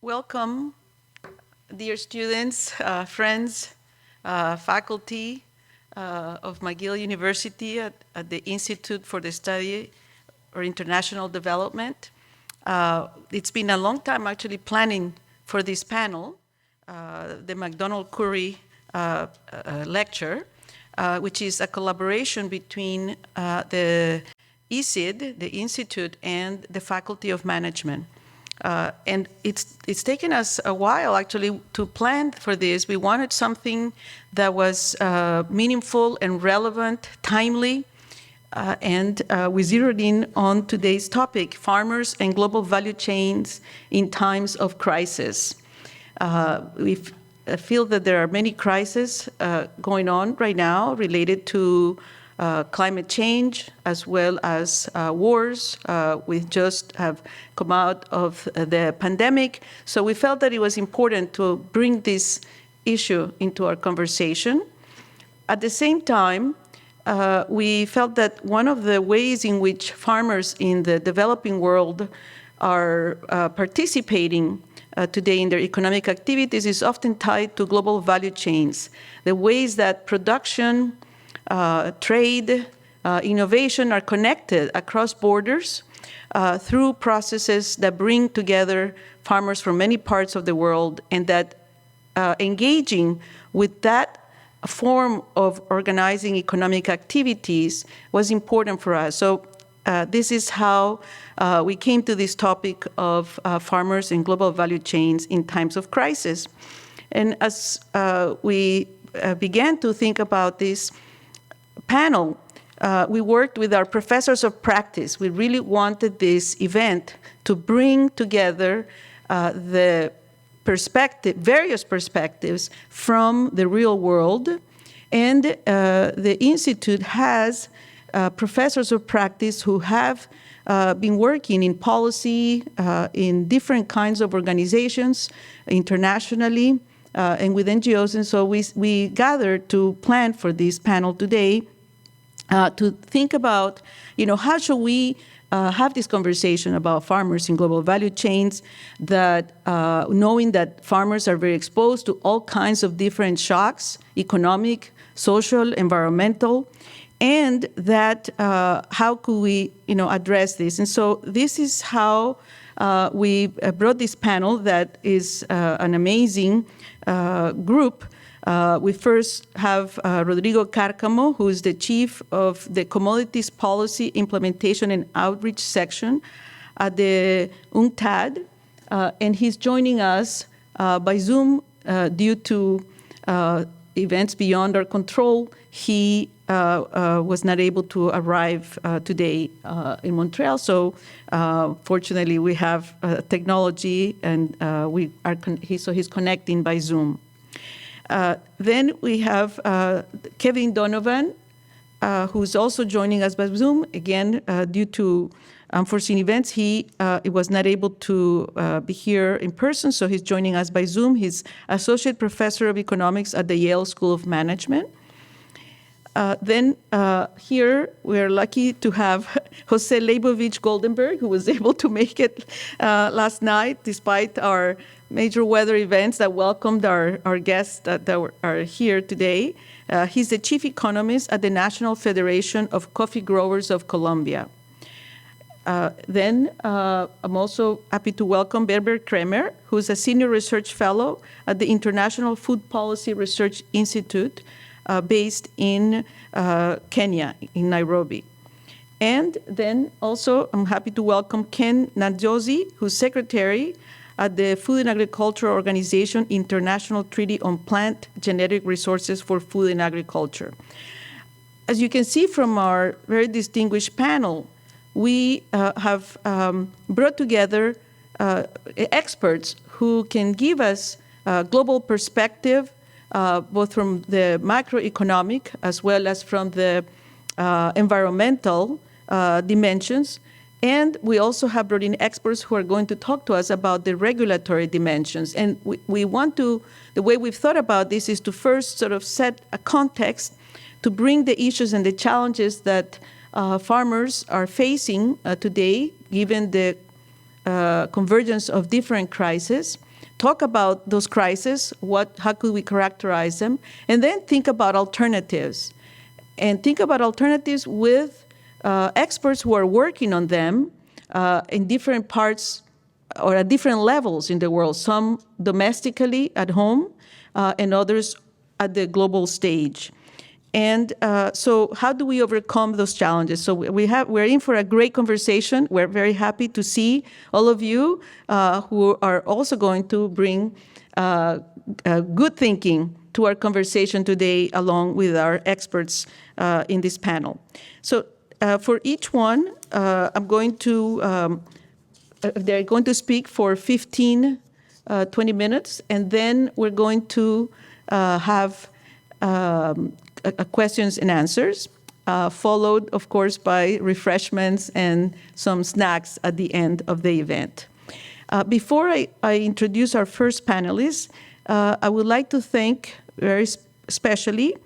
Welcome, dear students, friends, faculty of McGill University at the Institute for the Study of International Development. It's been a long time actually planning for this panel, the McDonald Currie lecture, which is a collaboration between the ISID, the Institute, and the Faculty of Management. And it's taken us a while, actually, to plan for this. We wanted something that was meaningful and relevant, timely, and we zeroed in on today's topic, farmers and global value chains in times of crisis. We feel that there are many crises going on right now related to climate change, as well as wars. We just have come out of the pandemic. So we felt that it was important to bring this issue into our conversation. At the same time, we felt that one of the ways in which farmers in the developing world are participating today in their economic activities is often tied to global value chains. The ways that production, trade, innovation are connected across borders through processes that bring together farmers from many parts of the world, and that engaging with that form of organizing economic activities was important for us. So this is how we came to this topic of farmers and global value chains in times of crisis. And as we began to think about this panel, we worked with our professors of practice. We really wanted this event to bring together the various perspectives from the real world. And the Institute has professors of practice who have been working in policy, in different kinds of organizations internationally, and with NGOs. And so we gathered to plan for this panel today to think about, how should we have this conversation about farmers in global value chains, that knowing that farmers are very exposed to all kinds of different shocks, economic, social, environmental, and that how could we address this? And so this is how we brought this panel that is an amazing group. We first have Rodrigo Carcamo, who is the chief of the Commodities Policy Implementation and Outreach section at the UNCTAD, and he's joining us by Zoom due to events beyond our control. He was not able to arrive today in Montreal, so fortunately we have technology, and he's connecting by Zoom. Then we have Kevin Donovan, who's also joining us by Zoom. Again, due to unforeseen events, he was not able to be here in person, so he's joining us by Zoom. He's Associate Professor of Economics at the Yale School of Management. Then here we're lucky to have José Leibovich Goldenberg, who was able to make it last night despite our major weather events that welcomed our guests that are here today. He's the chief economist at the National Federation of Coffee Growers of Colombia. Then I'm also happy to welcome Berber Kremer, who's a senior research fellow at the International Food Policy Research Institute, based in Kenya, in Nairobi. And then also I'm happy to welcome Ken Nadjozi, who's secretary at the Food and Agriculture Organization International Treaty on Plant Genetic Resources for Food and Agriculture. As you can see from our very distinguished panel, we have brought together experts who can give us a global perspective, both from the macroeconomic as well as from the environmental dimensions. And we also have brought in experts who are going to talk to us about the regulatory dimensions. And we want to, the way we've thought about this is to first sort of set a context to bring the issues and the challenges that farmers are facing today, given the convergence of different crises. talk about those crises, how could we characterize them, and then think about alternatives. And think about alternatives with experts who are working on them in different parts or at different levels in the world, some domestically at home and others at the global stage. And so how do we overcome those challenges? So we're in for a great conversation. We're very happy to see all of you who are also going to bring good thinking to our conversation today, along with our experts in this panel. So for each one, they're going to speak for 15, 20 minutes, and then we're going to have questions and answers, followed, of course, by refreshments and some snacks at the end of the event. Before I introduce our first panelists, I would like to thank very especially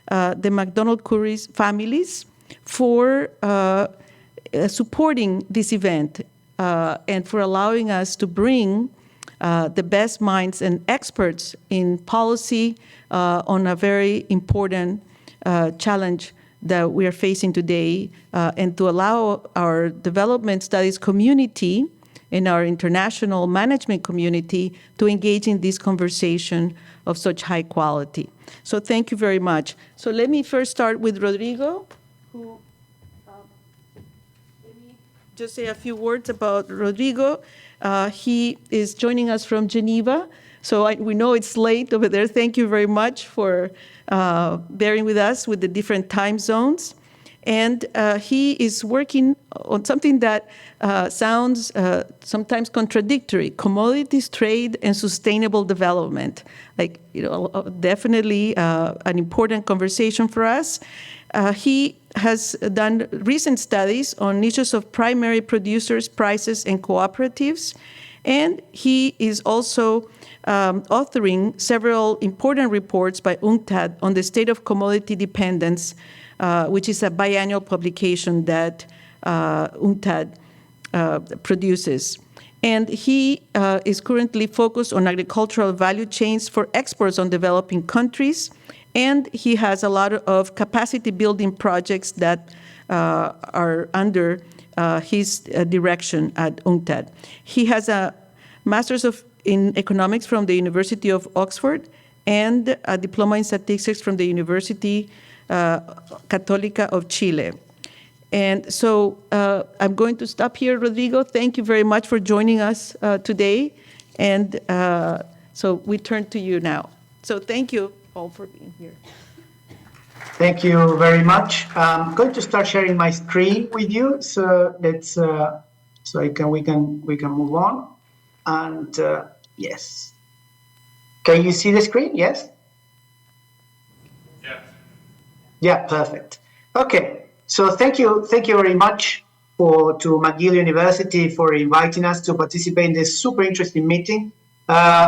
the McDonald Currie families for supporting this event and for allowing us to bring the best minds and experts in policy on a very important challenge that we are facing today, and to allow our development studies community and our international management community to engage in this conversation of such high quality. So thank you very much. So let me first start with Rodrigo, who let me just say a few words about Rodrigo. He is joining us from Geneva. So we know it's late over there. Thank you very much for bearing with us with the different time zones. And he is working on something that sounds sometimes contradictory: commodities, trade, and sustainable development. Definitely an important conversation for us. He has done recent studies on issues of primary producers, prices, and cooperatives. And he is also authoring several important reports by UNCTAD on the state of commodity dependence, which is a biannual publication that UNCTAD produces. And he is currently focused on agricultural value chains for exports on developing countries. And he has a lot of capacity building projects that are under his direction at UNCTAD. He has a master's in economics from the University of Oxford and a diploma in statistics from the University Católica of Chile. And so I'm going to stop here, Rodrigo. Thank you very much for joining us today. And so we turn to you now. So thank you all for being here. Thank you very much. I'm going to start sharing my screen with you. So let's we can move on. And yes, can you see the screen? Yes. Yeah. Yeah, perfect. Okay. So thank you very much to McGill University for inviting us to participate in this super interesting meeting.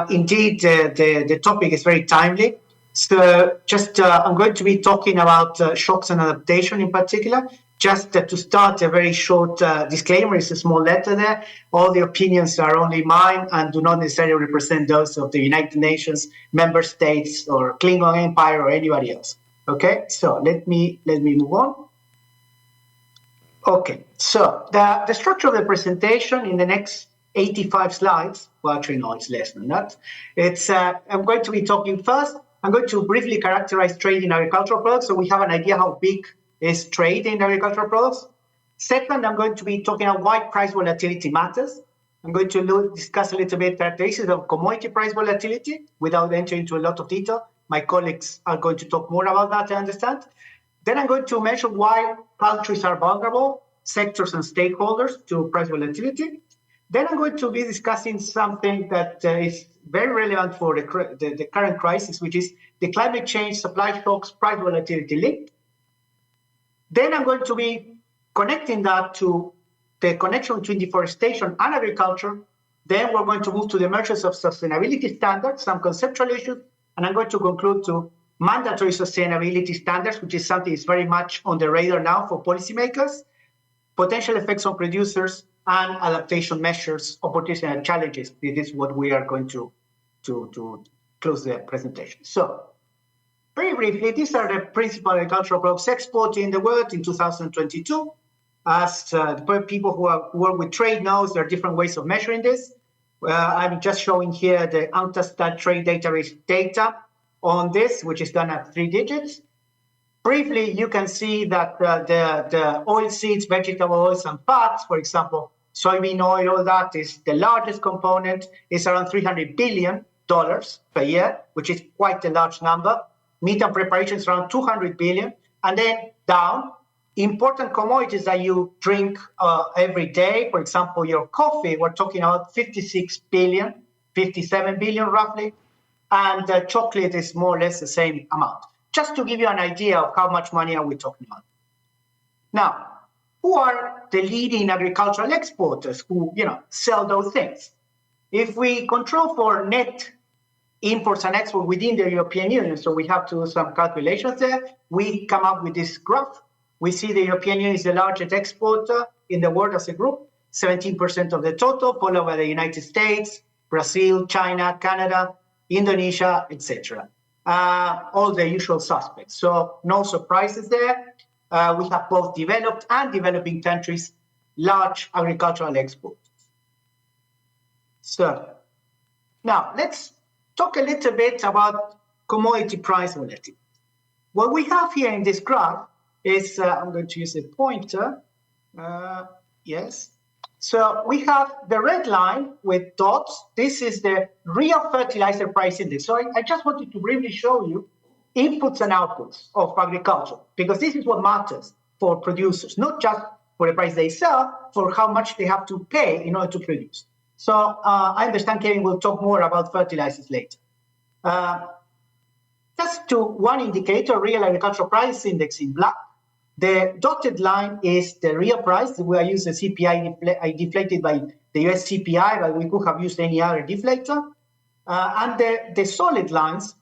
Indeed, the topic is very timely. So just I'm going to be talking about shocks and adaptation in particular. Just to start, a very short disclaimer. It's a small letter there. All the opinions are only mine and do not necessarily represent those of the United Nations, member states, or Klingon Empire, or anybody else. Okay, so let me move on. Okay, so the structure of the presentation in the next 85 slides, well, actually, no, it's less than that. It's I'm going to be talking first. I'm going to briefly characterize trade in agricultural products so we have an idea how big is trade in agricultural products. Second, I'm going to be talking about why price volatility matters. I'm going to discuss a little bit characteristics of commodity price volatility without entering into a lot of detail. My colleagues are going to talk more about that, I understand. Then I'm going to mention why countries are vulnerable, sectors and stakeholders, to price volatility. Then I'm going to be discussing something that is very relevant for the current crisis, which is the climate change, supply shocks, price volatility link. Then I'm going to be connecting that to the connection between deforestation and agriculture. Then we're going to move to the emergence of sustainability standards, some conceptual issues, and I'm going to conclude to mandatory sustainability standards, which is something that's very much on the radar now for policymakers, potential effects on producers, and adaptation measures, opportunities and challenges. This is what we are going to to close the presentation. So, very briefly, these are the principal agricultural products exported in the world in 2022. As people who work with trade knows, there are different ways of measuring this. I'm just showing here the UNCTAD trade database data on this, which is done at 3 digits. Briefly, you can see that the oil seeds, vegetable oils, and fats, for example, soybean oil, all that is the largest component, is around $300 billion per year, which is quite a large number. Meat and preparations around 200 billion, and then down, important commodities that you drink every day, for example, your coffee, we're talking about 56 billion, 57 billion roughly, and chocolate is more or less the same amount. Just to give you an idea of how much money are we talking about. Now, who are the leading agricultural exporters who, sell those things? If we control for net imports and exports within the European Union, so we have to do some calculations there, we come up with this graph. We see the European Union is the largest exporter in the world as a group, 17% of the total, followed by the United States, Brazil, China, Canada, Indonesia, etc. All the usual suspects. So no surprises there. We have both developed and developing countries, large agricultural exporters. So now let's talk a little bit about commodity price volatility. What we have here in this graph is, I'm going to use a pointer. Yes. So we have the red line with dots. This is the real fertilizer price index. So I just wanted to briefly show you inputs and outputs of agriculture, because this is what matters for producers, not just for the price they sell, for how much they have to pay in order to produce. So I understand Kevin will talk more about fertilizers later. Just to one indicator, real agricultural price index in black. The dotted line is the real price. We are using CPI deflated by the US CPI, but we could have used any other deflator. And the solid lines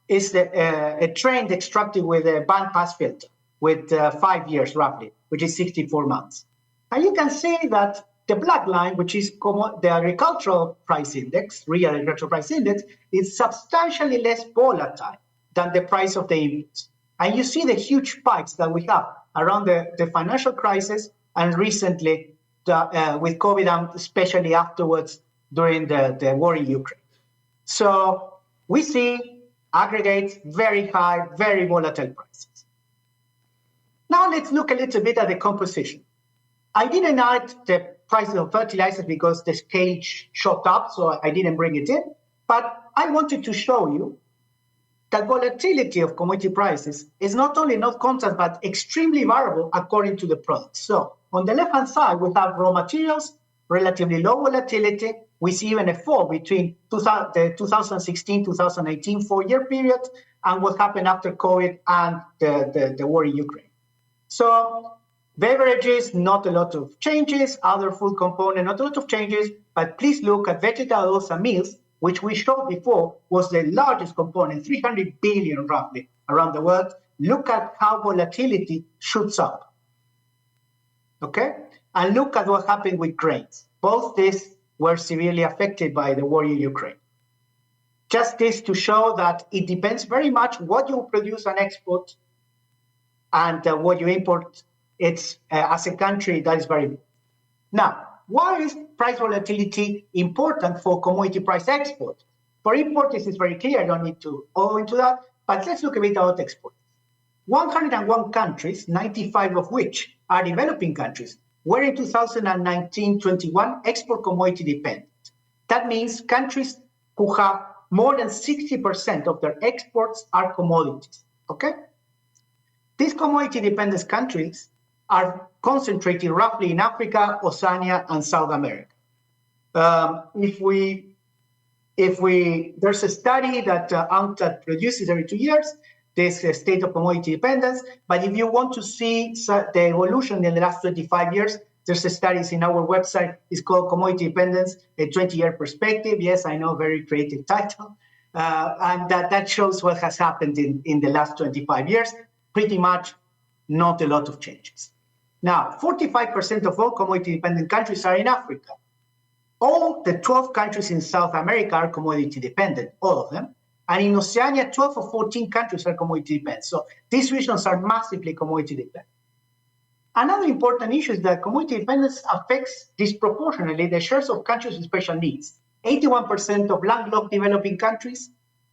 is a trend extracted with a bandpass filter with 5 years roughly, which is 64 months. And you can see that the black line, which is the agricultural price index, real agricultural price index, is substantially less volatile than the price of the inputs. And you see the huge spikes that we have around the financial crisis and recently with COVID, and especially afterwards during the war in Ukraine. So we see aggregates very high, very volatile prices. Now let's look a little bit at the composition. I didn't add the prices of fertilizers because the scale shot up, so I didn't bring it in. But I wanted to show you that volatility of commodity prices is not only not constant, but extremely variable according to the product. So on the left-hand side, we have raw materials, relatively low volatility. We see even a fall between the 2016-2018 4-year period and what happened after COVID and the war in Ukraine. So beverages, not a lot of changes. Other food component, not a lot of changes. But please look at vegetable oils and meals, which we showed before was the largest component, 300 billion roughly around the world. Look at how volatility shoots up. Okay? And look at what happened with grains. Both these were severely affected by the war in Ukraine. Just this to show that it depends very much what you produce and export and what you import. It's as a country that is very important. Now, why is price volatility important for commodity price export? For import, this is very clear. I don't need to go into that. But let's look a bit about export. 101 countries, 95 of which are developing countries, were in 2019-21 export commodity dependent. That means countries who have more than 60% of their exports are commodities. Okay? These commodity dependent countries are concentrated roughly in Africa, Oceania, and South America. There's a study that UNCTAD produces every 2 years, this state of commodity dependence. But if you want to see the evolution in the last 25 years, there's a studies in our website. It's called Commodity Dependence, a 20-year perspective. Yes, I know, very creative title. And that shows what has happened in the last 25 years. Pretty much not a lot of changes. Now, 45% of all commodity-dependent countries are in Africa. All the 12 countries in South America are commodity dependent, all of them. And in Oceania, 12 or 14 countries are commodity dependent. So these regions are massively commodity dependent. Another important issue is that commodity dependence affects disproportionately the shares of countries with special needs. 81% of landlocked developing countries,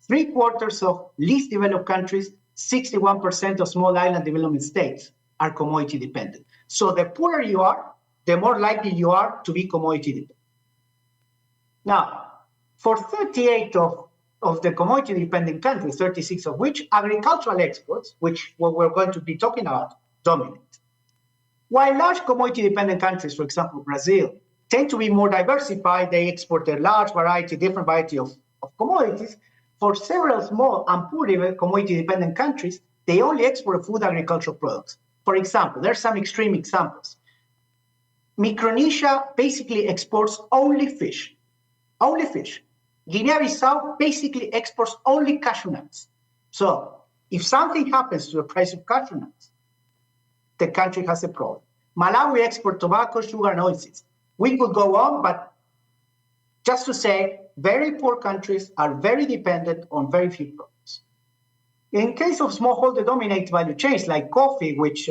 3/4 of least developed countries, 61% of small island development states are commodity dependent. So the poorer you are, the more likely you are to be commodity dependent. Now, for 38 of the commodity dependent countries, 36 of which agricultural exports, which what we're going to be talking about, dominate. While large commodity-dependent countries, for example, Brazil, tend to be more diversified, they export a large variety, different variety of commodities. For several small and poor commodity-dependent countries, they only export food and agricultural products. For example, there are some extreme examples. Micronesia basically exports only fish, only fish. Guinea-Bissau basically exports only cashew nuts. So if something happens to the price of cashew nuts, the country has a problem. Malawi exports tobacco, sugar, and oilseeds. We could go on, but just to say, very poor countries are very dependent on very few products. In case of smallholder dominate value chains like coffee, which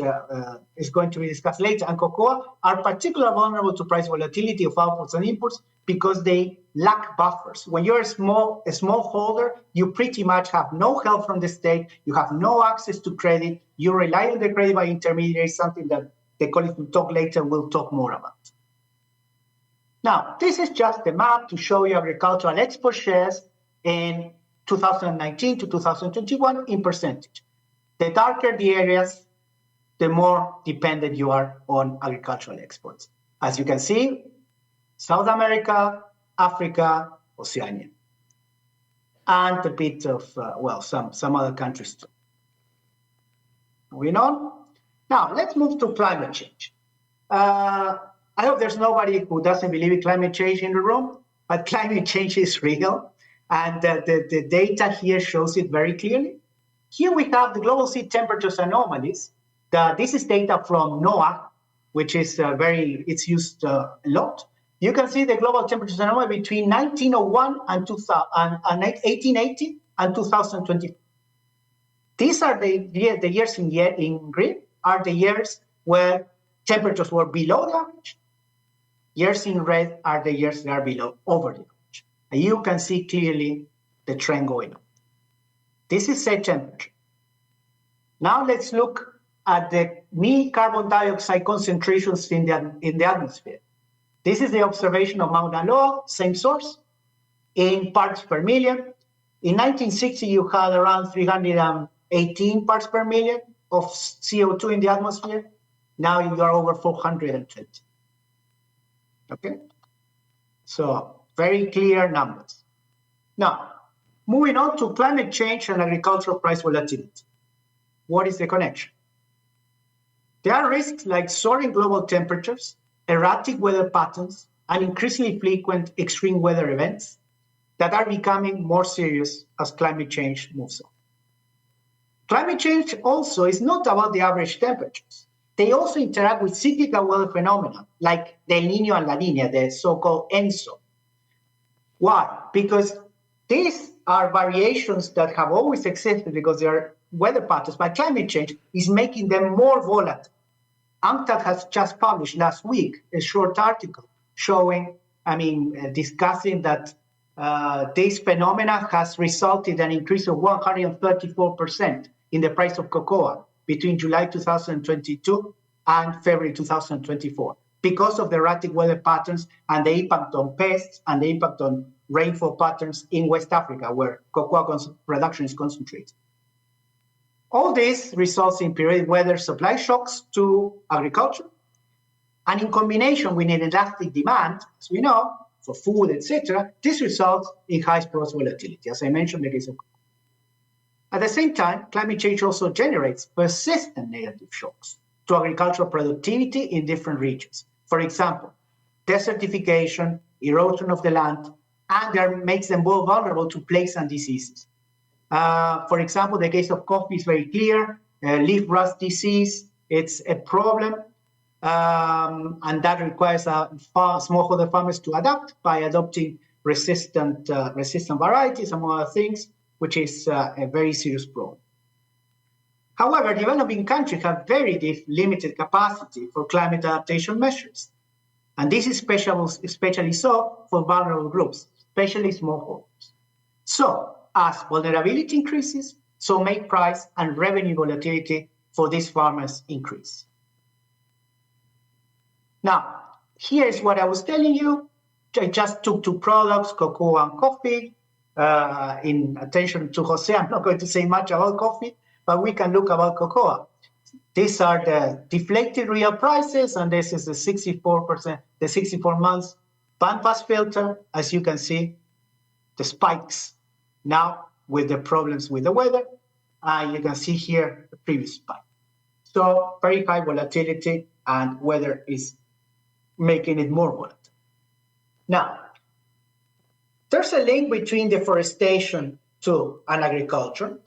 is going to be discussed later, and cocoa, are particularly vulnerable to price volatility of outputs and inputs because they lack buffers. When you're a smallholder, you pretty much have no help from the state, you have no access to credit, you rely on the credit by intermediaries, something that the colleagues will talk later will talk more about. Now, this is just the map to show you agricultural export shares in 2019 to 2021 in percentage. The darker the areas, the more dependent you are on agricultural exports. As you can see, South America, Africa, Oceania, and a bit of, some other countries too. Moving on. Now, let's move to climate change. I hope there's nobody who doesn't believe in climate change in the room, but climate change is real. And the data here shows it very clearly. Here we have the global sea temperatures anomalies. This is data from NOAA, which is it's used a lot. You can see the global temperatures anomaly between 1901 and 1880 and 2020. These are the years in green are the years where temperatures were below the average. Years in red are the years that are below over the average. And you can see clearly the trend going on. This is sea temperature. Now let's look at the mean carbon dioxide concentrations in the atmosphere. This is the observation of Mauna Loa, same source, in parts per million. In 1960, you had around 318 parts per million of CO2 in the atmosphere. Now you are over 420. Okay? So very clear numbers. Now, moving on to climate change and agricultural price volatility. What is the connection? There are risks like soaring global temperatures, erratic weather patterns, and increasingly frequent extreme weather events that are becoming more serious as climate change moves on. Climate change also is not about the average temperatures. They also interact with cyclical weather phenomena like the El Niño and La Niña, the so-called ENSO. Why? Because these are variations that have always existed because they are weather patterns, but climate change is making them more volatile. UNCTAD has just published last week a short article showing, discussing that this phenomena has resulted in an increase of 134% in the price of cocoa between July 2022 and February 2024 because of the erratic weather patterns and the impact on pests and the impact on rainfall patterns in West Africa, where cocoa production is concentrated. All this results in periodic weather supply shocks to agriculture, and in combination with an elastic demand, as we know, for food, etc., this results in high price volatility, as I mentioned in the case of cocoa. At the same time, climate change also generates persistent negative shocks to agricultural productivity in different regions. For example, desertification, erosion of the land, and that makes them more vulnerable to plagues and diseases. For example, the case of coffee is very clear. Leaf rust disease, it's a problem. And that requires smallholder farmers to adapt by adopting resistant varieties, among other things, which is a very serious problem. However, developing countries have very limited capacity for climate adaptation measures. And this is especially so for vulnerable groups, especially smallholders. So as vulnerability increases, so make price and revenue volatility for these farmers increase. Now, here's what I was telling you. I just took two products, cocoa and coffee. In attention to José, I'm not going to say much about coffee, but we can look about cocoa. These are the deflated real prices, and this is the 64%, the 64 months bandpass filter. As you can see, the spikes now with the problems with the weather. You can see here the previous spike. So very high volatility, and weather is making it more volatile. Now, there's a link between deforestation to agriculture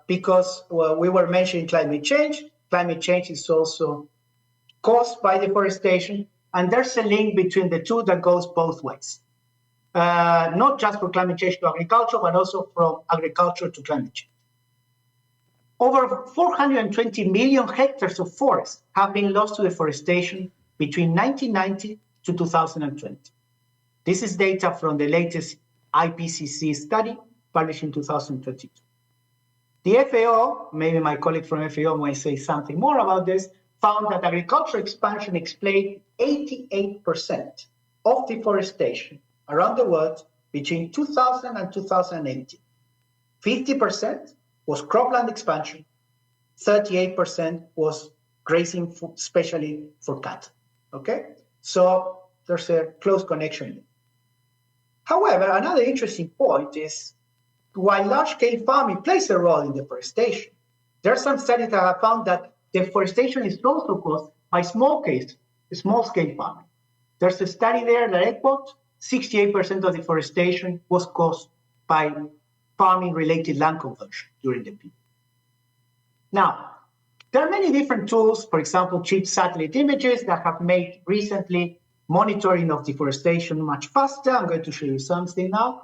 because we were mentioning climate change. Climate change is also caused by deforestation, and there's a link between the two that goes both ways. Not just for climate change to agriculture, but also from agriculture to climate change. Over 420 million hectares of forest have been lost to deforestation between 1990 to 2020. This is data from the latest IPCC study published in 2022. The FAO, maybe my colleague from FAO might say something more about this, found that agricultural expansion explained 88% of deforestation around the world between 2000 and 2018. 50% was cropland expansion, 38% was grazing, especially for cattle. Okay, so there's a close connection. However, another interesting point is while large-scale farming plays a role in deforestation, there are some studies that have found that deforestation is also caused by small-scale farming. There's a study there that I quote, 68% of deforestation was caused by farming-related land conversion during the period. Now, there are many different tools, for example, cheap satellite images that have made recently monitoring of deforestation much faster. I'm going to show you something now.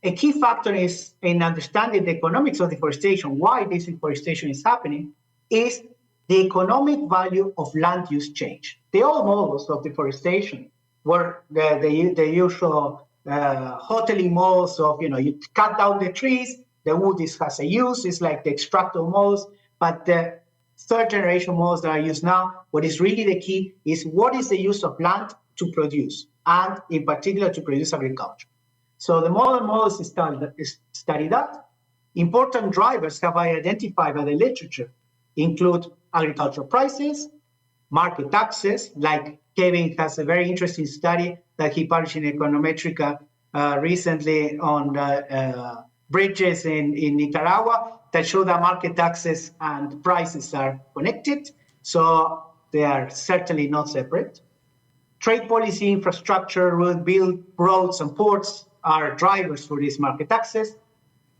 A key factor is in understanding the economics of deforestation, why this deforestation is happening, is the economic value of land use change. The old models of deforestation were the usual hoteling models of, you cut down the trees, the wood has a use, it's like the extractive models, but the third generation models that are used now, what is really the key is what is the use of land to produce, and in particular to produce agriculture. So the modern models study that. Important drivers have been identified by the literature include agricultural prices, market access, like Kevin has a very interesting study that he published in Econometrica recently on bridges in Nicaragua that show that market access and prices are connected. So they are certainly not separate. Trade policy, infrastructure, build roads and ports are drivers for this market access.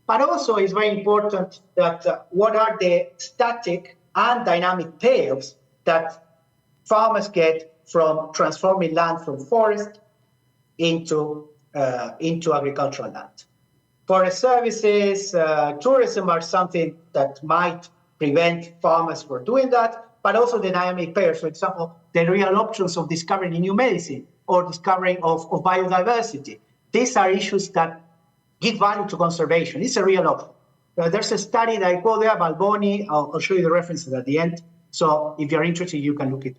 But also it's very important that what are the static and dynamic payoffs that farmers get from transforming land from forest into agricultural land. Forest services, tourism are something that might prevent farmers from doing that, but also the dynamic payers, for example, the real options of discovering a new medicine or discovering of biodiversity. These are issues that give value to conservation. It's a real option. There's a study that I quote there, Balboni. I'll show you the references at the end. So if you're interested, you can look it.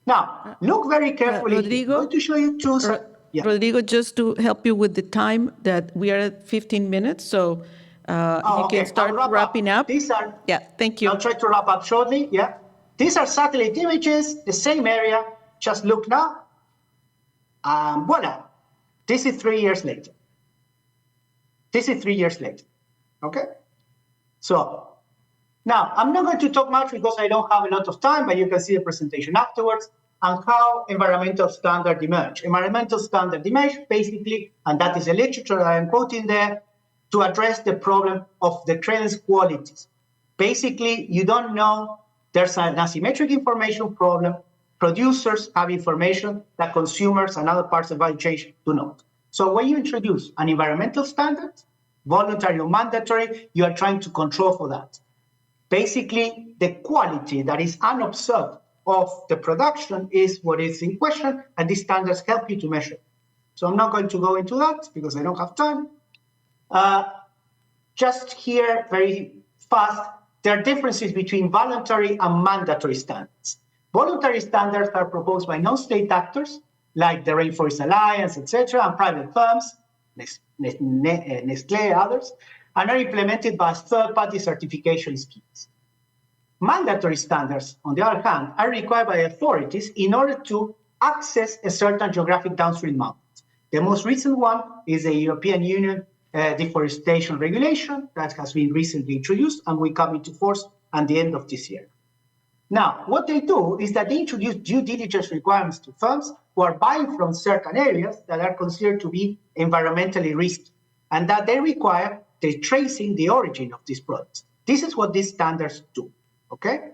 Now, look very carefully. Rodrigo, I'm going to show you two. Yeah. Rodrigo, just to help you with the time, that we are at 15 minutes, so you can start wrapping up. These are, yeah, thank you. I'll try to wrap up shortly. Yeah, these are satellite images, the same area. Just look now. Voila. This is 3 years later. This is 3 years later. Okay. So now I'm not going to talk much because I don't have a lot of time, but you can see the presentation afterwards and how environmental standard emerge. Environmental standard emerge basically, and that is the literature that I'm quoting there, to address the problem of the credence qualities. Basically, you don't know There's an asymmetric information problem. Producers have information that consumers and other parts of the value chain do not. So when you introduce an environmental standard, voluntary or mandatory, you are trying to control for that. Basically, the quality that is unobserved of the production is what is in question, and these standards help you to measure. So I'm not going to go into that because I don't have time. Just here, very fast, there are differences between voluntary and mandatory standards. Voluntary standards are proposed by non-state actors, like the Rainforest Alliance, etc., and private firms, Nestlé, others, and are implemented by third-party certification schemes. Mandatory standards, on the other hand, are required by authorities in order to access a certain geographic downstream market. The most recent one is the European Union deforestation regulation that has been recently introduced and will come into force at the end of this year. Now, what they do is that they introduce due diligence requirements to firms who are buying from certain areas that are considered to be environmentally risky, and that they require the tracing the origin of these products. This is what these standards do, okay?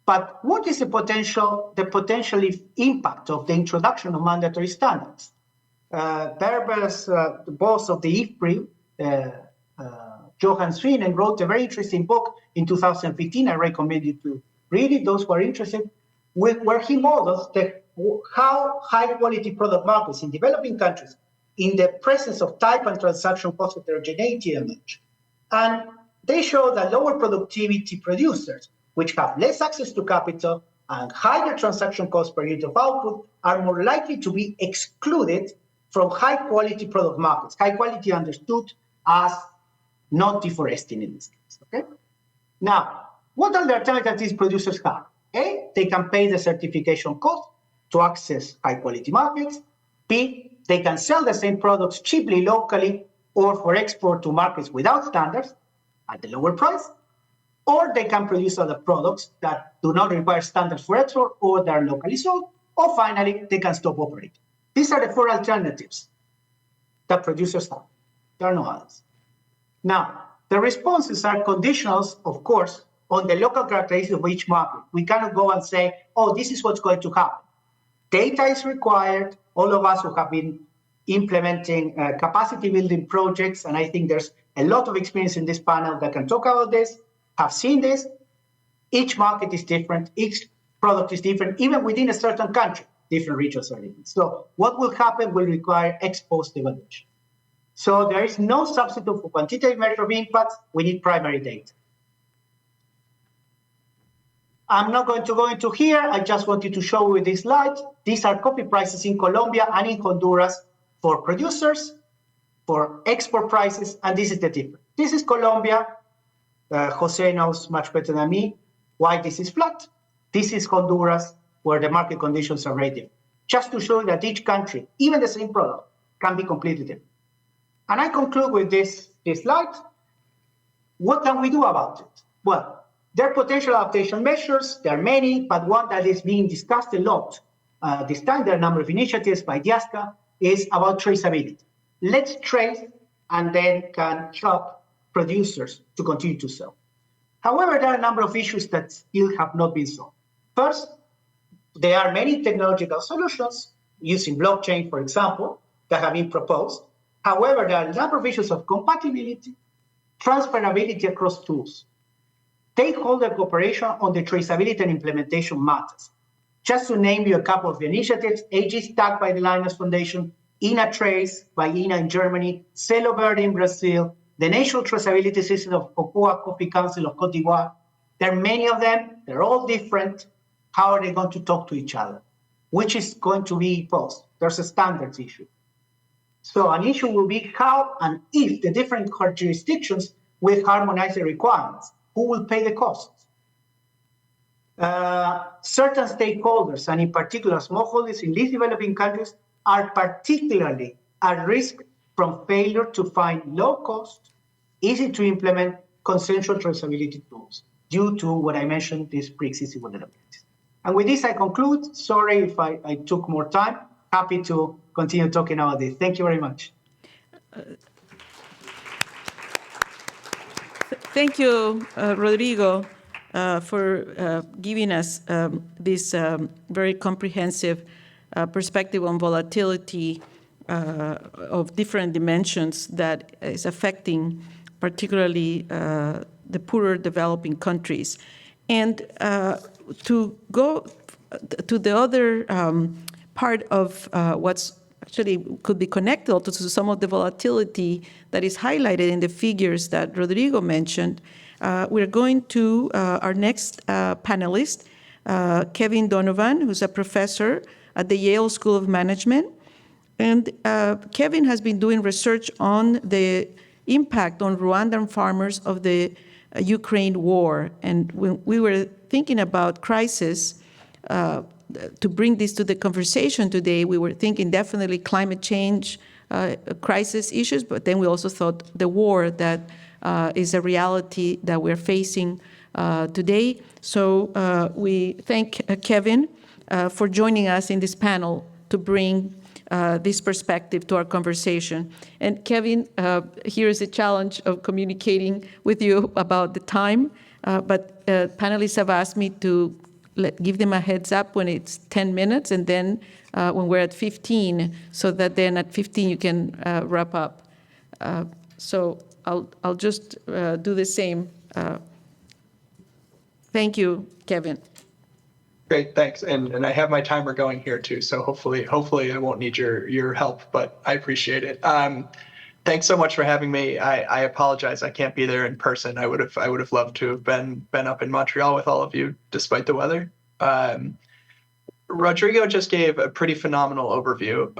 But what is the potential impact of the introduction of mandatory standards? Berber's the boss of the IFPRI, Johan Swinen, wrote a very interesting book in 2015. I recommend you to read it, those who are interested, where he models how high-quality product markets in developing countries, in the presence of type and transaction cost heterogeneity emerge. And they show that lower productivity producers, which have less access to capital and higher transaction cost per unit of output, are more likely to be excluded from high-quality product markets. High quality understood as not deforesting in this case, okay? Now, what are the alternatives these producers have? A, they can pay the certification cost to access high-quality markets. B, they can sell the same products cheaply locally or for export to markets without standards at the lower price. Or they can produce other products that do not require standards for export or that are locally sold. Or finally, they can stop operating. These are the four alternatives that producers have. There are no others. Now, the responses are conditionals, of course, on the local characteristics of each market. We cannot go and say, oh, this is what's going to happen. Data is required. All of us who have been implementing capacity building projects, and I think there's a lot of experience in this panel that can talk about this, have seen this. Each market is different. Each product is different. Even within a certain country, different regions are different. So what will happen will require ex-post evaluation. So there is no substitute for quantitative measure of impacts. We need primary data. I'm not going to go into here. I just wanted to show you with this slide. These are coffee prices in Colombia and in Honduras for producers, for export prices, and this is the difference. This is Colombia. Jose knows much better than me why this is flat. This is Honduras, where the market conditions are very different. Just to show you that each country, even the same product, can be completely different. And I conclude with this slide. What can we do about it? Well, there are potential adaptation measures. There are many, but one that is being discussed a lot this time, there are a number of initiatives by DIASCA, is about traceability. Let's trace and then can help producers to continue to sell. However, there are a number of issues that still have not been solved. First, there are many technological solutions using blockchain, for example, that have been proposed. However, there are a number of issues of compatibility, transferability across tools, stakeholder cooperation on the traceability and implementation matters. Just to name you a couple of the initiatives, AG-Stack by the Linus Foundation, INA-Trace by INA in Germany, Selo Verde in Brazil, the National Traceability System of Cocoa Coffee Council of Cote d'Ivoire. There are many of them. They're all different. How are they going to talk to each other? Which is going to be imposed? There's a standards issue. So an issue will be how and if the different jurisdictions will harmonize the requirements. Who will pay the costs? Certain stakeholders, and in particular smallholders in least developing countries, are particularly at risk from failure to find low-cost, easy-to-implement consensual traceability tools due to what I mentioned, these pre-existing vulnerabilities. And with this, I conclude. Sorry if I took more time. Happy to continue talking about this. Thank you very much. Thank you, Rodrigo. for giving us this very comprehensive perspective on volatility of different dimensions that is affecting particularly the poorer developing countries. And to go to the other part of what's actually could be connected also to some of the volatility that is highlighted in the figures that Rodrigo mentioned, we're going to our next panelist, Kevin Donovan, who's a professor at the Yale School of Management. And Kevin has been doing research on the impact on Rwandan farmers of the Ukraine war. And when we were thinking about crisis, to bring this to the conversation today, we were thinking definitely climate change crisis issues, but then we also thought the war that is a reality that we're facing today. So we thank Kevin for joining us in this panel to bring this perspective to our conversation. And Kevin, here is a challenge of communicating with you about the time, but panelists have asked me to give them a heads up when it's 10 minutes, and then when we're at 15, so that then at 15 you can wrap up. So I'll just do the same. Thank you, Kevin. Great, thanks. And I have my timer going here too, so hopefully I won't need your help, but I appreciate it. Thanks so much for having me. I apologize I can't be there in person. I would have loved to have been up in Montreal with all of you, despite the weather. Rodrigo just gave a pretty phenomenal overview.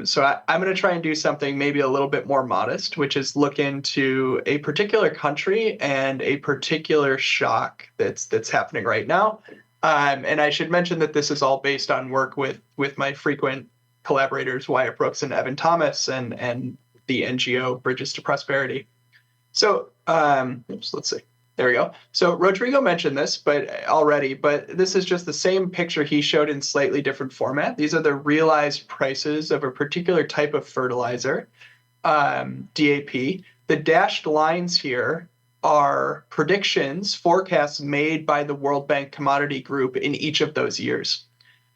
So I'm going to try and do something maybe a little bit more modest, which is look into a particular country and a particular shock that's happening right now. And I should mention that this is all based on work with my frequent collaborators, Wyatt Brooks and Evan Thomas, and the NGO Bridges to Prosperity. So let's see. There we go. So Rodrigo mentioned this already, but this is just the same picture he showed in slightly different format. These are the realized prices of a particular type of fertilizer, DAP. The dashed lines here are predictions, forecasts made by the World Bank Commodity Group in each of those years.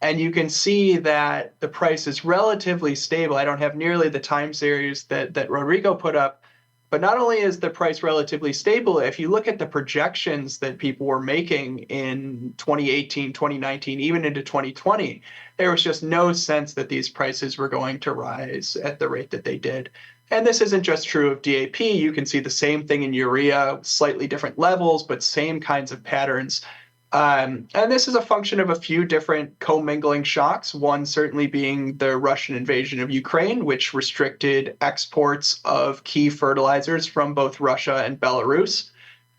And you can see that the price is relatively stable. I don't have nearly the time series that Rodrigo put up, but not only is the price relatively stable, if you look at the projections that people were making in 2018, 2019, even into 2020, there was just no sense that these prices were going to rise at the rate that they did. And this isn't just true of DAP. You can see the same thing in urea, slightly different levels, but same kinds of patterns. And this is a function of a few different commingling shocks, one certainly being the Russian invasion of Ukraine, which restricted exports of key fertilizers from both Russia and Belarus.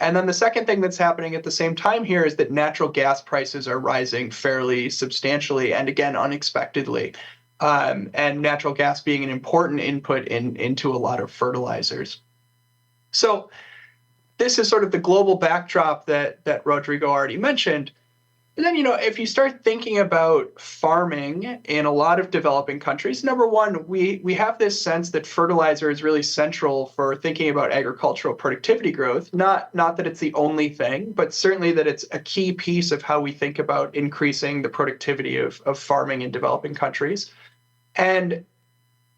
And then the second thing that's happening at the same time here is that natural gas prices are rising fairly substantially and, again, unexpectedly. And natural gas being an important input into a lot of fertilizers. So this is sort of the global backdrop that Rodrigo already mentioned. And then, if you start thinking about farming in a lot of developing countries, number one, we have this sense that fertilizer is really central for thinking about agricultural productivity growth. Not that it's the only thing, but certainly that it's a key piece of how we think about increasing the productivity of farming in developing countries. And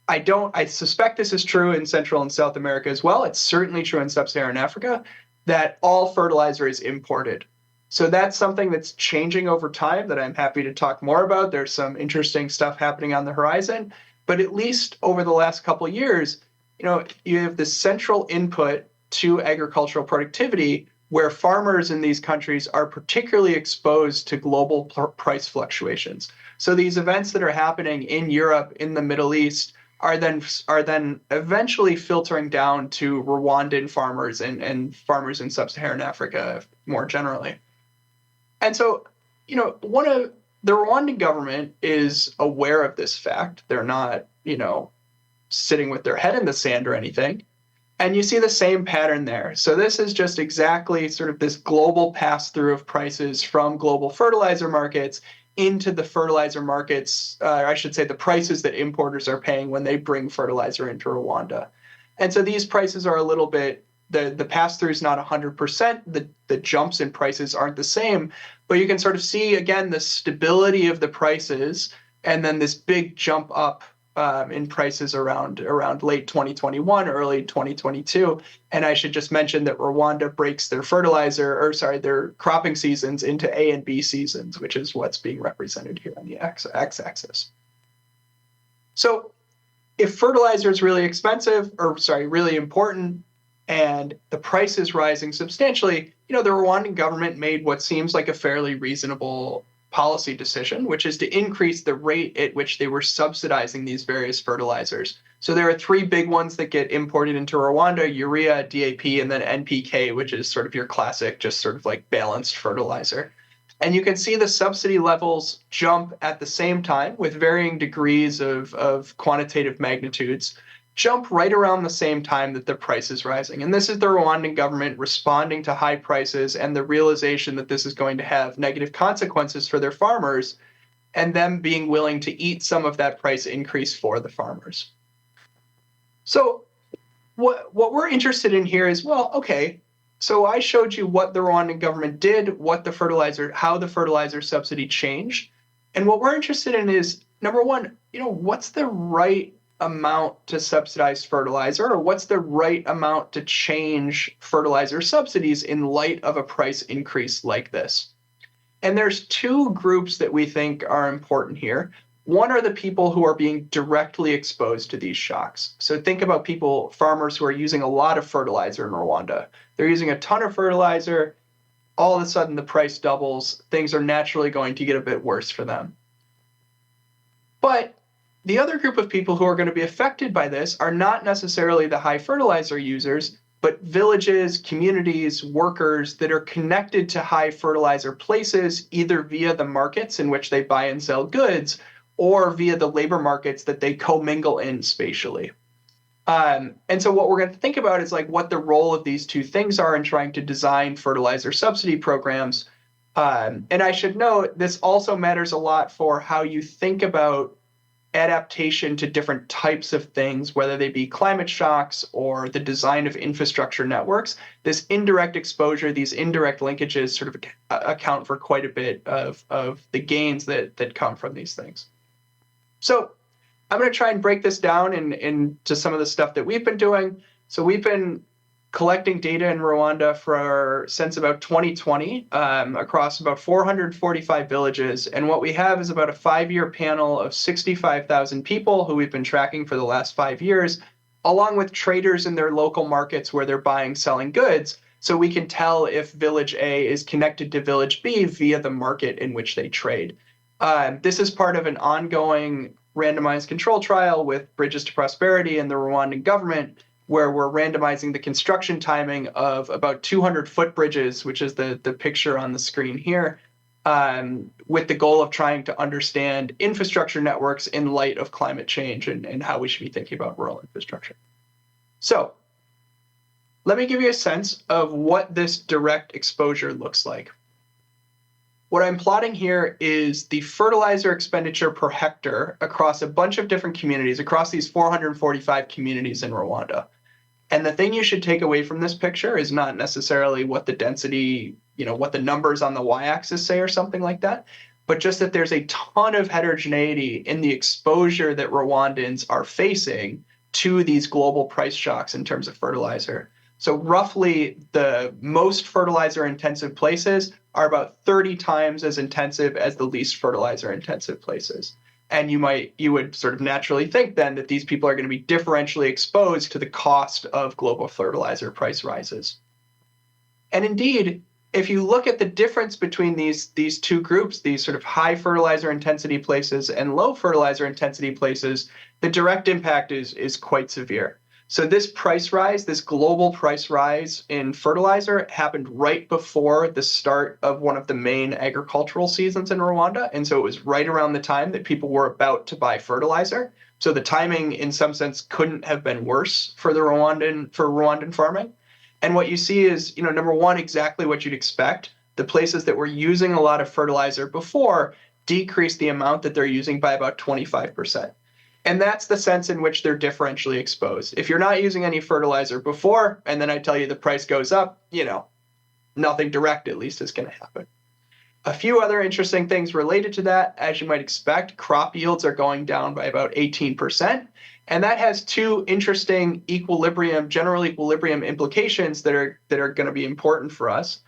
I suspect this is true in Central and South America as well. It's certainly true in Sub-Saharan Africa, that all fertilizer is imported. So that's something that's changing over time that I'm happy to talk more about. There's some interesting stuff happening on the horizon, but at least over the last couple of years, you have this central input to agricultural productivity where farmers in these countries are particularly exposed to global price fluctuations. So these events that are happening in Europe, in the Middle East, are then eventually filtering down to Rwandan farmers and farmers in Sub-Saharan Africa more generally. And so, the Rwandan government is aware of this fact. They're not, sitting with their head in the sand or anything. And you see the same pattern there. So this is just exactly sort of this global pass-through of prices from global fertilizer markets into the fertilizer markets, I should say the prices that importers are paying when they bring fertilizer into Rwanda. And so these prices are a little bit the pass-through is not 100%. The jumps in prices aren't the same, but you can sort of see, again, the stability of the prices and then this big jump up in prices around late 2021, early 2022. And I should just mention that Rwanda breaks their their cropping seasons into A and B seasons, which is what's being represented here on the x-axis. So if fertilizer is really expensive, really important, and the price is rising substantially, the Rwandan government made what seems like a fairly reasonable policy decision, which is to increase the rate at which they were subsidizing these various fertilizers. So there are three big ones that get imported into Rwanda: urea, DAP, and then NPK, which is sort of your classic, just sort of like balanced fertilizer. And you can see the subsidy levels jump at the same time with varying degrees of quantitative magnitudes, jump right around the same time that the price is rising. And this is the Rwandan government responding to high prices and the realization that this is going to have negative consequences for their farmers, and them being willing to eat some of that price increase for the farmers. So what we're interested in here is, well, okay, so I showed you what the Rwandan government did, how the fertilizer subsidy changed. And what we're interested in is, number one, what's the right amount to subsidize fertilizer, or what's the right amount to change fertilizer subsidies in light of a price increase like this? And there's two groups that we think are important here. One are the people who are being directly exposed to these shocks. So think about farmers who are using a lot of fertilizer in Rwanda. They're using a ton of fertilizer. All of a sudden, the price doubles. Things are naturally going to get a bit worse for them. But the other group of people who are going to be affected by this are not necessarily the high fertilizer users, but villages, communities, workers that are connected to high fertilizer places, either via the markets in which they buy and sell goods, or via the labor markets that they commingle in spatially. And so what we're going to think about is like what the role of these two things are in trying to design fertilizer subsidy programs. And I should note, this also matters a lot for how you think about adaptation to different types of things, whether they be climate shocks or the design of infrastructure networks. This indirect exposure, these indirect linkages sort of account for quite a bit of the gains that come from these things. So I'm going to try and break this down into some of the stuff that we've been doing. So we've been collecting data in Rwanda since about 2020 across about 445 villages. And what we have is about a 5-year panel of 65,000 people who we've been tracking for the last 5 years, along with traders in their local markets where they're buying, selling goods. So we can tell if village A is connected to village B via the market in which they trade. This is part of an ongoing randomized control trial with Bridges to Prosperity and the Rwandan government, where we're randomizing the construction timing of about 200 footbridges, which is the picture on the screen here, with the goal of trying to understand infrastructure networks in light of climate change and how we should be thinking about rural infrastructure. So let me give you a sense of what this direct exposure looks like. What I'm plotting here is the fertilizer expenditure per hectare across a bunch of different communities, across these 445 communities in Rwanda. And the thing you should take away from this picture is not necessarily what the density, what the numbers on the y-axis say or something like that, but just that there's a ton of heterogeneity in the exposure that Rwandans are facing to these global price shocks in terms of fertilizer. So roughly the most fertilizer intensive places are about 30 times as intensive as the least fertilizer intensive places. And you would sort of naturally think then that these people are going to be differentially exposed to the cost of global fertilizer price rises. And indeed, if you look at the difference between these two groups, these sort of high fertilizer intensity places and low fertilizer intensity places, the direct impact is quite severe. So this price rise, this global price rise in fertilizer happened right before the start of one of the main agricultural seasons in Rwanda. And so it was right around the time that people were about to buy fertilizer. So the timing in some sense couldn't have been worse for Rwandan farming. And what you see is, number one, exactly what you'd expect. The places that were using a lot of fertilizer before decreased the amount that they're using by about 25%. And that's the sense in which they're differentially exposed. If you're not using any fertilizer before, and then I tell you the price goes up, nothing direct at least is going to happen. A few other interesting things related to that, as you might expect, crop yields are going down by about 18%. And that has two interesting general equilibrium implications that are going to be important for us.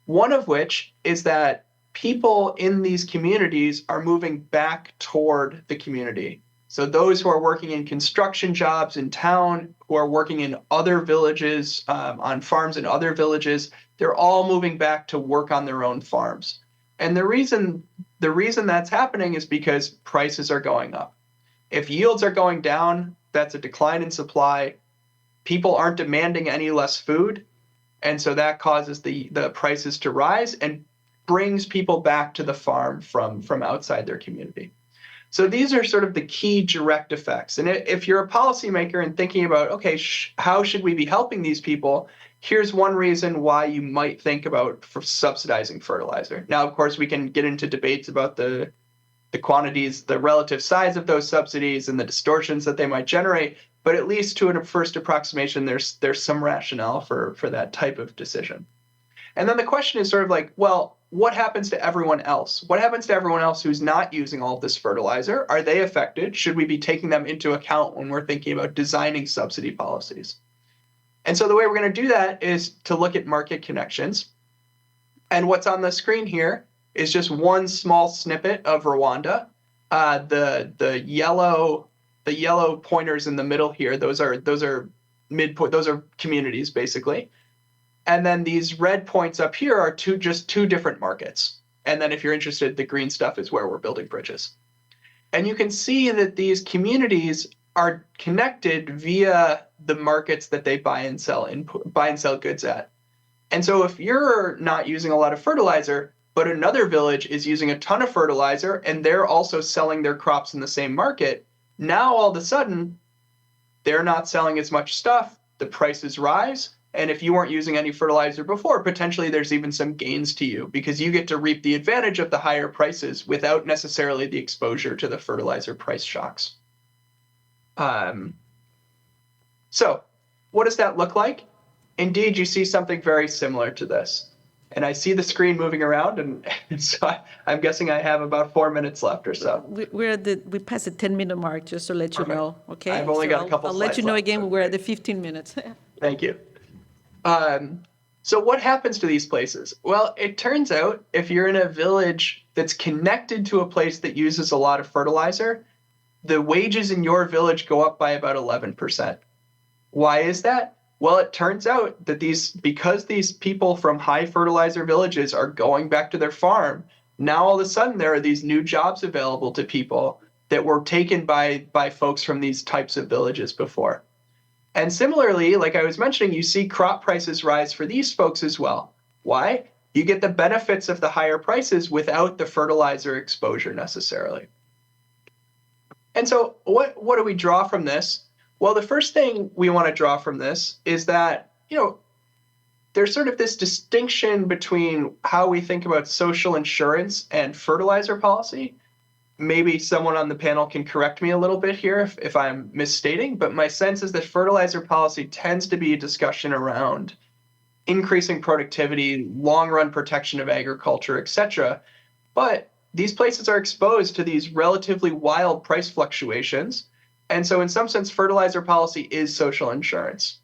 One of which is that people in these communities are moving back toward the community. So those who are working in construction jobs in town, who are working in other villages, on farms in other villages, they're all moving back to work on their own farms. And the reason that's happening is because prices are going up. If yields are going down, that's a decline in supply. People aren't demanding any less food. And so that causes the prices to rise and brings people back to the farm from outside their community. So these are sort of the key direct effects. And if you're a policymaker and thinking about, okay, how should we be helping these people? Here's one reason why you might think about subsidizing fertilizer. Now, of course, we can get into debates about the quantities, the relative size of those subsidies and the distortions that they might generate. But at least to a first approximation, there's some rationale for that type of decision. And then the question is sort of like, well, what happens to everyone else? What happens to everyone else who's not using all of this fertilizer? Are they affected? Should we be taking them into account when we're thinking about designing subsidy policies? And so the way we're going to do that is to look at market connections. And what's on the screen here is just one small snippet of Rwanda. The yellow pointers in the middle here, those are midpoint, those are communities basically. And then these red points up here are just two different markets. And then if you're interested, the green stuff is where we're building bridges. And you can see that these communities are connected via the markets that they buy and sell goods at. And so if you're not using a lot of fertilizer, but another village is using a ton of fertilizer and they're also selling their crops in the same market, now all of a sudden, they're not selling as much stuff, the prices rise, and if you weren't using any fertilizer before, potentially there's even some gains to you because you get to reap the advantage of the higher prices without necessarily the exposure to the fertilizer price shocks. So what does that look like? Indeed, you see something very similar to this. And I see the screen moving around, and so I'm guessing I have about 4 minutes left or so. We passed the 10-minute mark, just to let you know. Okay. I've only got a couple I'll slides let you know left, again so when we're at the 15 minutes. Thank you. So what happens to these places? Well, it turns out if you're in a village that's connected to a place that uses a lot of fertilizer, the wages in your village go up by about 11%. Why is that? Well, it turns out that because these people from high fertilizer villages are going back to their farm, now all of a sudden there are these new jobs available to people that were taken by folks from these types of villages before. And similarly, like I was mentioning, you see crop prices rise for these folks as well. Why? You get the benefits of the higher prices without the fertilizer exposure necessarily. And so what do we draw from this? Well, the first thing we want to draw from this is that, there's sort of this distinction between how we think about social insurance and fertilizer policy. Maybe someone on the panel can correct me a little bit here if I'm misstating, but my sense is that fertilizer policy tends to be a discussion around increasing productivity, long-run protection of agriculture, etc. But these places are exposed to these relatively wild price fluctuations. And so in some sense, fertilizer policy is social insurance.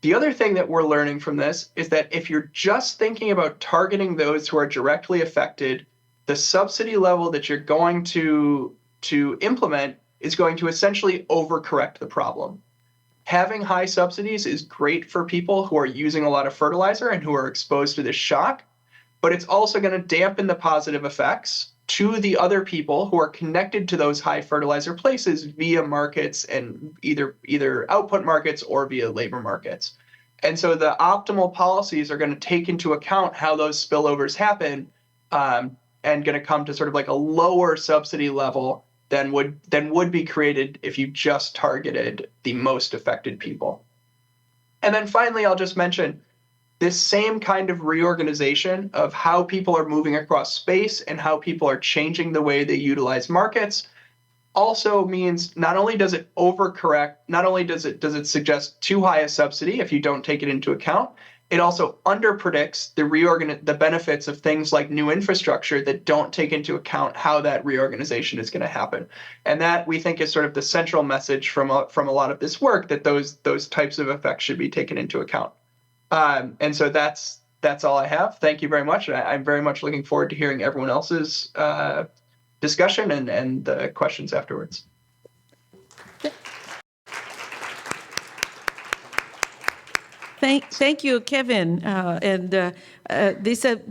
The other thing that we're learning from this is that if you're just thinking about targeting those who are directly affected, the subsidy level that you're going to implement is going to essentially overcorrect the problem. Having high subsidies is great for people who are using a lot of fertilizer and who are exposed to this shock, but it's also going to dampen the positive effects to the other people who are connected to those high fertilizer places via markets and either output markets or via labor markets. And so the optimal policies are going to take into account how those spillovers happen and going to come to sort of like a lower subsidy level than would be created if you just targeted the most affected people. And then finally, I'll just mention this same kind of reorganization of how people are moving across space and how people are changing the way they utilize markets also means not only does it overcorrect, not only does it suggest too high a subsidy if you don't take it into account, it also underpredicts the benefits of things like new infrastructure that don't take into account how that reorganization is going to happen. And that, we think, is sort of the central message from a lot of this work, that those types of effects should be taken into account. And so that's all I have. Thank you very much. I'm very much looking forward to hearing everyone else's discussion and the questions afterwards. Thank you, Kevin. These have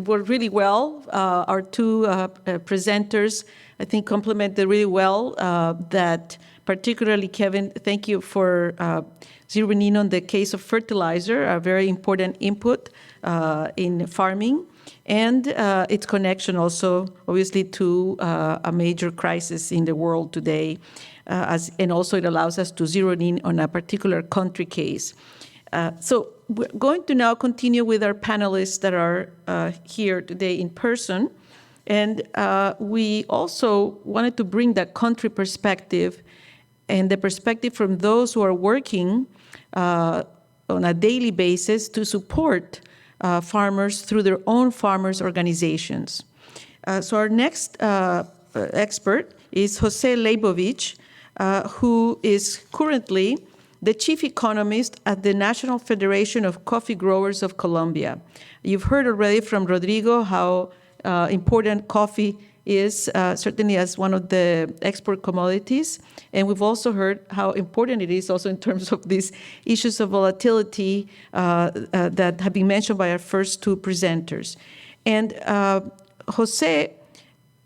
worked really well. Our two presenters, I think, complemented really well. That particularly, Kevin, thank you for zeroing in on the case of fertilizer, a very important input in farming, and its connection also, obviously, to a major crisis in the world today. And also it allows us to zero in on a particular country case. So we're going to now continue with our panelists that are here today in person. And we also wanted to bring that country perspective and the perspective from those who are working on a daily basis to support farmers through their own farmers' organizations. So our next expert is José Leibovich, who is currently the chief economist at the National Federation of Coffee Growers of Colombia. You've heard already from Rodrigo how important coffee is, certainly as one of the export commodities. And we've also heard how important it is also in terms of these issues of volatility that have been mentioned by our first two presenters. And Jose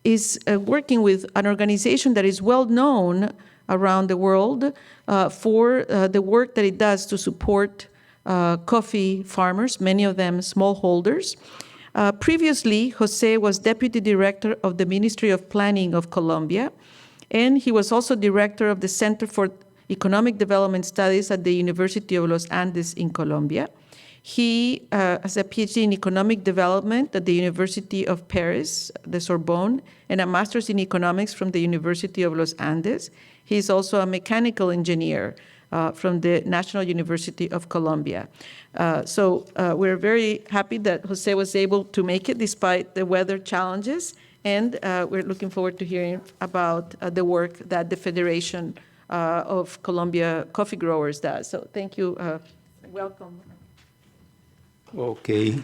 is working with an organization that is well known around the world for the work that it does to support coffee farmers, many of them smallholders. Previously, Jose was deputy director of the Ministry of Planning of Colombia, and he was also director of the Center for Economic Development Studies at the University of Los Andes in Colombia. He has a PhD in economic development at the University of Paris, the Sorbonne, and a master's in economics from the University of Los Andes. He's also a mechanical engineer from the National University of Colombia. So we're very happy that Jose was able to make it despite the weather challenges, and we're looking forward to hearing about the work that the Federation of Colombia Coffee Growers does. So thank you. Welcome. Okay.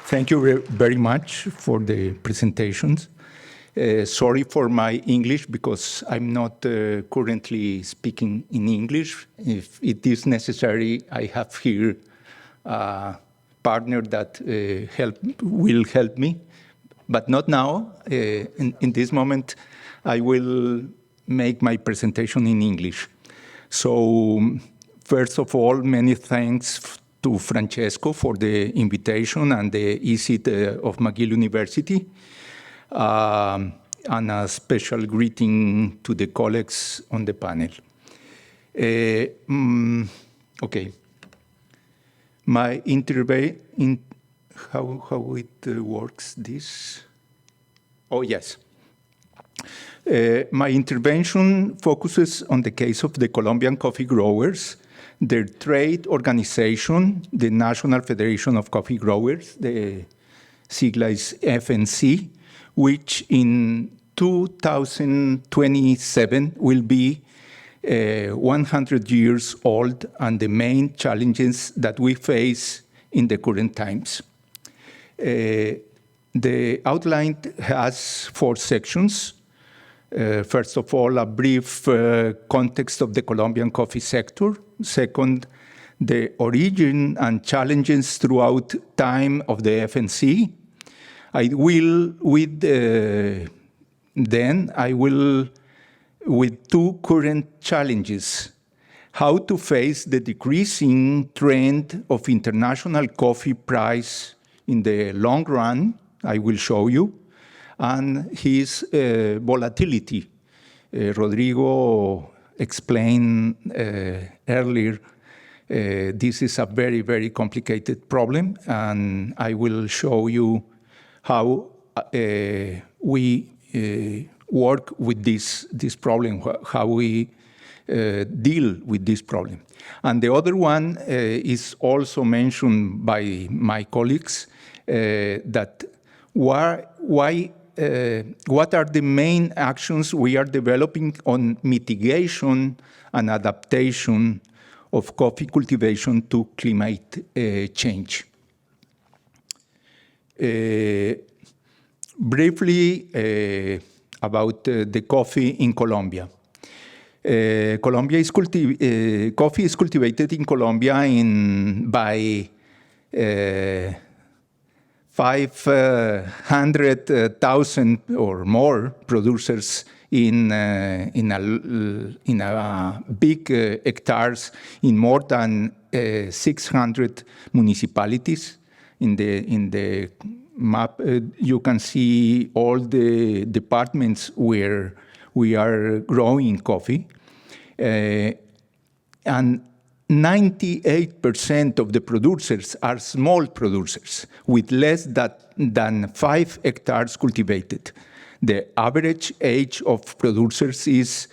Thank you very much for the presentations. Sorry for my English because I'm not currently speaking in English. If it is necessary, I have here a partner that will help me, but not now. In this moment, I will make my presentation in English. So first of all, many thanks to Francesco for the invitation and the ECIT of McGill University. And a special greeting to the colleagues on the panel. Okay. My how it works this? Oh, yes. My intervention focuses on the case of the Colombian coffee growers, their trade organization, the National Federation of Coffee Growers, the sigla is FNC, which in 2027 will be 100 years old, and the main challenges that we face in the current times. The outline has 4 sections. First of all, a brief context of the Colombian coffee sector. Second, the origin and challenges throughout time of the FNC. I will, with 2 current challenges: how to face the decreasing trend of international coffee price in the long run, I will show you, and his volatility. Rodrigo explained earlier, this is a very, very complicated problem, and I will show you how we work with this problem, how we deal with this problem. And the other one is also mentioned by my colleagues, that what are the main actions we are developing on mitigation and adaptation of coffee cultivation to climate change. Briefly about the coffee in Colombia. Coffee is cultivated in Colombia by 500,000 or more producers in big hectares in more than 600 municipalities. In the map, you can see all the departments where we are growing coffee. And 98% of the producers are small producers with less than 5 hectares cultivated. The average age of producers is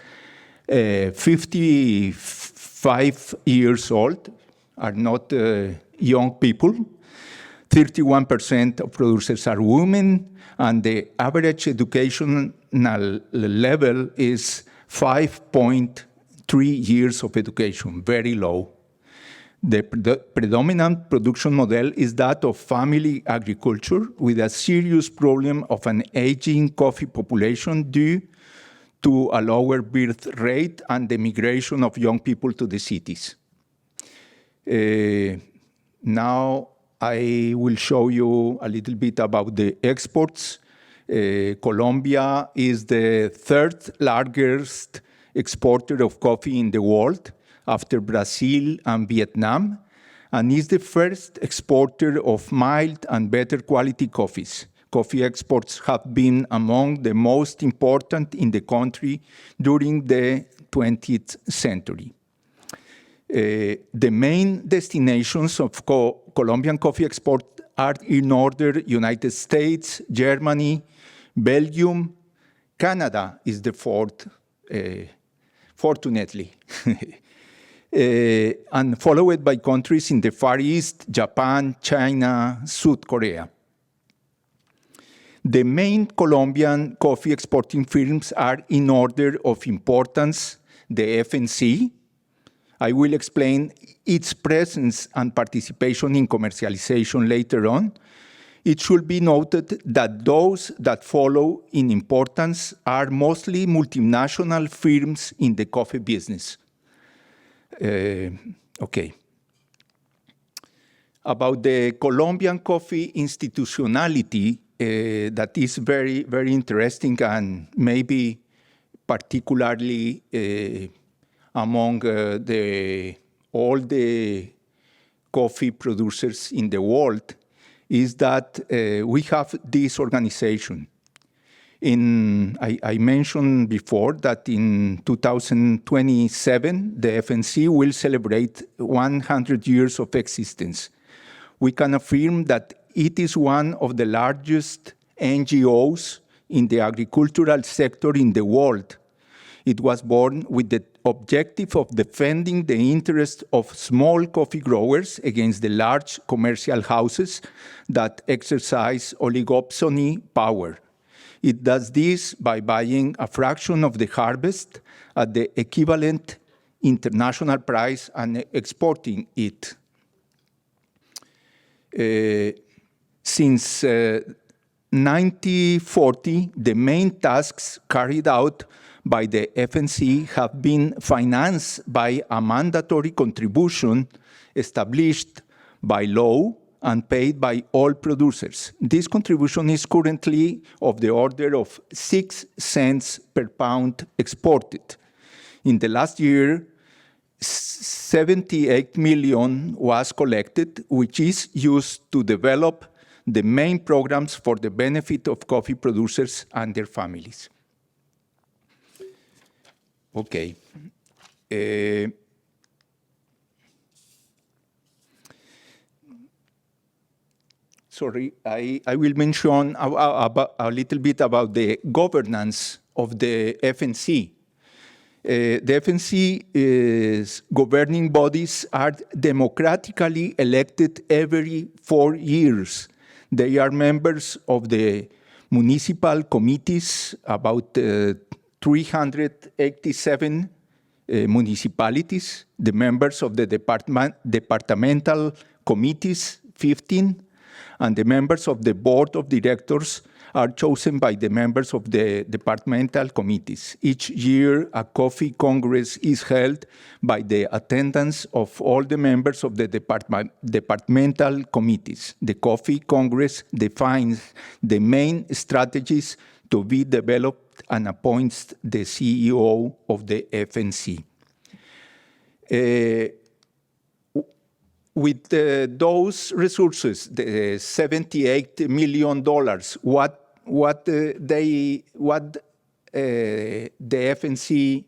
55 years old, are not young people. 31% of producers are women, and the average educational level is 5.3 years of education, very low. The predominant production model is that of family agriculture, with a serious problem of an aging coffee population due to a lower birth rate and the migration of young people to the cities. Now I will show you a little bit about the exports. Colombia is the third largest exporter of coffee in the world, after Brazil and Vietnam, and is the first exporter of mild and better quality coffees. Coffee exports have been among the most important in the country during the 20th century. The main destinations of Colombian coffee export are in order: United States, Germany, Belgium. Canada is the fourth, fortunately. And followed by countries in the Far East, Japan, China, South Korea. The main Colombian coffee exporting firms are, in order of importance, the FNC. I will explain its presence and participation in commercialization later on. It should be noted that those that follow in importance are mostly multinational firms in the coffee business. Okay. About the Colombian coffee institutionality, that is very, very interesting, and maybe particularly among all the coffee producers in the world, is that we have this organization. I mentioned before that in 2027, the FNC will celebrate 100 years of existence. We can affirm that it is one of the largest NGOs in the agricultural sector in the world. It was born with the objective of defending the interests of small coffee growers against the large commercial houses that exercise oligopoly power. It does this by buying a fraction of the harvest at the equivalent international price and exporting it. Since 1940, the main tasks carried out by the FNC have been financed by a mandatory contribution established by law and paid by all producers. This contribution is currently of the order of 6 cents per pound exported. In the last year, 78 million was collected, which is used to develop the main programs for the benefit of coffee producers and their families. Okay. Sorry, I will mention a little bit about the governance of the FNC. The FNC's governing bodies are democratically elected every 4 years. They are members of the municipal committees, about 387 municipalities, the members of the departmental committees, 15, and the members of the board of directors are chosen by the members of the departmental committees. Each year, a coffee congress is held by the attendance of all the members of the departmental committees. The coffee congress defines the main strategies to be developed and appoints the CEO of the FNC. With those resources, the $78 million, what the FNC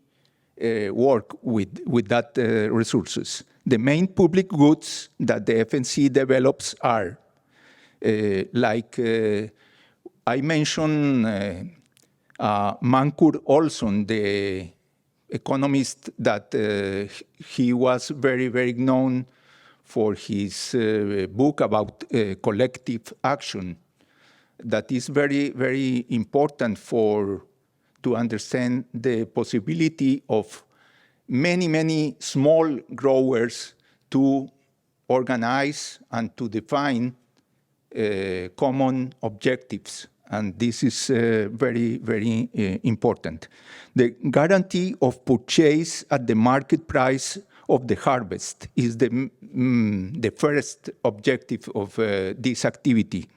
work with that resources. The main public goods that the FNC develops are, I mentioned Mancur Olson, the economist that he was very, very known for his book about collective action. That is very, very important to understand the possibility of many, many small growers to organize and to define common objectives. And this is very, very important. The guarantee of purchase at the market price of the harvest is the first objective of this activity.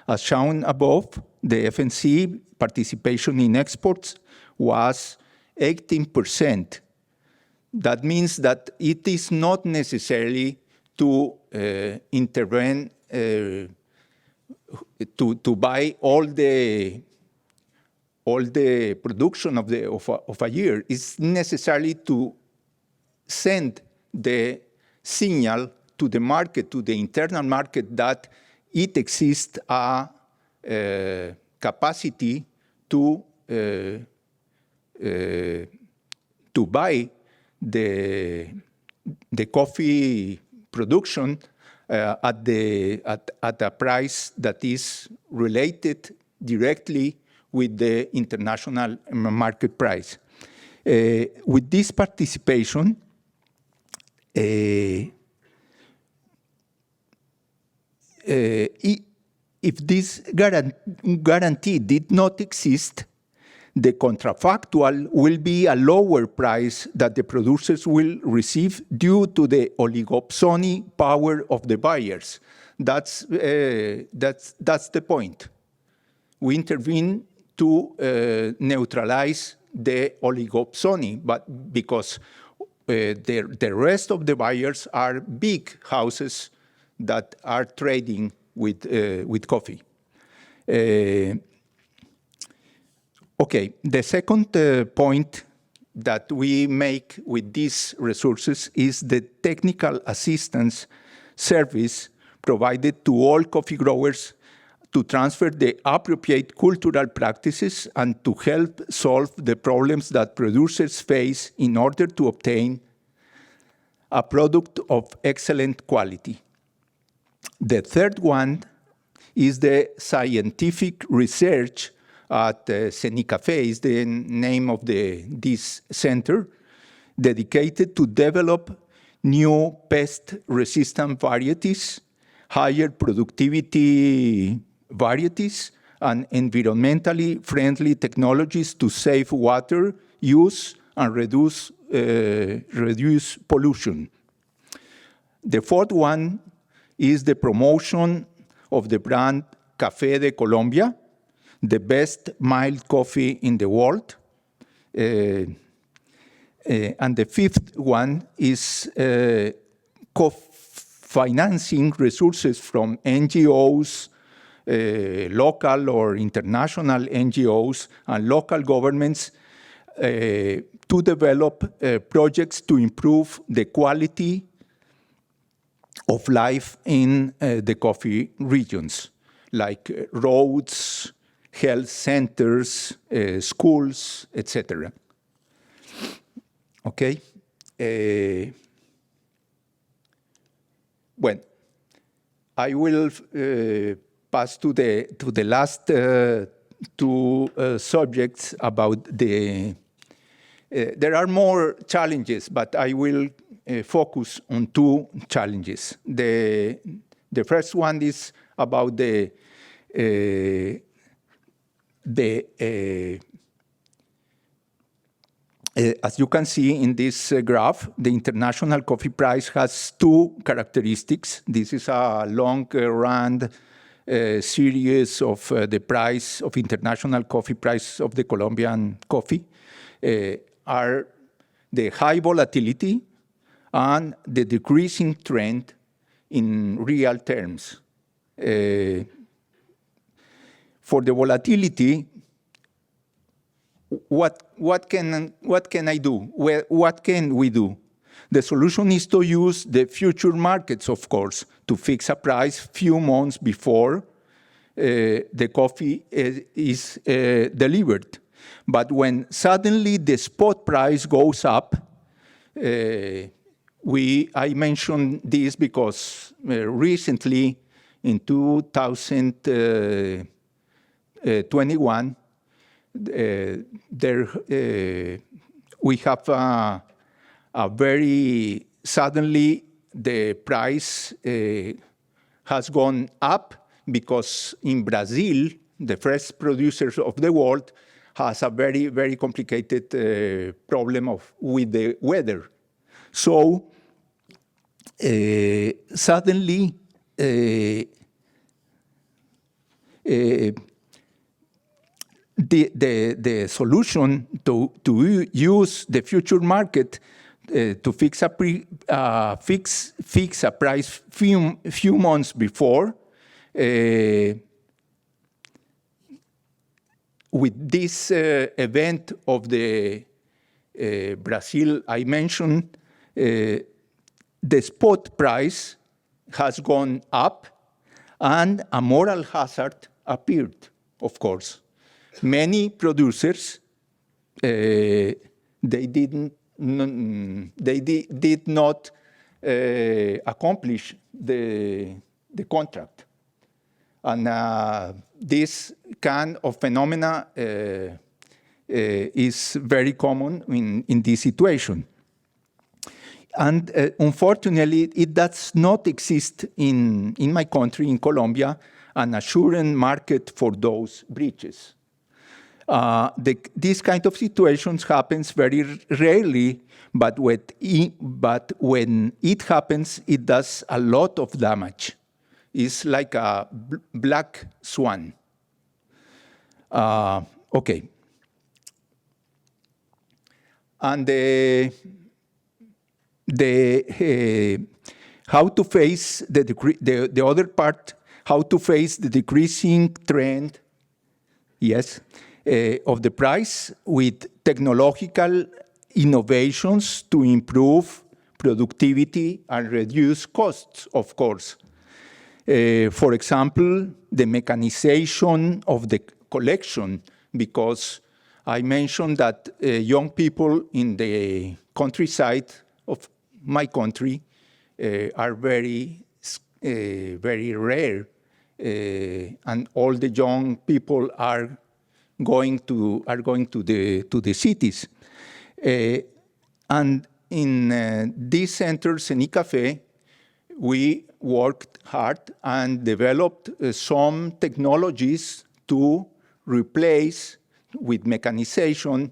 As shown above, the FNC participation in exports was 18%. That means that it is not necessarily to intervene, to buy all the production of a year. It's necessary to send the signal to the market, to the internal market, that it exists a capacity to buy the coffee production at a price that is related directly with the international market price. With this participation, if this guarantee did not exist, the contrafactual will be a lower price that the producers will receive due to the oligopsony power of the buyers. That's the point. We intervene to neutralize the oligopsony, but because the rest of the buyers are big houses that are trading with coffee. Okay, the second point that we make with these resources is the technical assistance service provided to all coffee growers to transfer the appropriate cultural practices and to help solve the problems that producers face in order to obtain a product of excellent quality. The third one is the scientific research at Cenicafe, is the name of this center, dedicated to develop new pest-resistant varieties, higher productivity varieties, and environmentally friendly technologies to save water use and reduce pollution. The fourth one is the promotion of the brand Café de Colombia, the best mild coffee in the world. And the fifth one is co-financing resources from NGOs, local or international NGOs, and local governments to develop projects to improve the quality of life in the coffee regions, like roads, health centers, schools, etc. Okay. Well, I will pass to the last two subjects about the. There are more challenges, but I will focus on two challenges. The first one is about as you can see in this graph, the international coffee price has two characteristics. This is a long-run series of the price of international coffee price of the Colombian coffee. Are the high volatility and the decreasing trend in real terms. For the volatility, what can I do? What can we do? The solution is to use the future markets, of course, to fix a price few months before the coffee is delivered. But when suddenly the spot price goes up, I mentioned this because recently in 2021, we have a very suddenly the price has gone up because in Brazil, the first producers of the world, has a very, very complicated problem with the weather. So suddenly the solution to use the future market to fix a price few months before with this event of the Brazil I mentioned, the spot price has gone up and a moral hazard appeared, of course. Many producers, they did not accomplish the contract. And this kind of phenomena is very common in this situation. And unfortunately, it does not exist in my country, in Colombia, an assurance market for those breaches. This kind of situations happens very rarely, but when it happens, it does a lot of damage. It's like a black swan. Okay. And how to face the other part, how to face the decreasing trend, yes, of the price with technological innovations to improve productivity and reduce costs, of course. For example, the mechanization of the collection, because I mentioned that young people in the countryside of my country are very rare, and all the young people are going to the cities. And in these centers, in ICAFE, we worked hard and developed some technologies to replace with mechanization.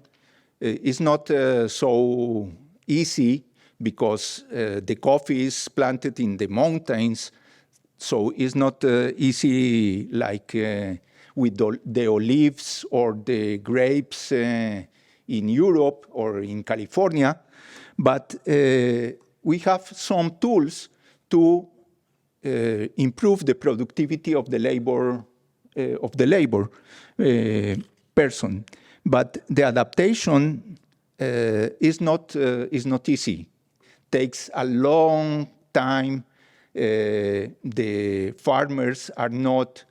It's not so easy because the coffee is planted in the mountains, so it's not easy like with the olives or the grapes in Europe or in California. But we have some tools to improve the productivity of the labor person. But the adaptation is not easy. Takes a long time. The farmers are not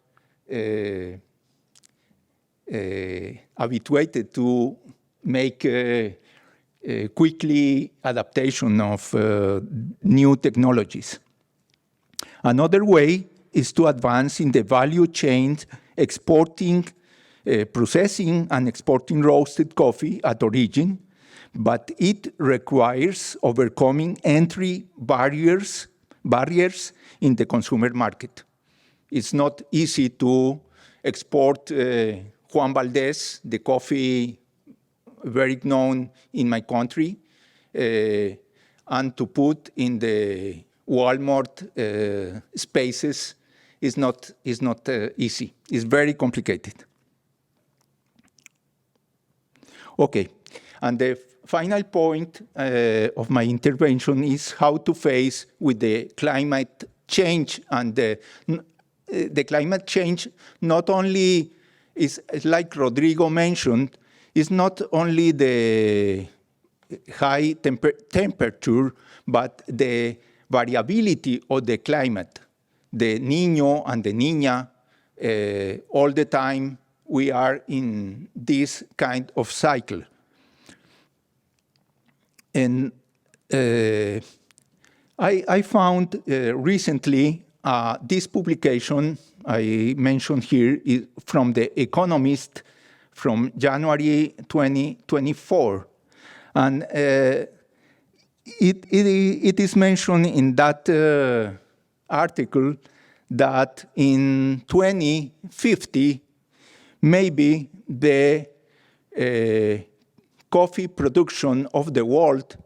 habituated to make quickly adaptation of new technologies. Another way is to advance in the value chain, exporting, processing and exporting roasted coffee at origin, but it requires overcoming entry barriers in the consumer market. It's not easy to export Juan Valdez, the coffee very known in my country, and to put in the Walmart spaces is not easy. It's very complicated. Okay, and the final point of my intervention is how to face with the climate change. And the climate change not only is, like Rodrigo mentioned, is not only the high temperature, but the variability of the climate. The Niño and the Niña, all the time we are in this kind of cycle. And I found recently this publication I mentioned here is from the Economist from January 2024. And it is mentioned in that article that in 2050, maybe the coffee production of the world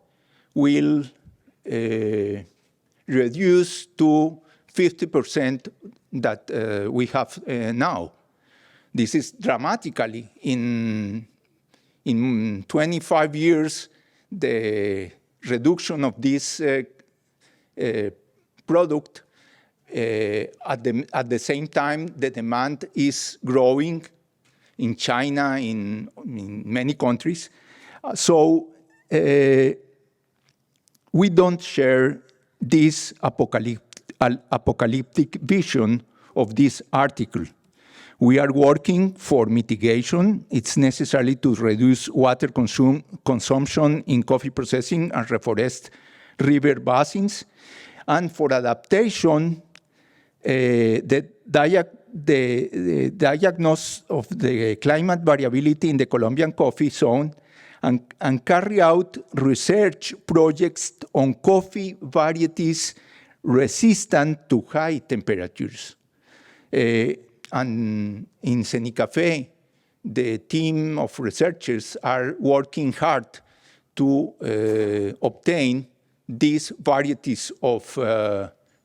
will reduce to 50% that we have now. This is dramatically. In 25 years, the reduction of this product, at the same time, the demand is growing in China, in many countries. So we don't share this apocalyptic vision of this article. We are working for mitigation. It's necessary to reduce water consumption in coffee processing and reforest river basins. And for adaptation, the diagnosis of the climate variability in the Colombian coffee zone and carry out research projects on coffee varieties resistant to high temperatures. And in Cenicafe, the team of researchers are working hard to obtain these varieties of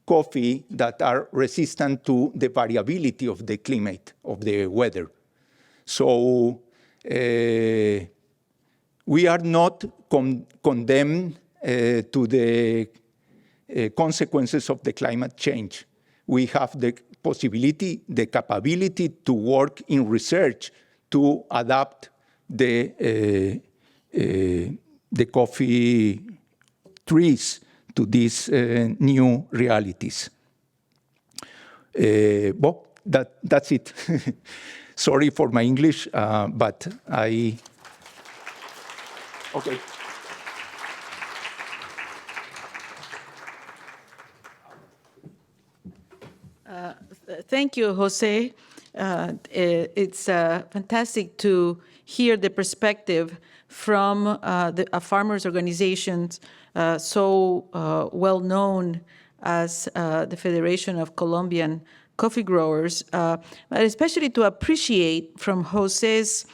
coffee that are resistant to the variability of the climate, of the weather. So we are not condemned to the consequences of the climate change. We have the possibility, the capability to work in research to adapt the coffee trees to these new realities. Well, that's it. Sorry for my English, but I... Okay. Thank you, Jose. It's fantastic to hear the perspective from a farmers' organizations so well known as the Federation of Colombian Coffee Growers, but especially to appreciate from Jose's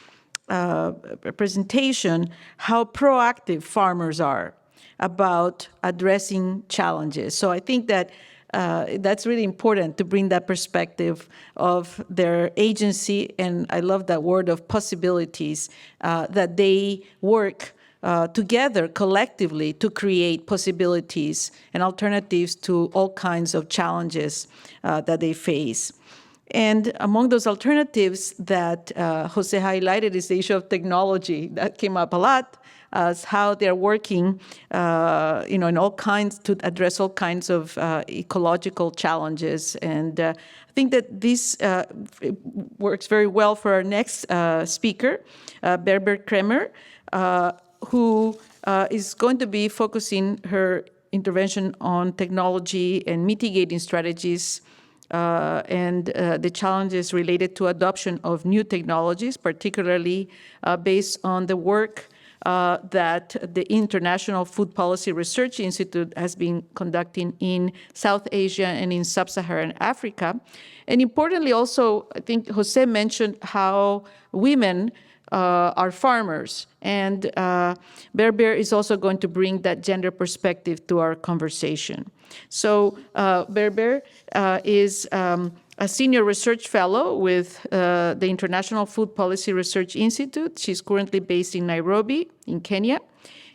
presentation how proactive farmers are about addressing challenges. So I think that that's really important to bring that perspective of their agency, and I love that word of possibilities, that they work together collectively to create possibilities and alternatives to all kinds of challenges that they face. And among those alternatives that Jose highlighted is the issue of technology. That came up a lot, as how they're working, in all kinds to address all kinds of ecological challenges. And I think that this works very well for our next speaker, Berber Kremer, who is going to be focusing her intervention on technology and mitigating strategies and the challenges related to adoption of new technologies, particularly based on the work that the International Food Policy Research Institute has been conducting in South Asia and in Sub-Saharan Africa. And importantly also, I think Jose mentioned how women are farmers. And Berber is also going to bring that gender perspective to our conversation. So Berber is a senior research fellow with the International Food Policy Research Institute. She's currently based in Nairobi, in Kenya.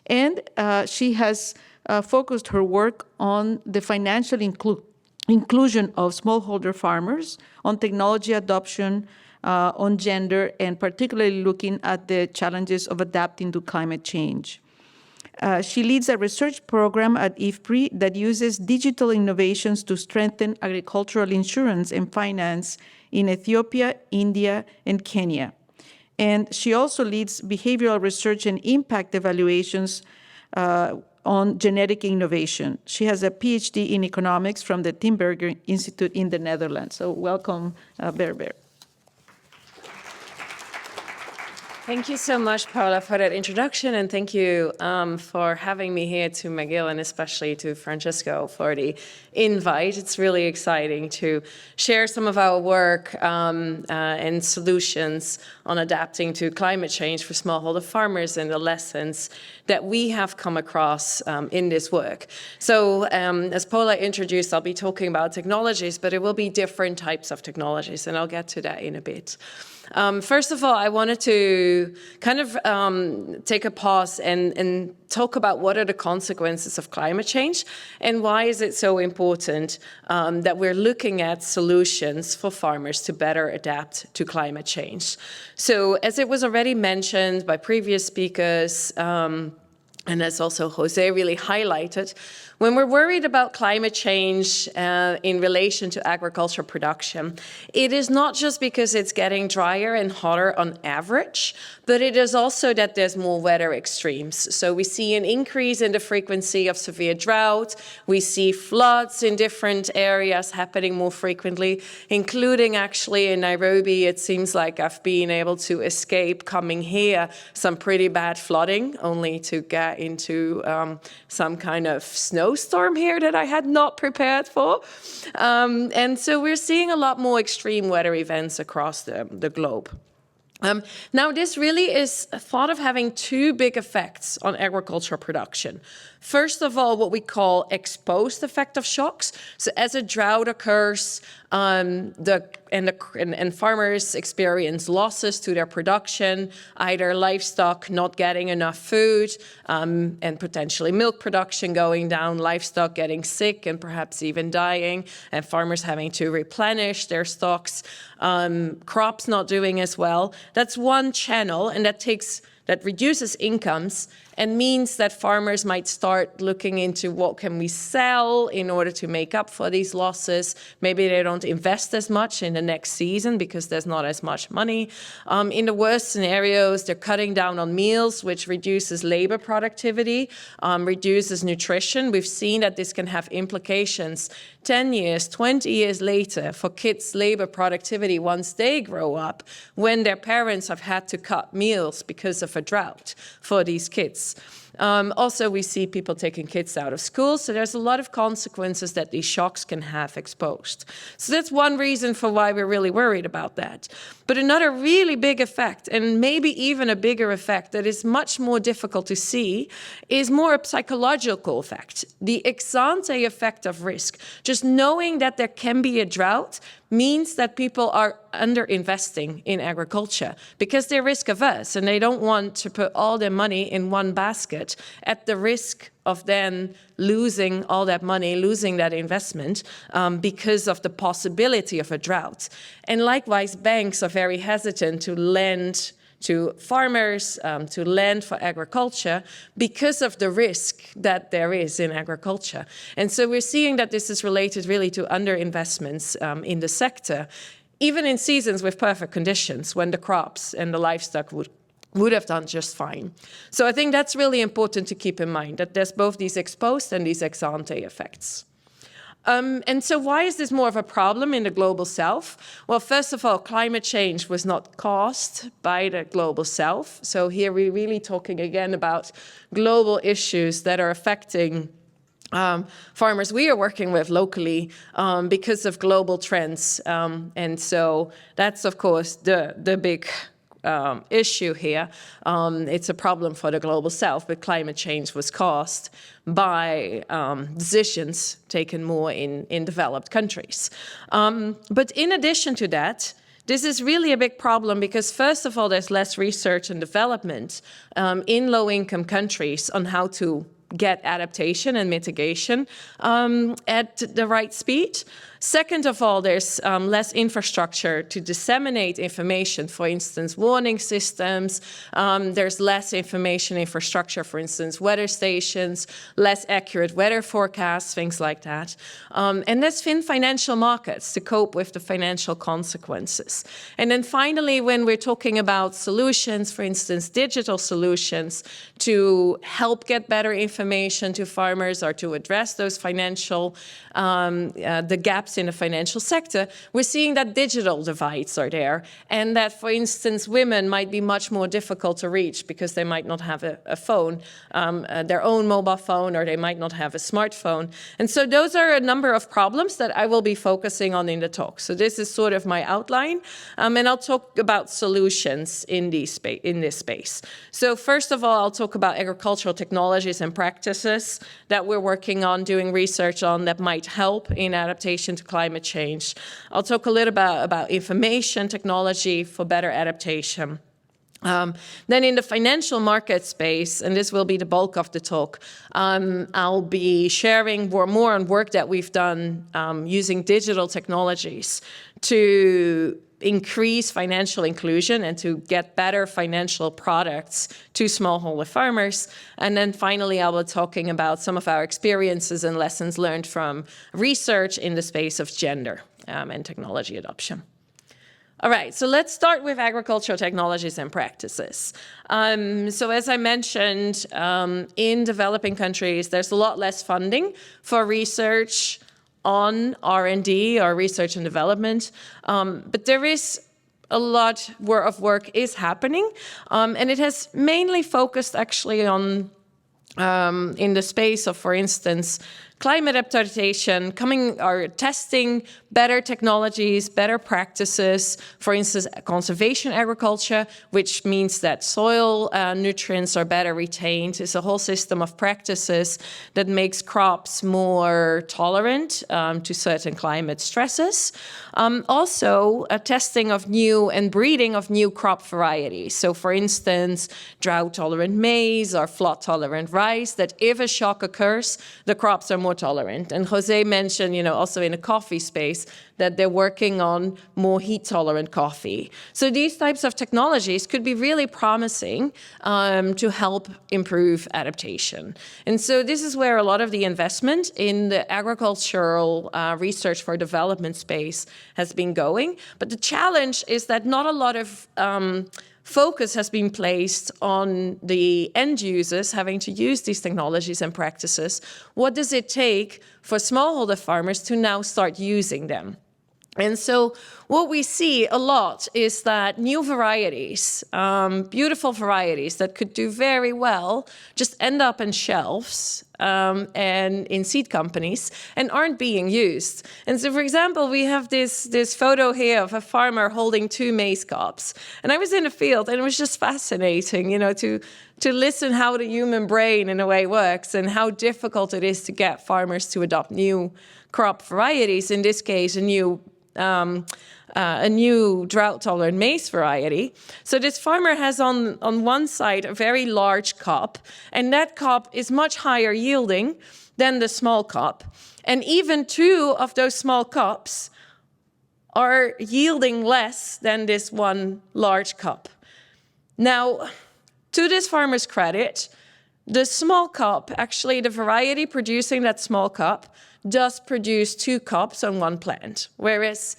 And she has focused her work on the financial inclusion of smallholder farmers, on technology adoption, on gender, and particularly looking at the challenges of adapting to climate change. She leads a research program at IFPRI that uses digital innovations to strengthen agricultural insurance and finance in Ethiopia, India, and Kenya. And she also leads behavioral research and impact evaluations on genetic innovation. She has a PhD in economics from the Timberger Institute in the Netherlands. So welcome, Berber. Thank you so much, Paula, for that introduction, and thank you for having me here to McGill, and especially to Francisco for the invite. It's really exciting to share some of our work and solutions on adapting to climate change for smallholder farmers and the lessons that we have come across in this work. So as Paula introduced, I'll be talking about technologies, but it will be different types of technologies, and I'll get to that in a bit. First of all, I wanted to kind of take a pause and talk about what are the consequences of climate change and why is it so important that we're looking at solutions for farmers to better adapt to climate change. So as it was already mentioned by previous speakers, and as also Jose really highlighted, when we're worried about climate change in relation to agriculture production, it is not just because it's getting drier and hotter on average, but it is also that there's more weather extremes. So we see an increase in the frequency of severe drought. We see floods in different areas happening more frequently, including actually in Nairobi. It seems like I've been able to escape coming here some pretty bad flooding, only to get into some kind of snowstorm here that I had not prepared for. And so we're seeing a lot more extreme weather events across the globe. Now, this really is thought of having two big effects on agricultural production. First of all, what we call exposed effect of shocks. So as a drought occurs, and farmers experience losses to their production, either livestock not getting enough food and potentially milk production going down, livestock getting sick and perhaps even dying, and farmers having to replenish their stocks, crops not doing as well. That's one channel, and that reduces incomes and means that farmers might start looking into what can we sell in order to make up for these losses. Maybe they don't invest as much in the next season because there's not as much money. In the worst scenarios, they're cutting down on meals, which reduces labor productivity, reduces nutrition. We've seen that this can have implications 10 years, 20 years later for kids' labor productivity once they grow up, when their parents have had to cut meals because of a drought for these kids. Also, we see people taking kids out of school, so there's a lot of consequences that these shocks can have exposed. So that's one reason for why we're really worried about that. But another really big effect, and maybe even a bigger effect that is much more difficult to see, is more a psychological effect. The ex ante effect of risk. Just knowing that there can be a drought means that people are underinvesting in agriculture because they're risk averse and they don't want to put all their money in one basket at the risk of then losing all that money, losing that investment because of the possibility of a drought. And likewise, banks are very hesitant to lend to farmers, to lend for agriculture because of the risk that there is in agriculture. And so we're seeing that this is related really to underinvestments in the sector, even in seasons with perfect conditions when the crops and the livestock would have done just fine. So I think that's really important to keep in mind, that there's both these ex post and these ex ante effects. And so why is this more of a problem in the global south? Well, first of all, climate change was not caused by the global south. So here we're really talking again about global issues that are affecting farmers we are working with locally because of global trends. And so that's, of course, the big issue here. It's a problem for the global south, but climate change was caused by decisions taken more in developed countries. But in addition to that, this is really a big problem because, first of all, there's less research and development in low-income countries on how to get adaptation and mitigation at the right speed. Second of all, there's less infrastructure to disseminate information, for instance, warning systems. There's less information infrastructure, for instance, weather stations, less accurate weather forecasts, things like that. And there's thin financial markets to cope with the financial consequences. And then finally, when we're talking about solutions, for instance, digital solutions to help get better information to farmers or to address those financial, the gaps in the financial sector, we're seeing that digital divides are there, and that, for instance, women might be much more difficult to reach because they might not have a phone, their own mobile phone, or they might not have a smartphone. And so those are a number of problems that I will be focusing on in the talk. So this is sort of my outline, and I'll talk about solutions in this space. So first of all, I'll talk about agricultural technologies and practices that we're working on, doing research on, that might help in adaptation to climate change. I'll talk a little about information technology for better adaptation. Then in the financial market space, and this will be the bulk of the talk, I'll be sharing more on work that we've done using digital technologies to increase financial inclusion and to get better financial products to smallholder farmers. And then finally, I will be talking about some of our experiences and lessons learned from research in the space of gender and technology adoption. All right, so let's start with agricultural technologies and practices. So as I mentioned, in developing countries, there's a lot less funding for research on R&D, or research and development, but there is a lot of work is happening, and it has mainly focused actually on in the space of, for instance, climate adaptation, testing better technologies, better practices, for instance, conservation agriculture, which means that soil nutrients are better retained. It's a whole system of practices that makes crops more tolerant to certain climate stresses. Also, a testing of new and breeding of new crop varieties. So, for instance, drought-tolerant maize or flood-tolerant rice, that if a shock occurs, the crops are more tolerant. And José mentioned, also in the coffee space, that they're working on more heat-tolerant coffee. So these types of technologies could be really promising to help improve adaptation. And so this is where a lot of the investment in the agricultural research for development space has been going. But the challenge is that not a lot of focus has been placed on the end users having to use these technologies and practices. What does it take for smallholder farmers to now start using them? And so what we see a lot is that new varieties, beautiful varieties that could do very well, just end up in shelves and in seed companies and aren't being used. And so, for example, we have this photo here of a farmer holding 2 maize cobs. And I was in the field, and it was just fascinating, to listen how the human brain, in a way, works and how difficult it is to get farmers to adopt new crop varieties, in this case, a new a new drought-tolerant maize variety. So this farmer has on one side a very large crop, and that crop is much higher yielding than the small crop. And even two of those small crops are yielding less than this one large crop. Now, to this farmer's credit, the small crop, actually the variety producing that small crop, does produce two crops on one plant, whereas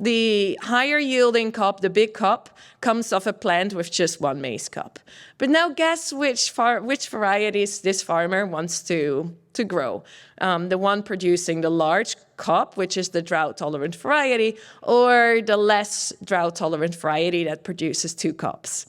the higher yielding crop, the big crop, comes off a plant with just one maize crop. But now guess which varieties this farmer wants to grow. The one producing the large crop, which is the drought-tolerant variety, or the less drought-tolerant variety that produces two crops.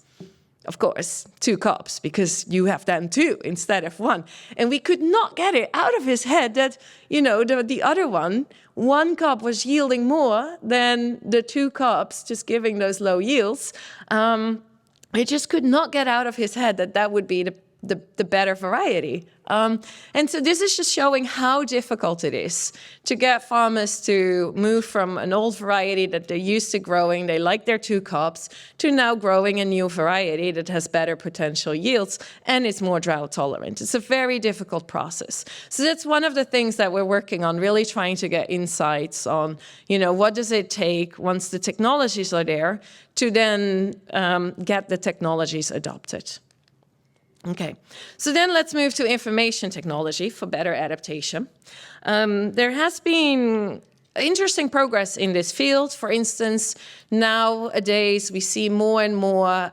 Of course, two crops, because you have then two instead of one. And we could not get it out of his head that, the other one crop was yielding more than the two crops, just giving those low yields. He just could not get out of his head that that would be the better variety. And so this is just showing how difficult it is to get farmers to move from an old variety that they're used to growing, they like their two crops, to now growing a new variety that has better potential yields and is more drought tolerant. It's a very difficult process. So that's one of the things that we're working on, really trying to get insights on, what does it take once the technologies are there to then get the technologies adopted. Okay, so then let's move to information technology for better adaptation. There has been interesting progress in this field. For instance, nowadays we see more and more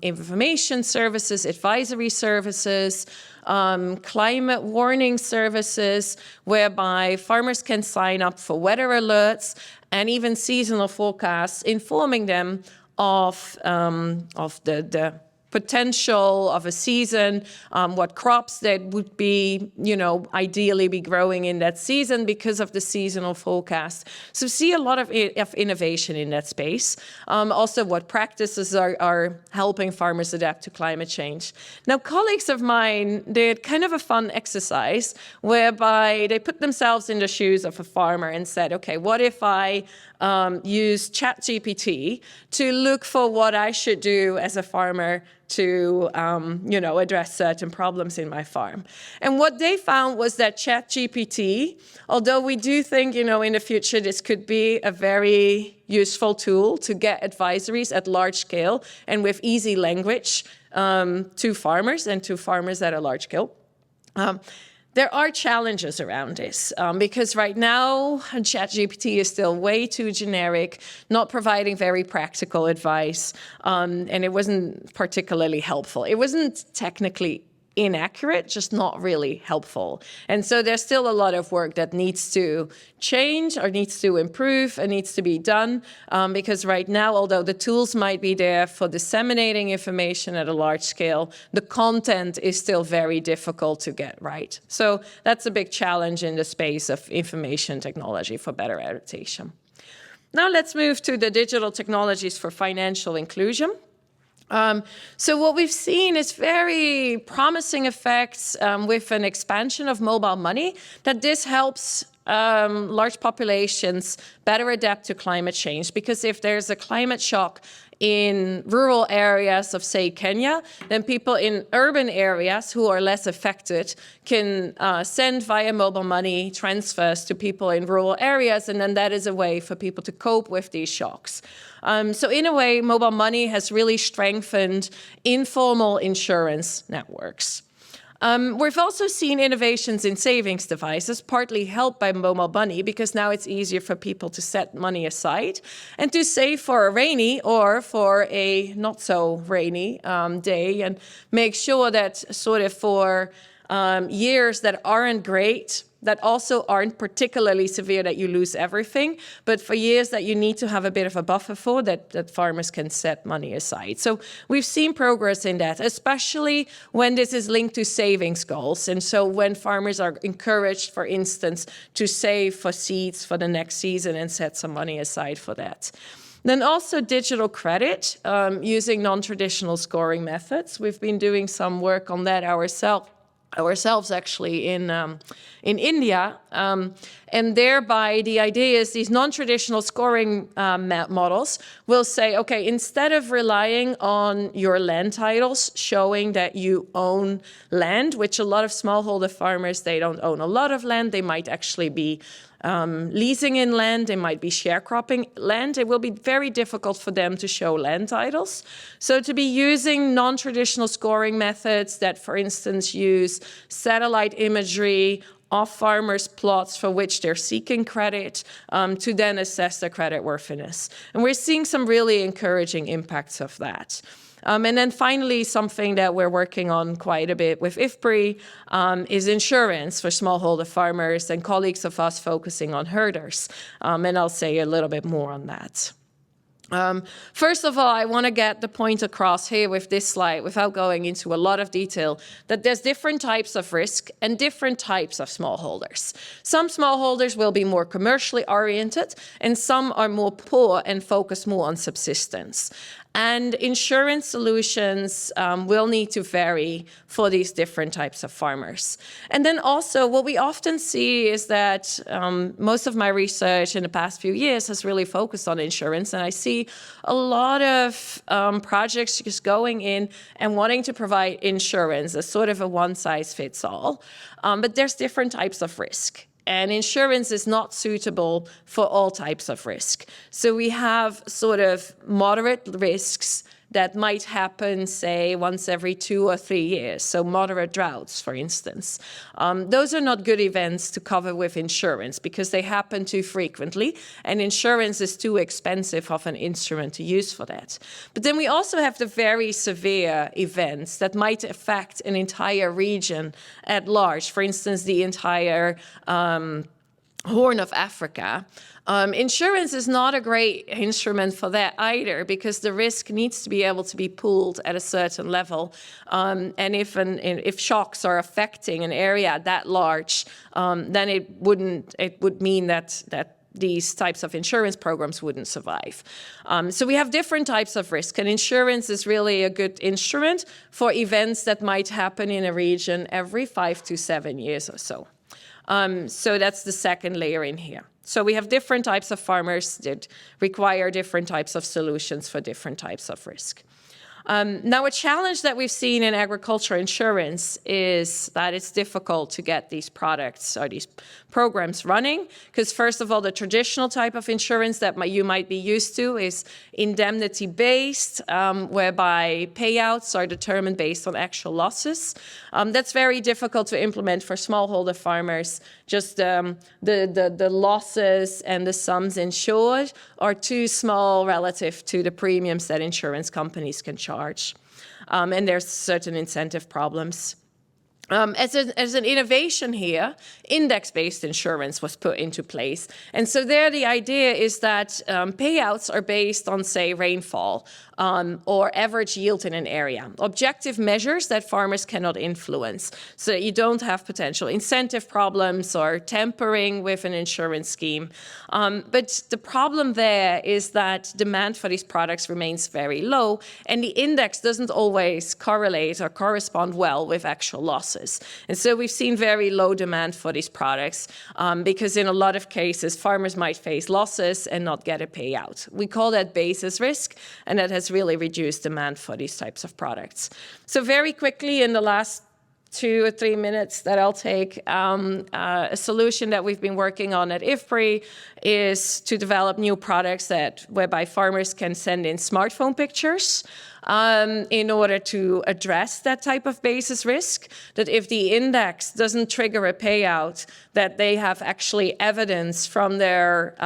information services, advisory services, climate warning services, whereby farmers can sign up for weather alerts and even seasonal forecasts, informing them of the potential of a season, what crops that would be, ideally be growing in that season because of the seasonal forecast. So see a lot of innovation in that space. Also what practices are helping farmers adapt to climate change. Now, colleagues of mine did kind of a fun exercise whereby they put themselves in the shoes of a farmer and said, okay, what if I use ChatGPT to look for what I should do as a farmer to, address certain problems in my farm. And what they found was that ChatGPT, although we do think, in the future this could be a very useful tool to get advisories at large scale and with easy language to farmers and to farmers at a large scale. There are challenges around this because right now ChatGPT is still way too generic, not providing very practical advice, and it wasn't particularly helpful. It wasn't technically inaccurate, just not really helpful. And so there's still a lot of work that needs to change or needs to improve and needs to be done because right now, although the tools might be there for disseminating information at a large scale, the content is still very difficult to get right. So that's a big challenge in the space of information technology for better adaptation. Now let's move to the digital technologies for financial inclusion. So what we've seen is very promising effects with an expansion of mobile money, that this helps large populations better adapt to climate change. Because if there's a climate shock in rural areas of, say, Kenya, then people in urban areas who are less affected can send via mobile money transfers to people in rural areas, and then that is a way for people to cope with these shocks. So in a way, mobile money has really strengthened informal insurance networks. We've also seen innovations in savings devices, partly helped by mobile money, because now it's easier for people to set money aside and to save for a rainy or for a not so rainy day, and make sure that sort of for years that aren't great, that also aren't particularly severe that you lose everything, but for years that you need to have a bit of a buffer for, that farmers can set money aside. So we've seen progress in that, especially when this is linked to savings goals. And so when farmers are encouraged, for instance, to save for seeds for the next season and set some money aside for that. Then also digital credit using non-traditional scoring methods. We've been doing some work on that ourselves actually in India, And thereby, the idea is these non-traditional scoring models will say, okay, instead of relying on your land titles showing that you own land, which a lot of smallholder farmers, they don't own a lot of land. They might actually be leasing in land, they might be sharecropping land. It will be very difficult for them to show land titles. So to be using non-traditional scoring methods that, for instance, use satellite imagery of farmers' plots for which they're seeking credit to then assess their credit worthiness. And we're seeing some really encouraging impacts of that. And then finally, something that we're working on quite a bit with IFPRI is insurance for smallholder farmers and colleagues of us focusing on herders. And I'll say a little bit more on that. First of all, I want to get the point across here with this slide, without going into a lot of detail, that there's different types of risk and different types of smallholders. Some smallholders will be more commercially oriented, and some are more poor and focus more on subsistence. And insurance solutions will need to vary for these different types of farmers. And then also what we often see is that most of my research in the past few years has really focused on insurance. And I see a lot of projects just going in and wanting to provide insurance as sort of a one-size-fits-all. But there's different types of risk. And insurance is not suitable for all types of risk. So we have sort of moderate risks that might happen, say, once every 2 or 3 years. So moderate droughts, for instance. Those are not good events to cover with insurance because they happen too frequently, and insurance is too expensive of an instrument to use for that. But then we also have the very severe events that might affect an entire region at large. For instance, the entire Horn of Africa. Insurance is not a great instrument for that either, because the risk needs to be able to be pooled at a certain level. And if shocks are affecting an area that large, then it would mean that these types of insurance programs wouldn't survive. So we have different types of risk, and insurance is really a good instrument for events that might happen in a region every 5 to 7 years or so. So that's the second layer in here. So we have different types of farmers that require different types of solutions for different types of risk. Now, a challenge that we've seen in agriculture insurance is that it's difficult to get these products or these programs running, because first of all, the traditional type of insurance that you might be used to is indemnity-based, whereby payouts are determined based on actual losses. That's very difficult to implement for smallholder farmers. Just the losses and the sums insured are too small relative to the premiums that insurance companies can charge. And there's certain incentive problems. As an innovation here, index-based insurance was put into place. And so there the idea is that payouts are based on, say, rainfall or average yield in an area, objective measures that farmers cannot influence. So you don't have potential incentive problems or tampering with an insurance scheme. But the problem there is that demand for these products remains very low, and the index doesn't always correlate or correspond well with actual losses. And so we've seen very low demand for these products because in a lot of cases, farmers might face losses and not get a payout. We call that basis risk, and that has really reduced demand for these types of products. So very quickly, in the last 2 or 3 minutes that I'll take, a solution that we've been working on at IFPRI is to develop new products whereby farmers can send in smartphone pictures in order to address that type of basis risk, that if the index doesn't trigger a payout, that they have actually evidence from their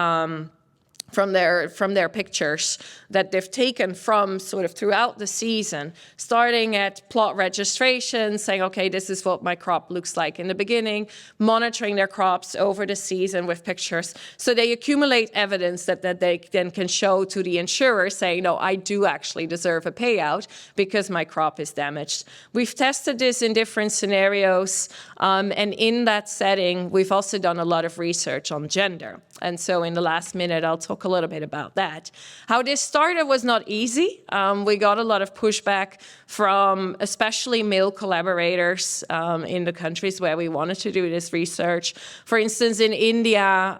pictures that they've taken from sort of throughout the season, starting at plot registration, saying, okay, this is what my crop looks like in the beginning, monitoring their crops over the season with pictures. So they accumulate evidence that they then can show to the insurer, saying, no, I do actually deserve a payout because my crop is damaged. We've tested this in different scenarios, and in that setting, we've also done a lot of research on gender. And so in the last minute, I'll talk talk a little bit about that. How this started was not easy. We got a lot of pushback from especially male collaborators in the countries where we wanted to do this research. For instance, in India,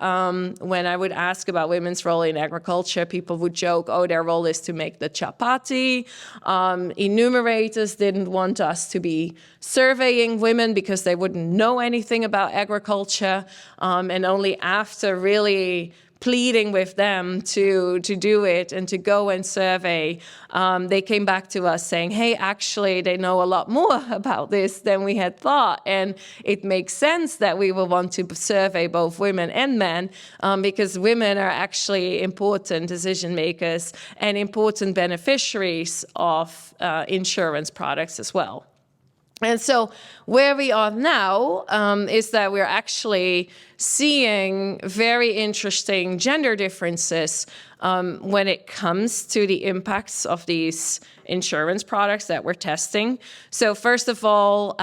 when I would ask about women's role in agriculture, people would joke, oh, their role is to make the chapati. Enumerators didn't want us to be surveying women because they wouldn't know anything about agriculture. And only after really pleading with them to do it and to go and survey, they came back to us saying, hey, actually, they know a lot more about this than we had thought. And it makes sense that we will want to survey both women and men because women are actually important decision makers and important beneficiaries of insurance products as well. And so where we are now is that we're actually seeing very interesting gender differences when it comes to the impacts of these insurance products that we're testing. So first of all,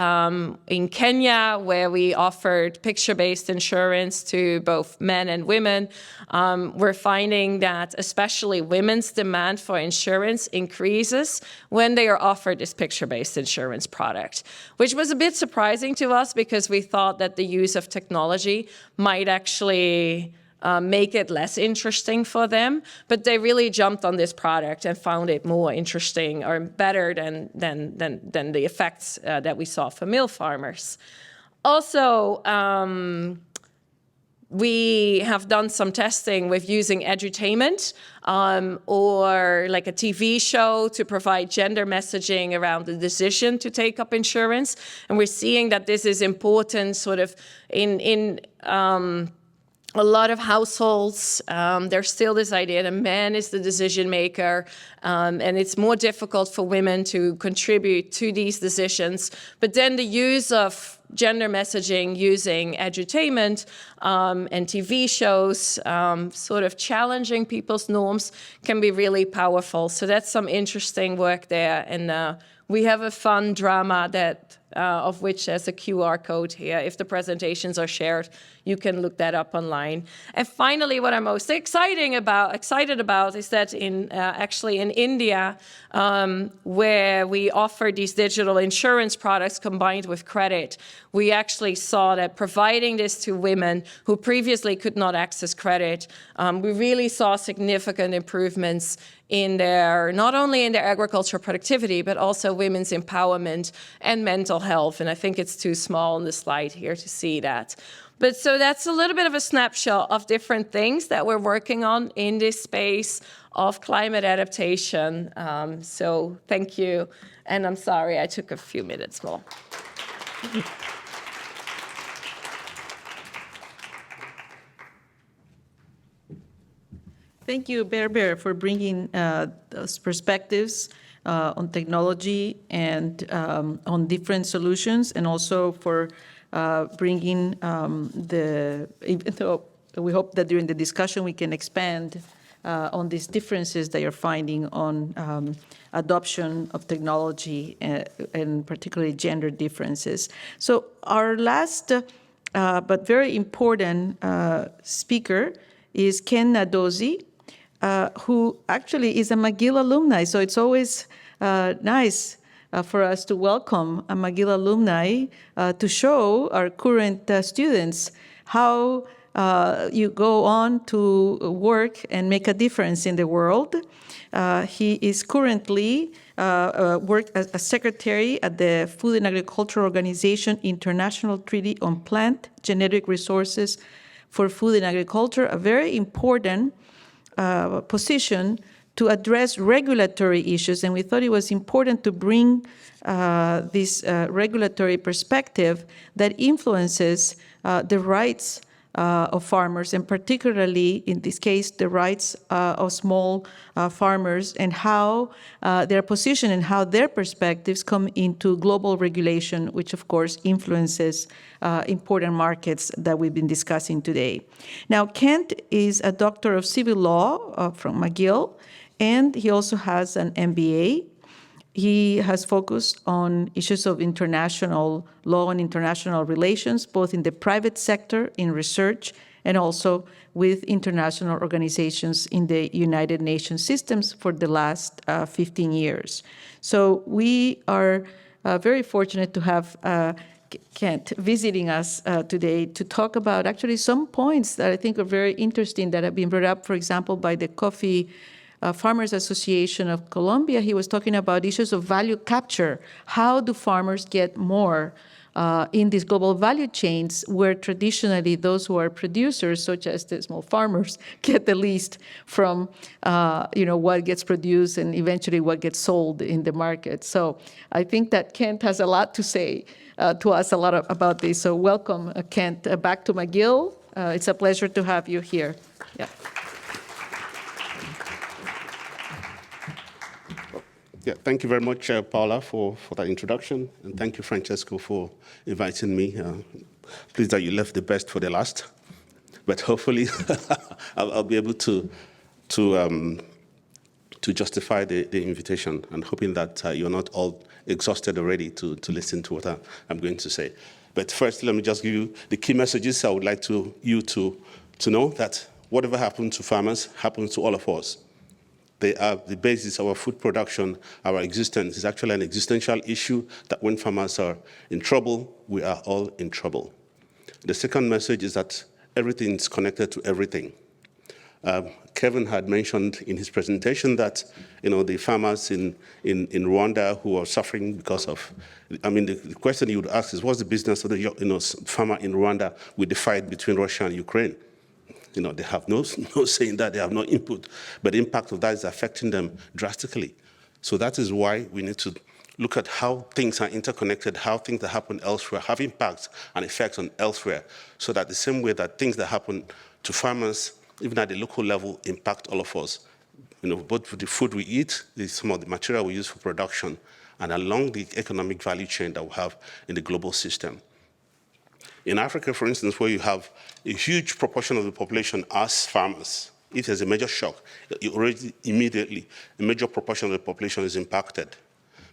in Kenya, where we offered picture-based insurance to both men and women, we're finding that especially women's demand for insurance increases when they are offered this picture-based insurance product, which was a bit surprising to us because we thought that the use of technology might actually make it less interesting for them, but they really jumped on this product and found it more interesting or better than the effects that we saw for male farmers. Also, we have done some testing with using edutainment or like a TV show to provide gender messaging around the decision to take up insurance. And we're seeing that this is important sort of in a lot of households. There's still this idea that man is the decision maker, and it's more difficult for women to contribute to these decisions. But then the use of gender messaging using edutainment and TV shows, sort of challenging people's norms, can be really powerful. So that's some interesting work there. And we have a fun drama that of which there's a QR code here. If the presentations are shared, you can look that up online. And finally, what I'm most excited about is that actually in India, where we offer these digital insurance products combined with credit, we actually saw that providing this to women who previously could not access credit, we really saw significant improvements in not only in their agricultural productivity, but also women's empowerment and mental health. And I think it's too small on the slide here to see that. But so that's a little bit of a snapshot of different things that we're working on in this space of climate adaptation. So thank you. And I'm sorry I took a few minutes more. Thank you, Berber, for bringing those perspectives on technology and on different solutions, and also for bringing even though we hope that during the discussion we can expand on these differences that you're finding on adoption of technology and particularly gender differences. So our last but very important speaker is Ken Nadozi, who actually is a McGill alumni. So it's always nice for us to welcome a McGill alumni to show our current students how you go on to work and make a difference in the world. He is currently worked as a secretary at the Food and Agriculture Organization International Treaty on Plant Genetic Resources for Food and Agriculture, a very important position to address regulatory issues. And we thought it was important to bring this regulatory perspective that influences the rights of farmers, and particularly in this case, the rights of small farmers, and how their position and how their perspectives come into global regulation, which of course influences important markets that we've been discussing today. Now, Kent is a doctor of civil law from McGill, and he also has an MBA. He has focused on issues of international law and international relations, both in the private sector, in research, and also with international organizations in the United Nations systems for the last 15 years. So we are very fortunate to have Kent visiting us today to talk about actually some points that I think are very interesting that have been brought up, for example, by the Coffee Farmers Association of Colombia. He was talking about issues of value capture. How do farmers get more in these global value chains where traditionally those who are producers, such as the small farmers, get the least from what gets produced and eventually what gets sold in the market. So I think that Kent has a lot to say to us about this. So welcome, Kent, back to McGill. It's a pleasure to have you here. Yeah. Yeah, thank you very much, Paula, for that introduction. And thank you, Francesco, for inviting me. Pleased that you left the best for the last. But hopefully, I'll be able to justify the invitation, and hoping that you're not all exhausted already to listen to what I'm going to say. But first, let me just give you the key messages I would like you to know, that whatever happens to farmers happens to all of us. They are the basis of our food production. Our existence is actually an existential issue that when farmers are in trouble, we are all in trouble. The second message is that everything is connected to everything. Kevin had mentioned in his presentation that the farmers in Rwanda who are suffering because of, the question you would ask is, what's the business of the farmer in Rwanda with the fight between Russia and Ukraine? They have no saying that, they have no input, but the impact of that is affecting them drastically. So that is why we need to look at how things are interconnected, how things that happen elsewhere have impacts and effects on elsewhere, so that the same way that things that happen to farmers, even at the local level, impact all of us. Both for the food we eat, some of the material we use for production, and along the economic value chain that we have in the global system. In Africa, for instance, where you have a huge proportion of the population as farmers, if there's a major shock, immediately a major proportion of the population is impacted.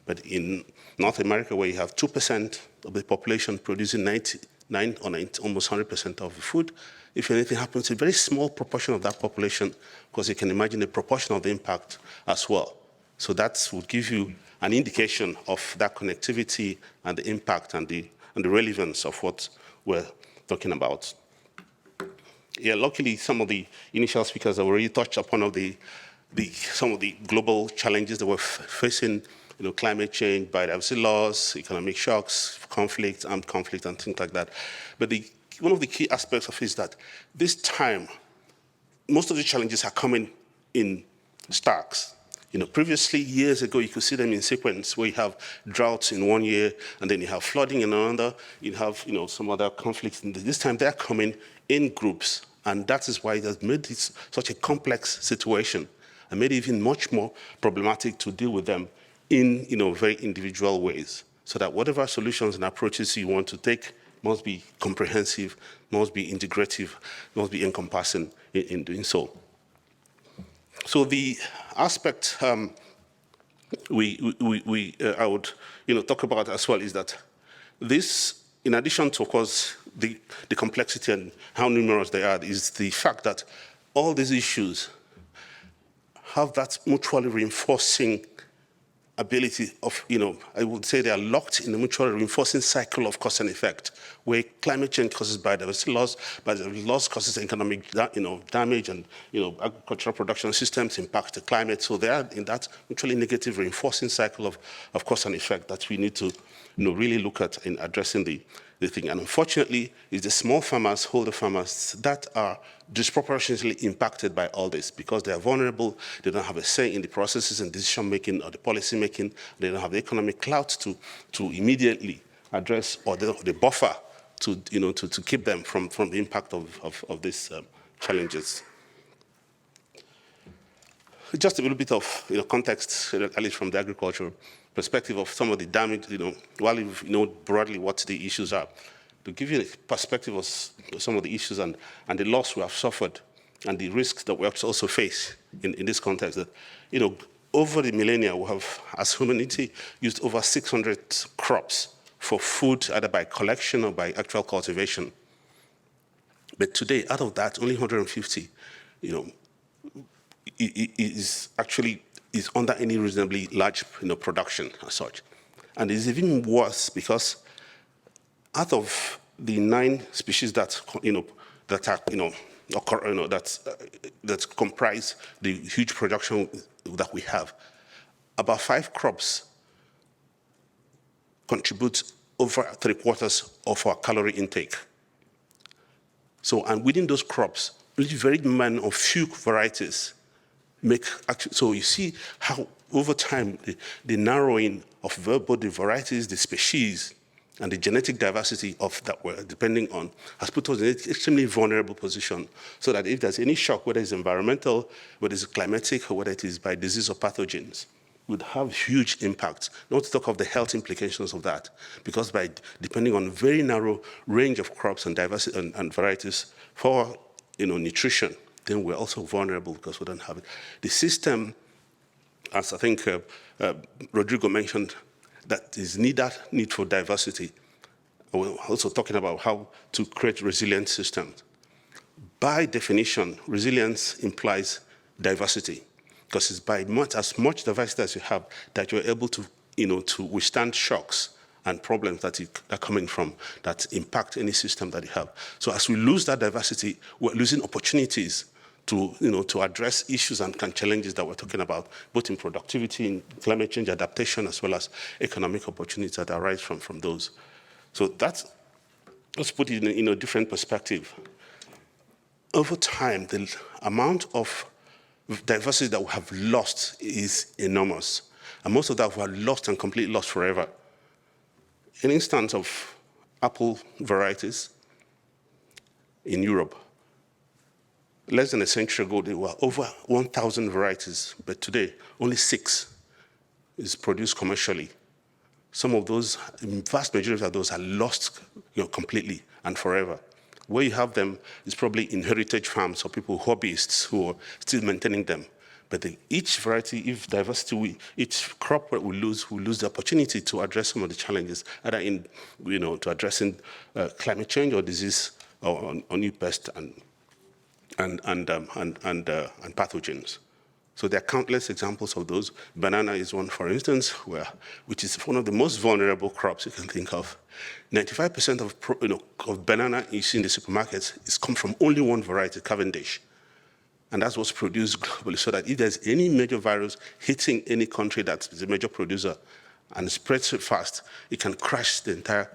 But in North America, where you have 2% of the population producing 99 or 90, almost 100% of the food, if anything happens to a very small proportion of that population, because you can imagine the proportion of the impact as well. So that would give you an indication of that connectivity and the impact and the relevance of what we're talking about. Yeah, luckily, some of the initial speakers have already touched upon some of the global challenges that we're facing, climate change, biodiversity loss, economic shocks, conflict, armed conflict, and things like that. But one of the key aspects of it is that this time, most of the challenges are coming in stacks. Previously, years ago, you could see them in sequence, where you have droughts in one year, and then you have flooding in another, you have, some other conflicts. And this time, they're coming in groups, and that is why it has made this such a complex situation, and made it even much more problematic to deal with them in, very individual ways, so that whatever solutions and approaches you want to take must be comprehensive, must be integrative, must be encompassing in doing so. So the aspect I would talk about as well is that this, in addition to, of course, the complexity and how numerous they are, is the fact that all these issues have that mutually reinforcing ability of, I would say they are locked in a mutually reinforcing cycle of cause and effect, where climate change causes biodiversity loss causes economic damage, and agricultural production systems impact the climate. So they are in that mutually negative reinforcing cycle of cause and effect that we need to really look at in addressing the thing. And unfortunately, it's the small farmers, holder farmers, that are disproportionately impacted by all this, because they are vulnerable, they don't have a say in the processes and decision-making or the policy-making, they don't have the economic clout to immediately address, or the buffer to keep them from the impact of these challenges. Just a little bit of context, at least from the agricultural perspective of some of the damage, while you know broadly what the issues are, to give you a perspective of some of the issues and the loss we have suffered and the risks that we also face in this context. That, over the millennia, we have, as humanity, used over 600 crops for food, either by collection or by actual cultivation. But today, out of that, only 150, is under any reasonably large, production as such. And it's even worse because out of the 9 species that, that comprise the huge production that we have, about 5 crops contribute over 3/4 of our calorie intake. So, and within those crops, only very many or few varieties make, so you see how over time, the narrowing of both the varieties, the species, and the genetic diversity of that we're depending on has put us in an extremely vulnerable position, so that if there's any shock, whether it's environmental, whether it's climatic, or whether it is by disease or pathogens, would have huge impact, not to talk of the health implications of that, because by depending on very narrow range of crops and diversity and varieties for nutrition, then we're also vulnerable because we don't have it. The system, as I think Rodrigo mentioned, that is need for diversity. We're also talking about how to create resilient systems. By definition, resilience implies diversity, because it's by as much diversity as you have that you're able to, to withstand shocks and problems that are coming from that impact any system that you have. So as we lose that diversity, we're losing opportunities to, to address issues and challenges that we're talking about, both in productivity, in climate change adaptation, as well as economic opportunities that arise from those. So let's put it in a different perspective. Over time, the amount of diversity that we have lost is enormous. And most of that we have lost and completely lost forever. An instance of apple varieties in Europe, less than a century ago, there were over 1,000 varieties, but today, only 6 is produced commercially. Some of those, the vast majority of those are lost completely and forever. Where you have them is probably in heritage farms or people, hobbyists, who are still maintaining them. But each variety, each crop we lose the opportunity to address some of the challenges, either in, to addressing climate change or disease or new pests and pathogens. So there are countless examples of those. Banana is one, for instance, which is one of the most vulnerable crops you can think of. 95% of banana you see in the supermarkets come from only one variety, Cavendish. And that's what's produced globally, so that if there's any major virus hitting any country that's a major producer and spreads so fast, it can crash the entire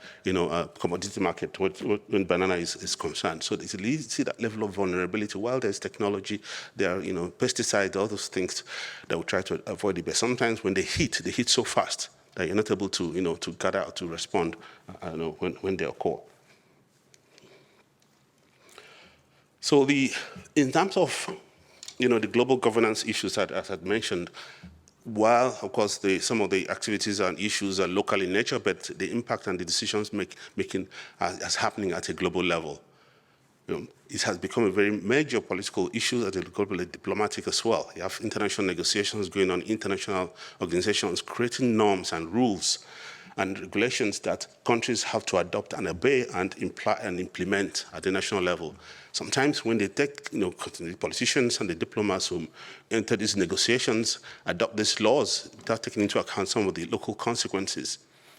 commodity market when banana is concerned. So you see that level of vulnerability. While there's technology, there are pesticides, all those things that we try to avoid it. But sometimes when they hit so fast that you're not able to to gather out to respond when they occur. So in terms of the global governance issues that, as I mentioned, while of course some of the activities and issues are local in nature, but the impact and the decisions making is happening at a global level. It has become a very major political issue at a global diplomatic as well. You have international negotiations going on, international organizations creating norms and rules and regulations that countries have to adopt and obey and implement at the national level. Sometimes when they take, the politicians and the diplomats who enter these negotiations adopt these laws without taking into account some of the local consequences,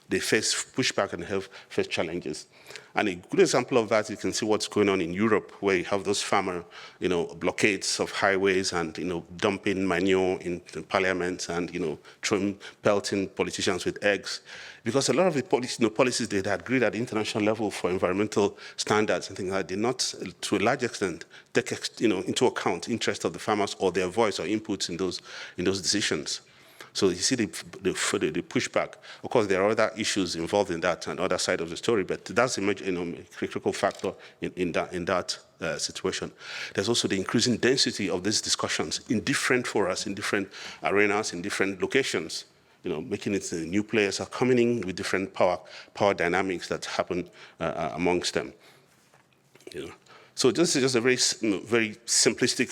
they face pushback and face challenges. And a good example of that, you can see what's going on in Europe, where you have those farmer, blockades of highways and, dumping manure in parliament and, pelting politicians with eggs. Because a lot of the policies they had agreed at the international level for environmental standards and things like that did not, to a large extent, take into account interest of the farmers or their voice or inputs in those decisions. So you see the pushback. Of course, there are other issues involved in that and other side of the story, but that's a major, critical factor in that situation. There's also the increasing density of these discussions in different forums, in different arenas, in different locations. Making it new players are coming in with different power dynamics that happen amongst them. So this is just a very simplistic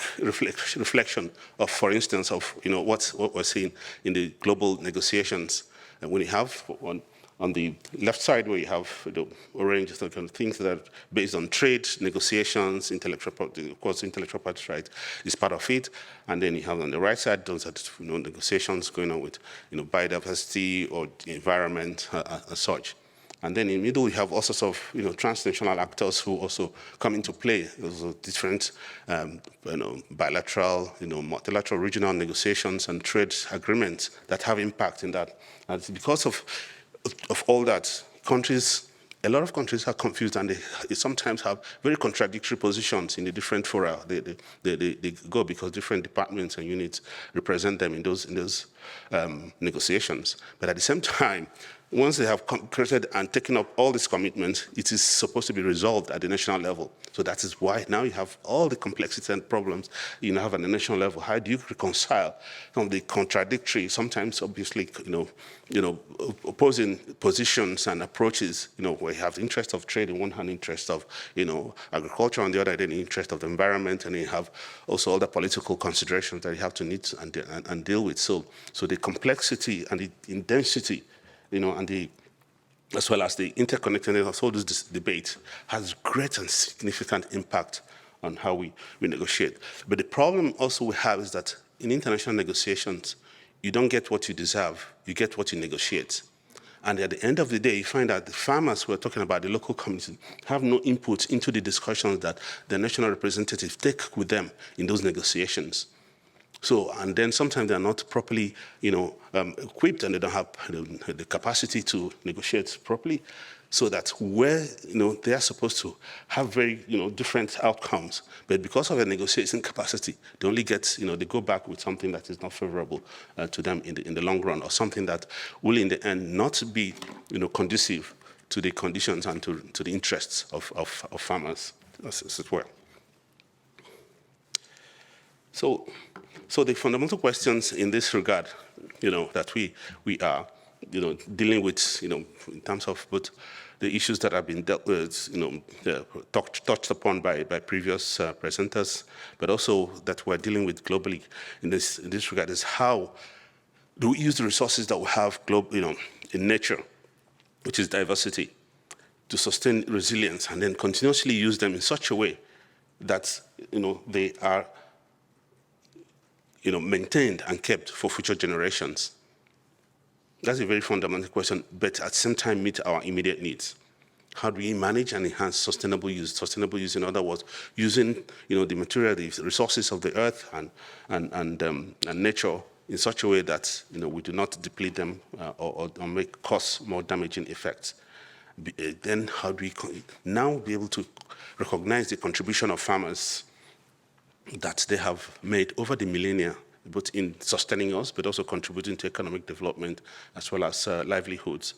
reflection of, for instance, of what we're seeing in the global negotiations. And when you have on On the left side, where you have the orange, the kind of things that are based on trade, negotiations, intellectual property, of course, intellectual property right is part of it. And then you have on the right side, those are negotiations going on with biodiversity or the environment as such. And then in the middle, you have all sorts of transnational actors who also come into play. Those are different bilateral, multilateral regional negotiations and trade agreements that have impact in that. And because of all that, a lot of countries are confused, and they sometimes have very contradictory positions in the different fora they go, because different departments and units represent them in those negotiations. But at the same time, once they have created and taken up all these commitments, it is supposed to be resolved at the national level. So that is why now you have all the complexities and problems you have at the national level. How do you reconcile some of the contradictory, sometimes obviously, opposing positions and approaches, where you have the interest of trade in one hand, interest of, agriculture on the other, then the interest of the environment, and you have also all the political considerations that you have to need and deal with. So the complexity and the intensity, and as well as the interconnectedness of all this debate has great and significant impact on how we negotiate. But the problem also we have is that in international negotiations, you don't get what you deserve, you get what you negotiate. And at the end of the day, you find that the farmers who are talking about, the local community, have no input into the discussions that the national representatives take with them in those negotiations. So, and then sometimes they're not properly, equipped, and they don't have the capacity to negotiate properly. So that where, they are supposed to have very, different outcomes, but because of their negotiating capacity, they only get, they go back with something that is not favorable to them in the long run, or something that will, in the end, not be, conducive to the conditions and to the interests of farmers as well. So the fundamental questions in this regard, that we are, dealing with, in terms of both the issues that have been dealt with, touched upon by previous presenters, but also that we're dealing with globally in this regard, is how do we use the resources that we have in nature, which is diversity, to sustain resilience, and then continuously use them in such a way that they are maintained and kept for future generations. That's a very fundamental question, but at the same time meet our immediate needs. How do we manage and enhance sustainable use? Sustainable use, in other words, using the material, the resources of the earth and nature in such a way that we do not deplete them or cause more damaging effects. Then how do we now be able to recognize the contribution of farmers that they have made over the millennia, both in sustaining us, but also contributing to economic development as well as livelihoods.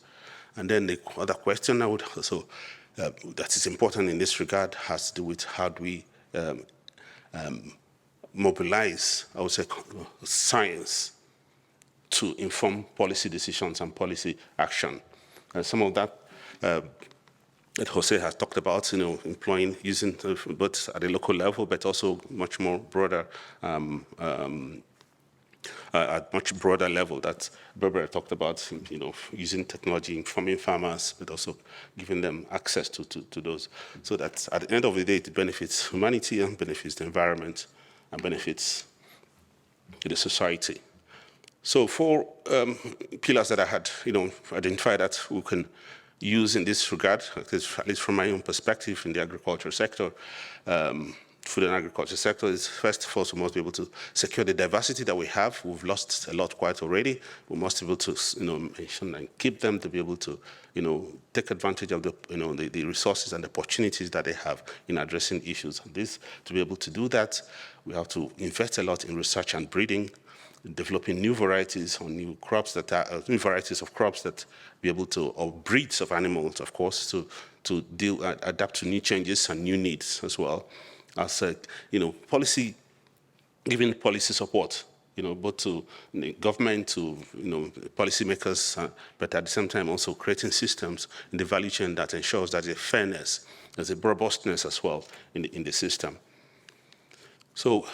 And then the other question I would also, that is important in this regard, has to do with how do we mobilize, I would say, science to inform policy decisions and policy action. Some of that that José has talked about, employing, using both at a local level, but also much more broader, at much broader level that Berber talked about, using technology, informing farmers, but also giving them access to those, so that at the end of the day, it benefits humanity and benefits the environment and benefits the society. So 4 pillars that I had, identified that we can use in this regard, at least from my own perspective in the agriculture sector, food and agriculture sector, is first of all, we must be able to secure the diversity that we have. We've lost a lot quite already. We must be able to, mention and keep them, to be able to, take advantage of the resources and the opportunities that they have in addressing issues. And this, to be able to do that, we have to invest a lot in research and breeding, developing new varieties or new crops that are new varieties of crops that be able to, or breeds of animals, of course, to adapt to new changes and new needs as well. As policy, giving policy support, both to the government, to policymakers, but at the same time also creating systems in the value chain that ensures that there's a fairness, there's a robustness as well in the system. So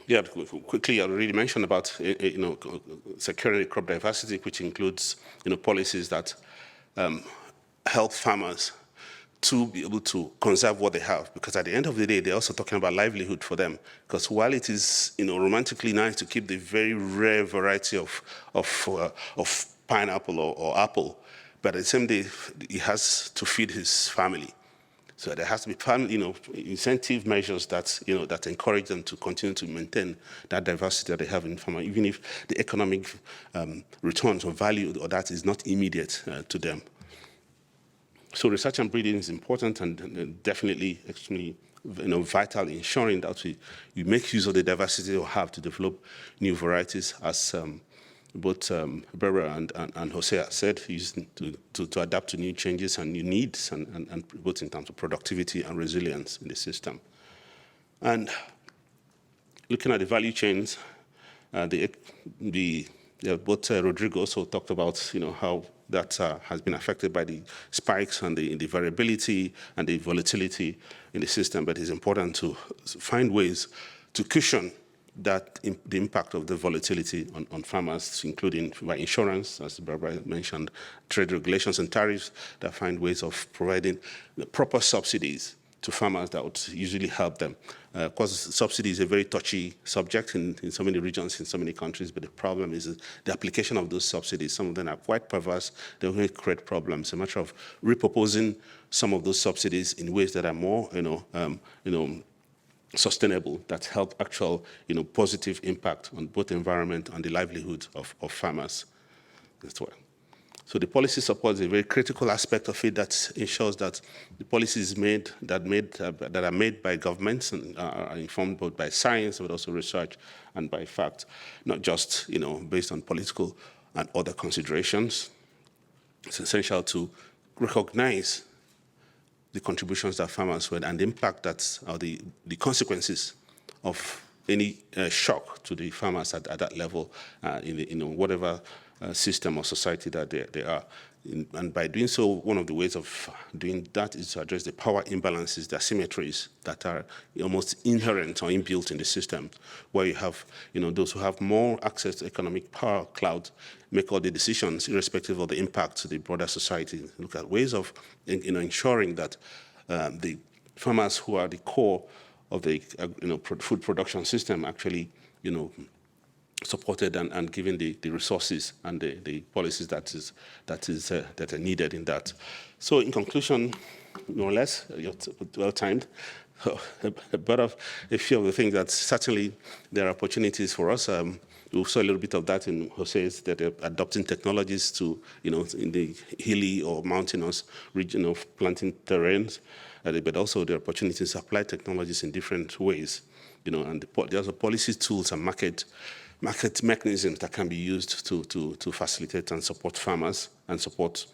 Yeah, quickly, I already mentioned about securing crop diversity, which includes policies that help farmers to be able to conserve what they have, because at the end of the day, they're also talking about livelihood for them. Because while it is romantically nice to keep the very rare variety of pineapple or apple, but at the same day, he has to feed his family. So there has to be family, incentive measures that that encourage them to continue to maintain that diversity that they have in farming, even if the economic returns or value or that is not immediate to them. So research and breeding is important and definitely extremely vital in ensuring that we make use of the diversity we have to develop new varieties, as both Berber and José said, using to adapt to new changes and new needs, and both in terms of productivity and resilience in the system. And looking at the value chains, both Rodrigo also talked about how that has been affected by the spikes and the variability and the volatility in the system, but it's important to find ways to cushion that the impact of the volatility on farmers, including by insurance, as Barbara mentioned, trade regulations and tariffs that find ways of providing the proper subsidies to farmers that would usually help them. Of course, subsidy is a very touchy subject in so many regions, in so many countries, but the problem is the application of those subsidies. Some of them are quite perverse. They will create problems. It's a matter of repurposing some of those subsidies in ways that are more, sustainable, that help actual, positive impact on both the environment and the livelihood of farmers. That's why. So the policy support is a very critical aspect of it that ensures that the policies that are made by governments and are informed both by science but also research and by fact, not just based on political and other considerations. It's essential to recognize the contributions that farmers made and the impact that or the consequences of any shock to the farmers at that level in whatever system or society that they are. And by doing so, one of the ways of doing that is to address the power imbalances, the asymmetries that are almost inherent or inbuilt in the system, where you have those who have more access to economic power cloud make all the decisions irrespective of the impact to the broader society. Look at ways of ensuring that the farmers who are the core of the food production system actually supported and given the resources and the policies that are needed in that. So in conclusion, more or less, well timed. But of a few of the things that certainly there are opportunities for us. We saw a little bit of that in José's, that they're adopting technologies to, in the hilly or mountainous region of planting terrains, but also there are opportunities to apply technologies in different ways, and there's policy tools and market mechanisms that can be used to facilitate and support farmers and support,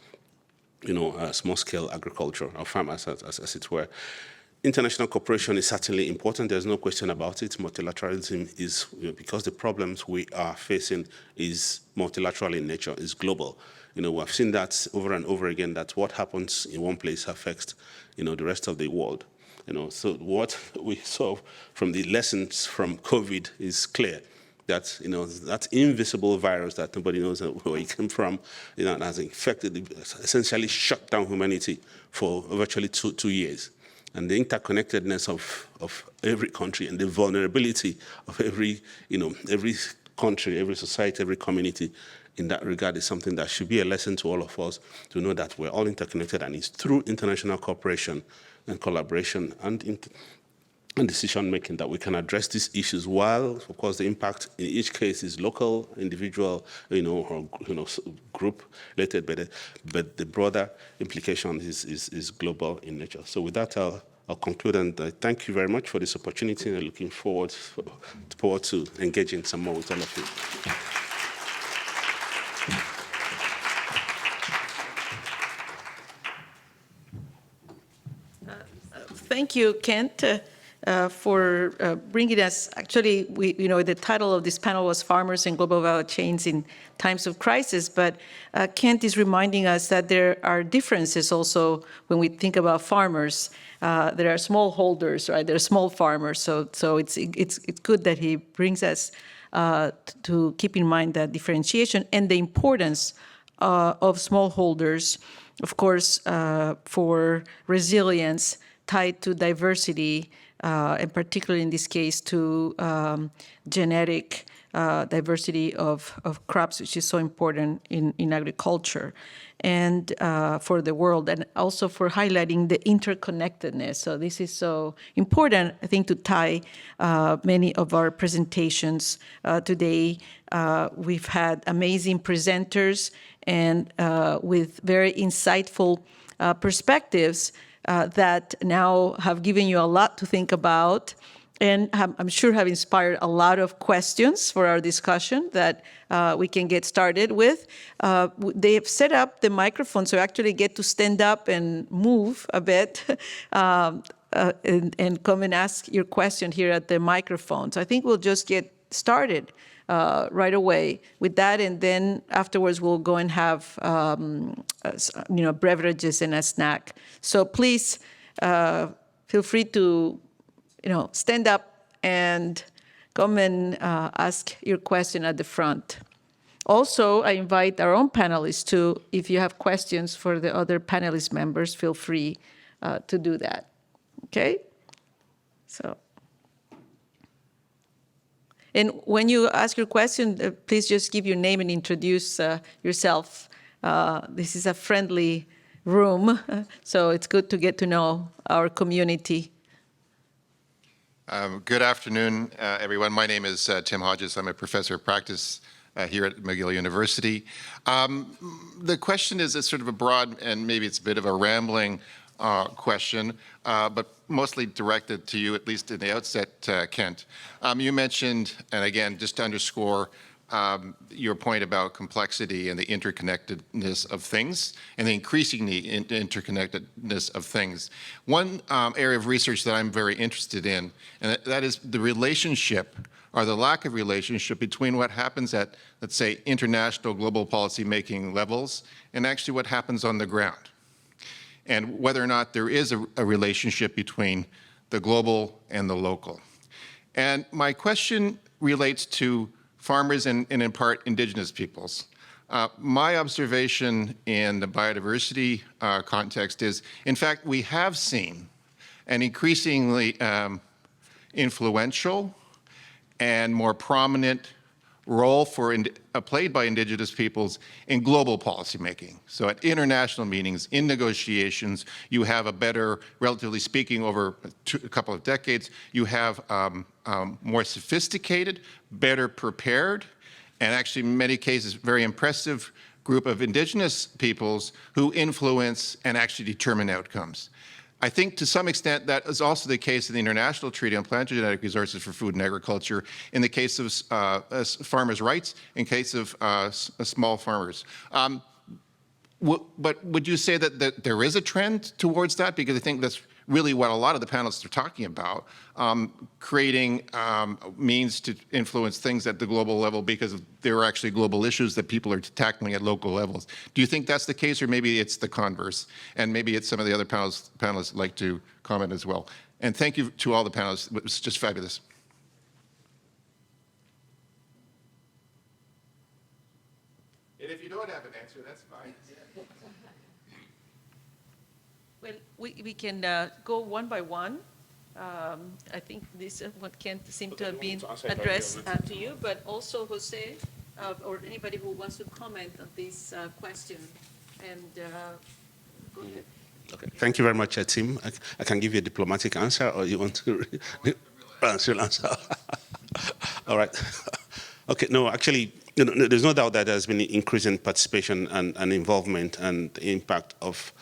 small-scale agriculture or farmers, as it were. International cooperation is certainly important. There's no question about it. Multilateralism is, because the problems we are facing is multilateral in nature, is global. We've seen that over and over again, that what happens in one place affects, the rest of the world. So what we saw from the lessons from COVID is clear. That that invisible virus that nobody knows where it came from, has infected, essentially shut down humanity for virtually two years. And the interconnectedness of every country and the vulnerability of every country, every society, every community in that regard is something that should be a lesson to all of us, to know that we're all interconnected, and it's through international cooperation and collaboration and decision-making that we can address these issues, while, of course, the impact in each case is local, individual, or group-related, but the broader implication is global in nature. So with that, I'll conclude, and thank you very much for this opportunity, and I'm looking forward to engaging some more with all of you. Thank you, Kent. for bringing us. Actually, the title of this panel was "Farmers and Global Value Chains in Times of Crisis," but Kent is reminding us that there are differences also when we think about farmers. There are smallholders, right? There are small farmers, so it's good that he brings us to keep in mind that differentiation and the importance of smallholders, of course, for resilience tied to diversity, and particularly in this case to genetic diversity of crops, which is so important in agriculture and for the world, and also for highlighting the interconnectedness. So this is so important, I think, to tie many of our presentations today. We've had amazing presenters and with very insightful perspectives that now have given you a lot to think about, and I'm sure have inspired a lot of questions for our discussion that we can get started with. They have set up the microphone, so you actually get to stand up and move a bit and come and ask your question here at the microphone. So I think we'll just get started right away with that, and then afterwards we'll go and have beverages and a snack. So please feel free to stand up and come and ask your question at the front. Also, I invite our own panelists to, if you have questions for the other panelist members, feel free to do that. Okay? So. And when you ask your question, please just give your name and introduce yourself. This is a friendly room, so it's good to get to know our community. Good afternoon, everyone. My name is Tim Hodges. I'm a professor of practice here at McGill University. The question is sort of a broad, and maybe it's a bit of a rambling question, but mostly directed to you, at least in the outset, Kent. You mentioned, and again, just to underscore your point about complexity and the interconnectedness of things, and the increasing interconnectedness of things. One area of research that I'm very interested in, and that is the relationship, or the lack of relationship, between what happens at, let's say, international global policy making levels, and actually what happens on the ground. And whether or not there is a relationship between the global and the local. And my question relates to farmers and in part indigenous peoples. My observation in the biodiversity context is, in fact, we have seen an increasingly influential and more prominent role played by indigenous peoples in global policymaking. So at international meetings, in negotiations, you have a better, relatively speaking, over a couple of decades, you have more sophisticated, better prepared, and actually in many cases very impressive group of indigenous peoples who influence and actually determine outcomes. I think to some extent that is also the case in the International Treaty on Plant-Genetic Resources for Food and Agriculture, in the case of farmers' rights, in case of small farmers. But would you say that there is a trend towards that? Because I think that's really what a lot of the panelists are talking about, creating means to influence things at the global level because there are actually global issues that people are tackling at local levels. Do you think that's the case, or maybe it's the converse? And maybe it's some of the other panelists like to comment as well. And thank you to all the panelists. It was just fabulous. And if you don't have an answer, that's fine. Well, we can go one by one. I think this what Kent seemed to have been addressed to you, but also Jose, or anybody who wants to comment on this question. And go ahead. Okay. Thank you very much, Tim. I can give you a diplomatic answer, or you want to answer? All right. Okay. No, actually, there's no doubt that there's been increasing participation and involvement and the impact of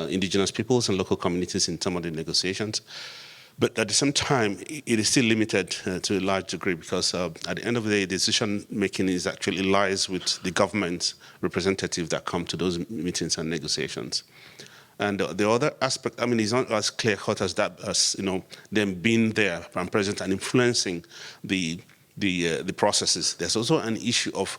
indigenous peoples and local communities in some of the negotiations. But at the same time, it is still limited to a large degree because at the end of the day, decision-making is actually lies with the government representatives that come to those meetings and negotiations. And the other aspect, I mean, it's not as clear-cut as that, as them being there and present and influencing the processes. There's also an issue of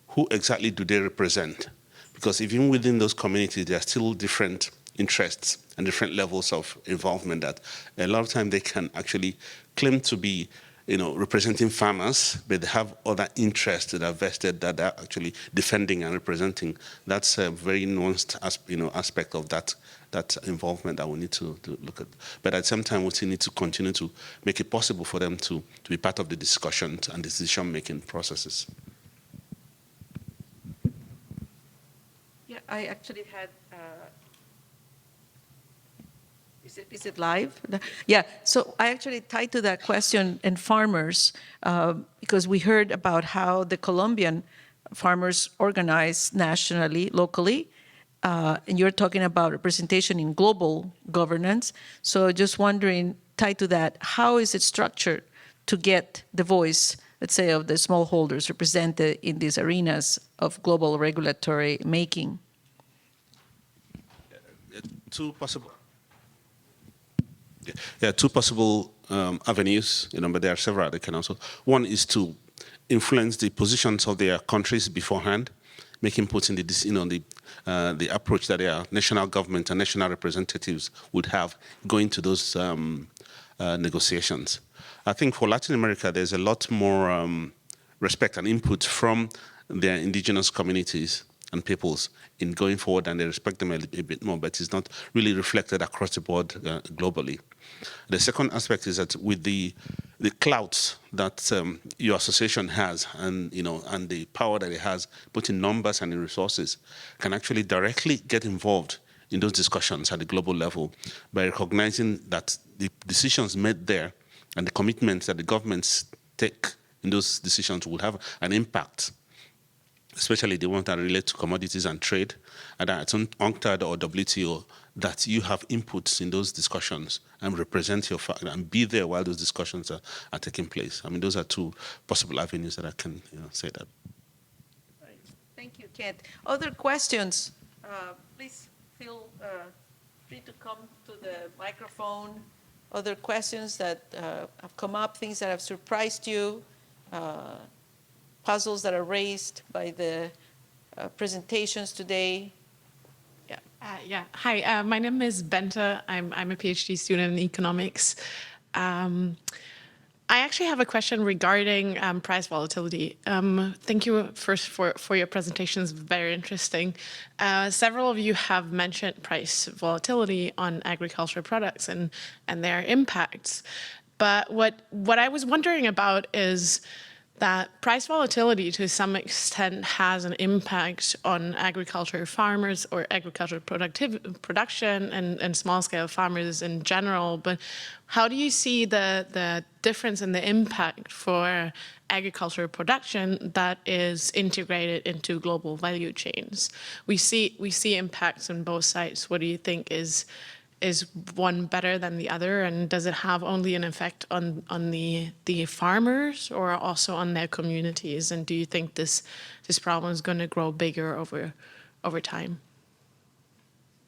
who exactly do they represent, because even within those communities, there are still different interests and different levels of involvement that a lot of time they can actually claim to be representing farmers, but they have other interests that are vested that they're actually defending and representing. That's a very nuanced aspect of that involvement that we need to look at. But at the same time, we still need to continue to make it possible for them to be part of the discussions and decision-making processes. Yeah, I actually had. Is it live? Yeah, so I actually tied to that question and farmers, because we heard about how the Colombian farmers organize nationally, locally, and you're talking about representation in global governance. So just wondering, tied to that, how is it structured to get the voice, let's say, of the smallholders represented in these arenas of global regulatory making? Two possible avenues, but there are several. They can also. One is to influence the positions of their countries beforehand, make inputs in the approach that their national government and national representatives would have going to those negotiations. I think for Latin America, there's a lot more respect and input from their indigenous communities and peoples in going forward, and they respect them a bit more, but it's not really reflected across the board globally. The second aspect is that with the clout that your association has, and and the power that it has, both in numbers and in resources, can actually directly get involved in those discussions at the global level by recognizing that the decisions made there and the commitments that the governments take in those decisions will have an impact, especially the ones that relate to commodities and trade, and at UNCTAD or WTO, that you have inputs in those discussions and represent your and be there while those discussions are taking place. I mean, those are two possible avenues that I can say that. Right. Thank you, Kent. Other questions? Please feel free to come to the microphone. Other questions that have come up, things that have surprised you, puzzles that are raised by the presentations today. Yeah. Hi, my name is Benta. I'm a PhD student in economics. I actually have a question regarding price volatility. Thank you first for your presentations, very interesting. Several of you have mentioned price volatility on agricultural products and their impacts. But what I was wondering about is that price volatility to some extent has an impact on agricultural farmers or agricultural production and small-scale farmers in general. But how do you see the difference in the impact for agricultural production that is integrated into global value chains? We see impacts on both sides. What do you think is one better than the other, and does it have only an effect on the farmers or also on their communities? And do you think this problem is going to grow bigger over time?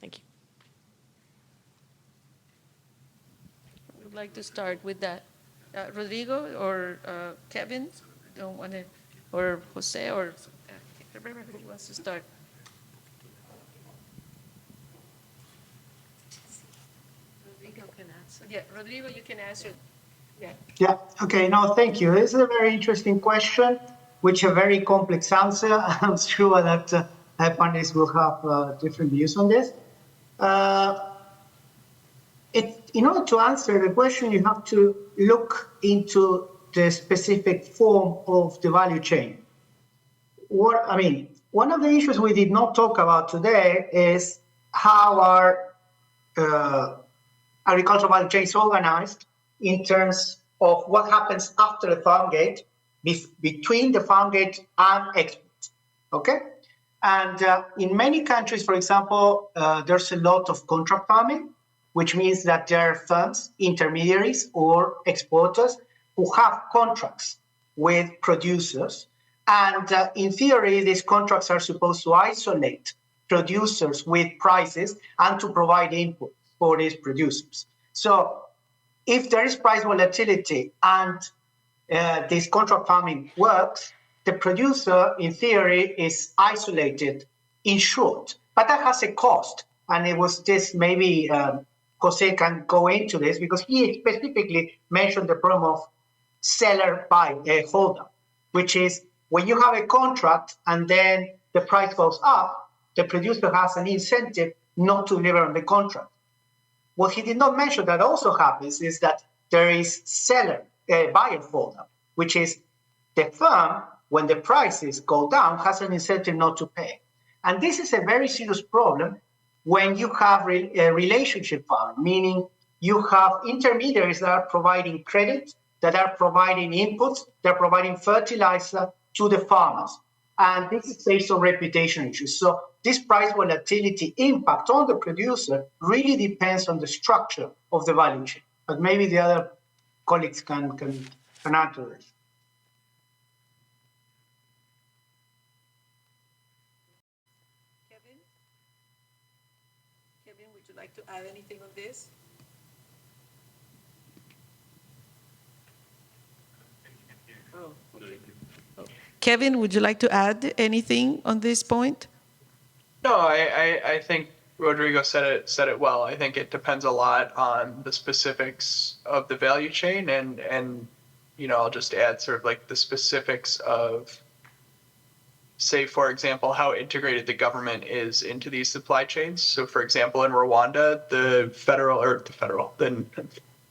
Thank you. I would like to start with that. Rodrigo or Kevin, don't want to, or Jose or who wants to start? Yeah, Rodrigo, you can answer. Yeah, okay, no, thank you. This is a very interesting question, which a very complex answer. I'm sure that panelists will have different views on this. In order to answer the question, you have to look into the specific form of the value chain. One of the issues we did not talk about today is how our agricultural value chain is organized in terms of what happens after the farm gate, between the farm gate and export. Okay? And in many countries, for example, there's a lot of contract farming, which means that there are firms, intermediaries, or exporters who have contracts with producers. And in theory, these contracts are supposed to isolate producers with prices and to provide input for these producers. So if there is price volatility and this contract farming works, the producer, in theory, is isolated in short. But that has a cost. And it was this, maybe José can go into this, because he specifically mentioned the problem of seller buy holder, which is when you have a contract and then the price goes up, the producer has an incentive not to deliver on the contract. What he did not mention that also happens is that there is buyer holder, which is the firm, when the prices go down, has an incentive not to pay. And this is a very serious problem when you have a relationship farm, meaning you have intermediaries that are providing credit, that are providing inputs, they're providing fertilizer to the farmers. And this is based on reputation issues. So this price volatility impact on the producer really depends on the structure of the value chain. But maybe the other colleagues can answer this. Kevin, would you like to add anything on this? Oh, okay. Kevin, would you like to add anything on this point? No, I think Rodrigo said it well. I think it depends a lot on the specifics of the value chain, and I'll just add sort of like the specifics of, say, for example, how integrated the government is into these supply chains. So, for example, in Rwanda, the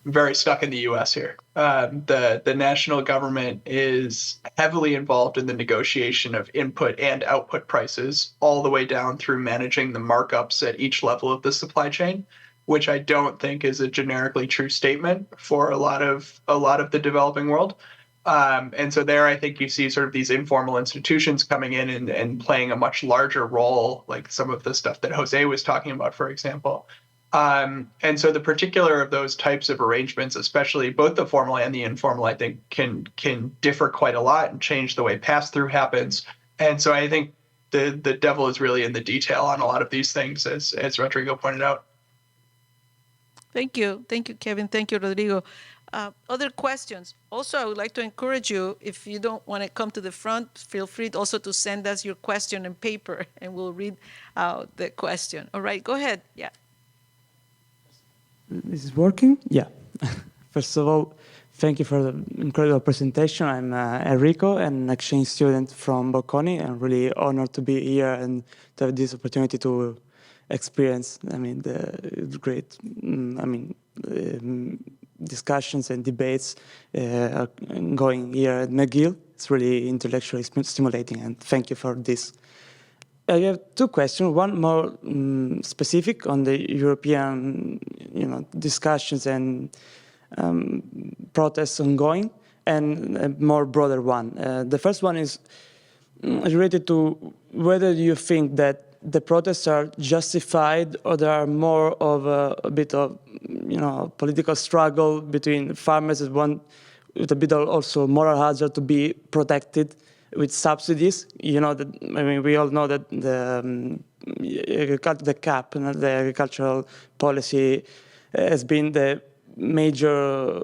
very stuck in the U.S. here. The national government is heavily involved in the negotiation of input and output prices, all the way down through managing the markups at each level of the supply chain, which I don't think is a generically true statement for a lot of the developing world. And so there, I think you see sort of these informal institutions coming in and playing a much larger role, like some of the stuff that Jose was talking about, for example. And so the particular of those types of arrangements, especially both the formal and the informal, I think can differ quite a lot and change the way pass-through happens. And so I think the devil is really in the detail on a lot of these things, as Rodrigo pointed out. Thank you, Kevin. Thank you, Rodrigo. Other questions? Also, I would like to encourage you, if you don't want to come to the front, feel free also to send us your question in paper, and we'll read out the question. All right, go ahead. Yeah. This is working? Yeah. First of all, thank you for the incredible presentation. I'm Enrico, an exchange student from Bocconi. I'm really honored to be here and to have this opportunity to experience, the great, discussions and debates going here at McGill. It's really intellectually stimulating, and thank you for this. I have two questions. One more specific on the European, discussions and protests ongoing, and a more broader one. The first one is related to whether you think that the protests are justified, or there are more of a bit of, political struggle between farmers that want, with a bit of also moral hazard, to be protected with subsidies. We all know that the CAP, the agricultural policy, has been the major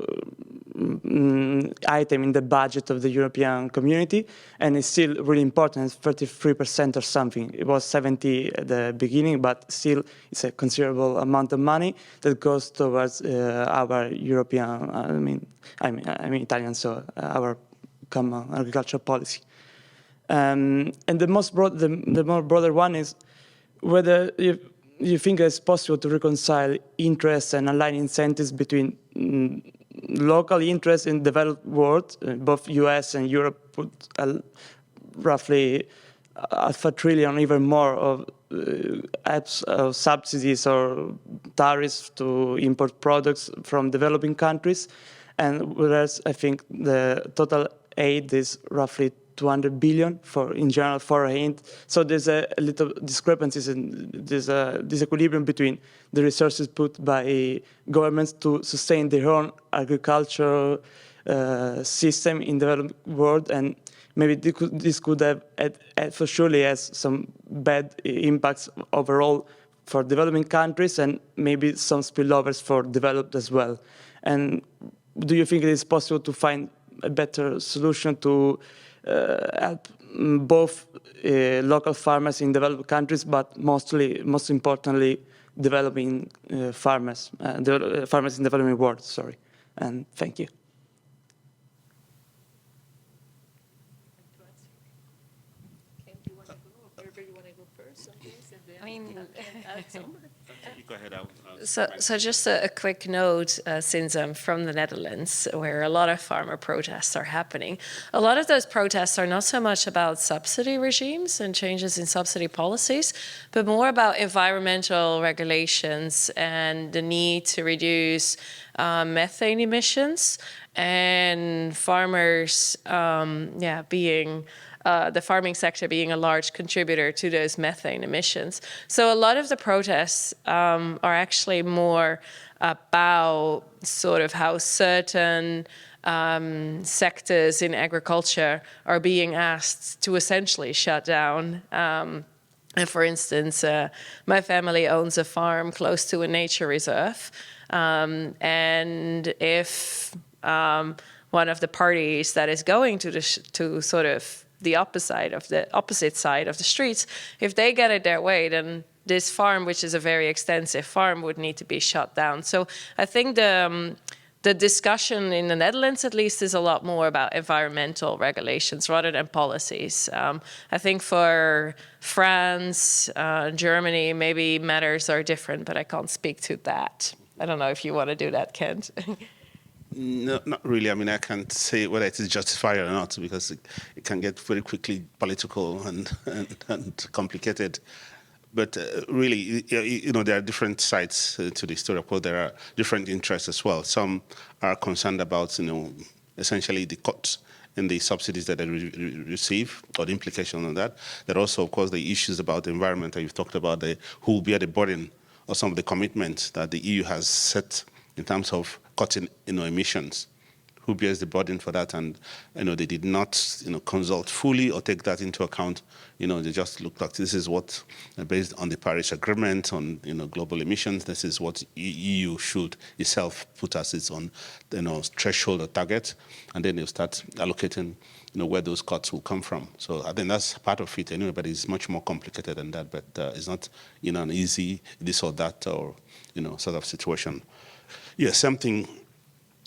item in the budget of the European community, and it's still really important. It's 33% or something. It was 70 at the beginning, but still it's a considerable amount of money that goes towards our European, Italian, so our common agricultural policy. And the more broader one is whether you think it's possible to reconcile interests and align incentives between local interests in the developed world. Both US and Europe put roughly $500 billion, even more, of subsidies or tariffs to import products from developing countries. And whereas I think the total aid is roughly 200 billion in general foreign aid. So there's a little discrepancies, and there's a disequilibrium between the resources put by governments to sustain their own agricultural system in the developed world, and maybe this could have for surely has some bad impacts overall for developing countries and maybe some spillovers for developed as well. And do you think it is possible to find a better solution to help both local farmers in developed countries, but most importantly, developing farmers, farmers in developing world, sorry. And thank you. Go ahead. So just a quick note, since I'm from the Netherlands, where a lot of farmer protests are happening. A lot of those protests are not so much about subsidy regimes and changes in subsidy policies, but more about environmental regulations and the need to reduce methane emissions, and farmers, being the farming sector being a large contributor to those methane emissions. So a lot of the protests are actually more about sort of how certain sectors in agriculture are being asked to essentially shut down. And for instance, my family owns a farm close to a nature reserve. And if one of the parties that is going to sort of the opposite side of the streets, if they get it their way, then this farm, which is a very extensive farm, would need to be shut down. So I think the discussion in the Netherlands, at least, is a lot more about environmental regulations rather than policies. I think for France, Germany, maybe matters are different, but I can't speak to that. I don't know if you want to do that, Kent. No, not really. I mean, I can't say whether it is justified or not, because it can get very quickly political and complicated. But really, there are different sides to the story. Of course, there are different interests as well. Some are concerned about, essentially the cuts in the subsidies that they receive, or the implication of that. There are also, of course, the issues about the environment that you've talked about, who will bear the burden of some of the commitments that the EU has set in terms of cutting emissions. Who bears the burden for that? And they did not consult fully or take that into account. They just looked like this is what, based on the Paris Agreement on global emissions, this is what EU should itself put as its own threshold or target, and then they'll start allocating where those cuts will come from. So I think that's part of it anyway, but it's much more complicated than that. But it's not an easy this or that or sort of situation. Yeah, something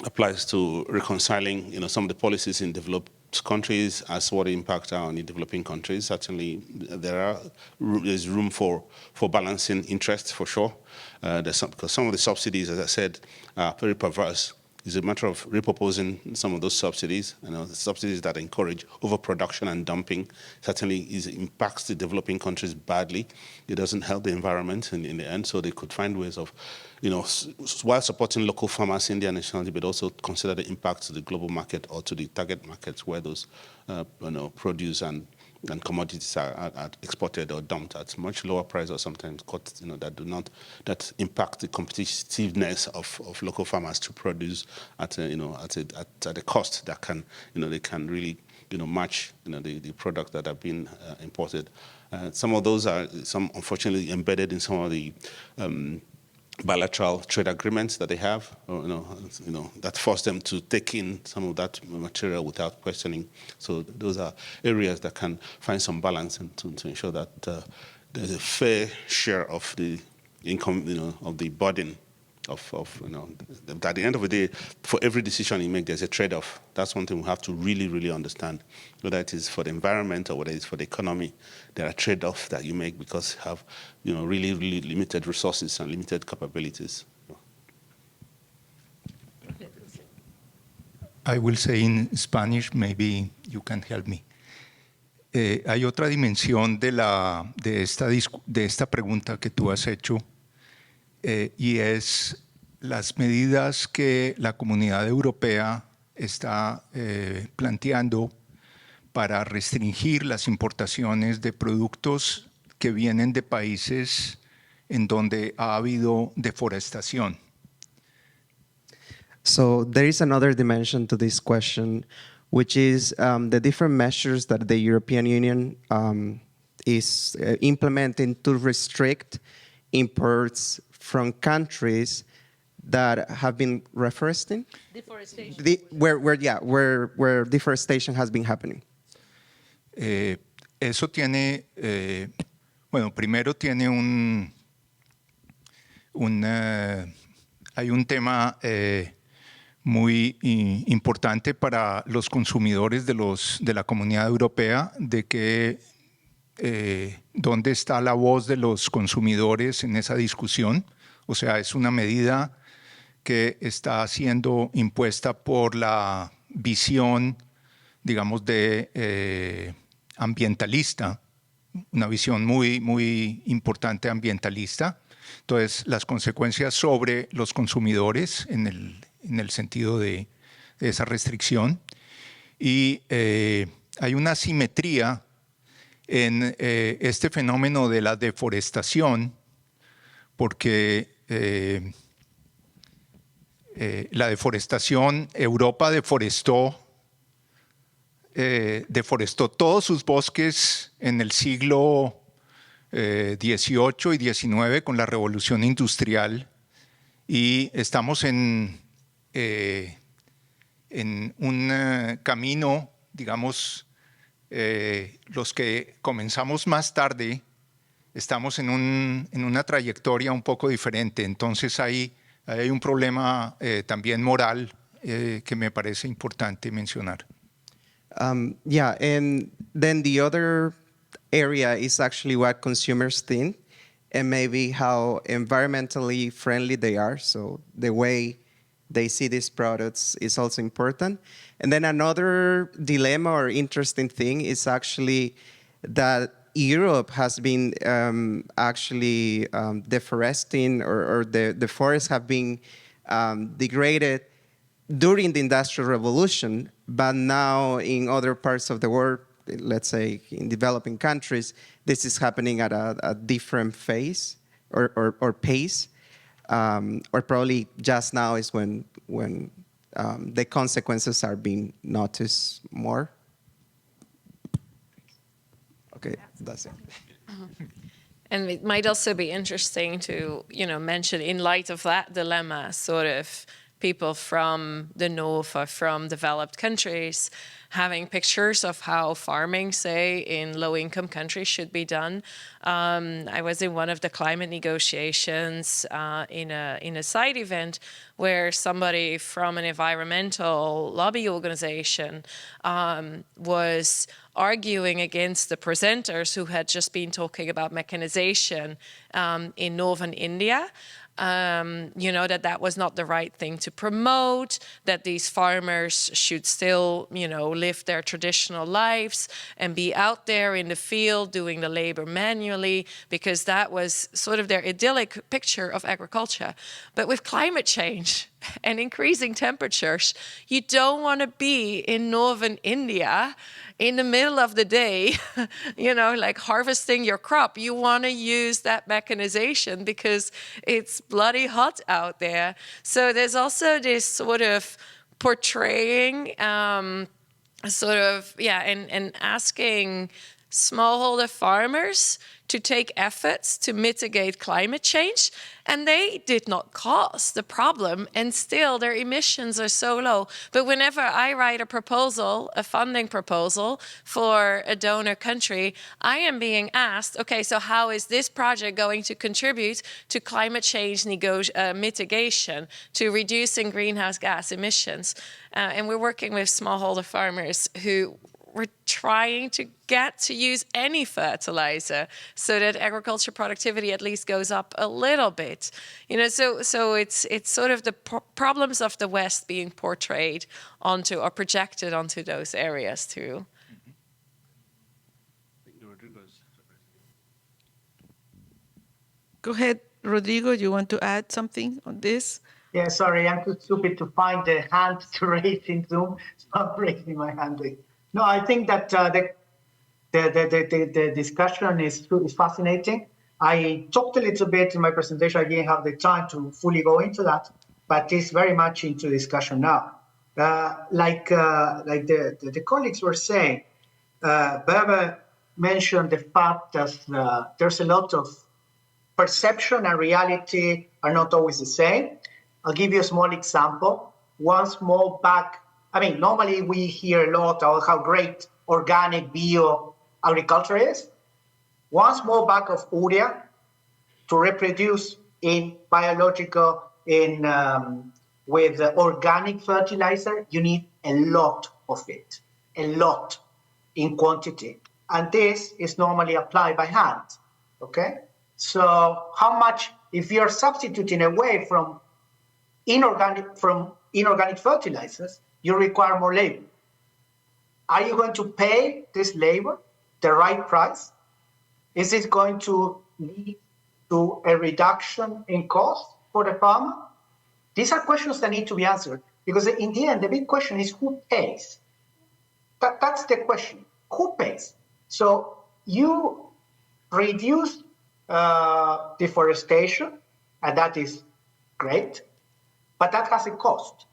applies to reconciling, some of the policies in developed countries as what the impact are on the developing countries. Certainly, there's room for balancing interests for sure. Because some of the subsidies, as I said, are very perverse. It's a matter of repurposing some of those subsidies. The subsidies that encourage overproduction and dumping certainly impacts the developing countries badly. It doesn't help the environment in the end. So they could find ways of, while supporting local farmers in their nationality, but also consider the impact to the global market or to the target markets where those, produce and commodities are exported or dumped at much lower price, or sometimes costs, that impact the competitiveness of local farmers to produce at a cost that can, they can really, match, the product that have been imported. Some of those are unfortunately embedded in some of the bilateral trade agreements that they have, that force them to take in some of that material without questioning. So those are areas that can find some balance and to ensure that there's a fair share of the income, of the burden at the end of the day, for every decision you make, there's a trade-off. That's one thing we have to really, really understand. Whether it is for the environment or whether it's for the economy, there are trade-offs that you make because you have, really, really limited resources and limited capabilities. I will say in Spanish, maybe you can help me. Hay otra dimensión de esta pregunta que tú has hecho. Y es las medidas que la comunidad europea está planteando para restringir las importaciones de productos que vienen de países en donde ha habido deforestación. So there is another dimension to this question, which is the different measures that the European Union is implementing to restrict imports from countries that have been reforesting? Deforestation. Where deforestation has been happening. Eso tiene, bueno, primero tiene hay un tema muy importante para los consumidores de la Comunidad Europea, de que dónde está la voz de los consumidores en esa discusión. O sea, es una medida que está siendo impuesta por la visión, digamos, de ambientalista, una visión muy importante ambientalista. Entonces, las consecuencias sobre los consumidores en el sentido de esa restricción. Y hay una asimetría en este fenómeno de la deforestación, porque la deforestación, Europa deforestó todos sus bosques en el siglo XVIII y XIX con la Revolución Industrial, y estamos en un camino, digamos, los que comenzamos más tarde, estamos en una trayectoria un poco diferente. Entonces hay un problema también moral que me parece importante mencionar. Yeah, and then the other area is actually what consumers think and maybe how environmentally friendly they are. So the way they see these products is also important. And then another dilemma or interesting thing is actually that Europe has been actually deforesting, or the forests have been degraded during the Industrial Revolution, but now in other parts of the world, let's say in developing countries, this is happening at a different phase or pace, or probably just now is when the consequences are being noticed more. Okay, that's it. And it might also be interesting to, mention in light of that dilemma, sort of people from the north or from developed countries having pictures of how farming, say, in low-income countries should be done. I was in one of the climate negotiations in a side event where somebody from an environmental lobby organization was arguing against the presenters who had just been talking about mechanization in northern India. That was not the right thing to promote, that these farmers should still, live their traditional lives and be out there in the field doing the labor manually, because that was sort of their idyllic picture of agriculture. But with climate change and increasing temperatures, you don't want to be in northern India in the middle of the day, like harvesting your crop. You want to use that mechanization because it's bloody hot out there. So there's also this sort of portraying, and asking smallholder farmers to take efforts to mitigate climate change, and they did not cause the problem, and still their emissions are so low. But whenever I write a funding proposal for a donor country, I am being asked, okay, so how is this project going to contribute to climate change mitigation, to reducing greenhouse gas emissions? And we're working with smallholder farmers who we're trying to get to use any fertilizer so that agriculture productivity at least goes up a little bit. So it's sort of the problems of the West being portrayed onto or projected onto those areas too. Go ahead, Rodrigo, you want to add something on this? Yeah, sorry, I'm too stupid to find the hand to raise in Zoom, so I'm raising my hand. No, I think that the discussion is fascinating. I talked a little bit in my presentation. I didn't have the time to fully go into that, but it's very much into discussion now. Like the colleagues were saying, Berber mentioned the fact that there's a lot of perception and reality are not always the same. I'll give you a small example. One small bag, normally we hear a lot about how great organic bio agriculture is. One small bag of urea to reproduce in biological, with organic fertilizer, you need a lot of it, a lot in quantity. And this is normally applied by hand, okay? So how much, if you're substituting away from inorganic fertilizers, you require more labor. Are you going to pay this labor the right price? Is it going to lead to a reduction in cost for the farmer? These are questions that need to be answered, because in the end, the big question is who pays? That's the question. Who pays? So you reduce deforestation, and that is great, but that has a cost.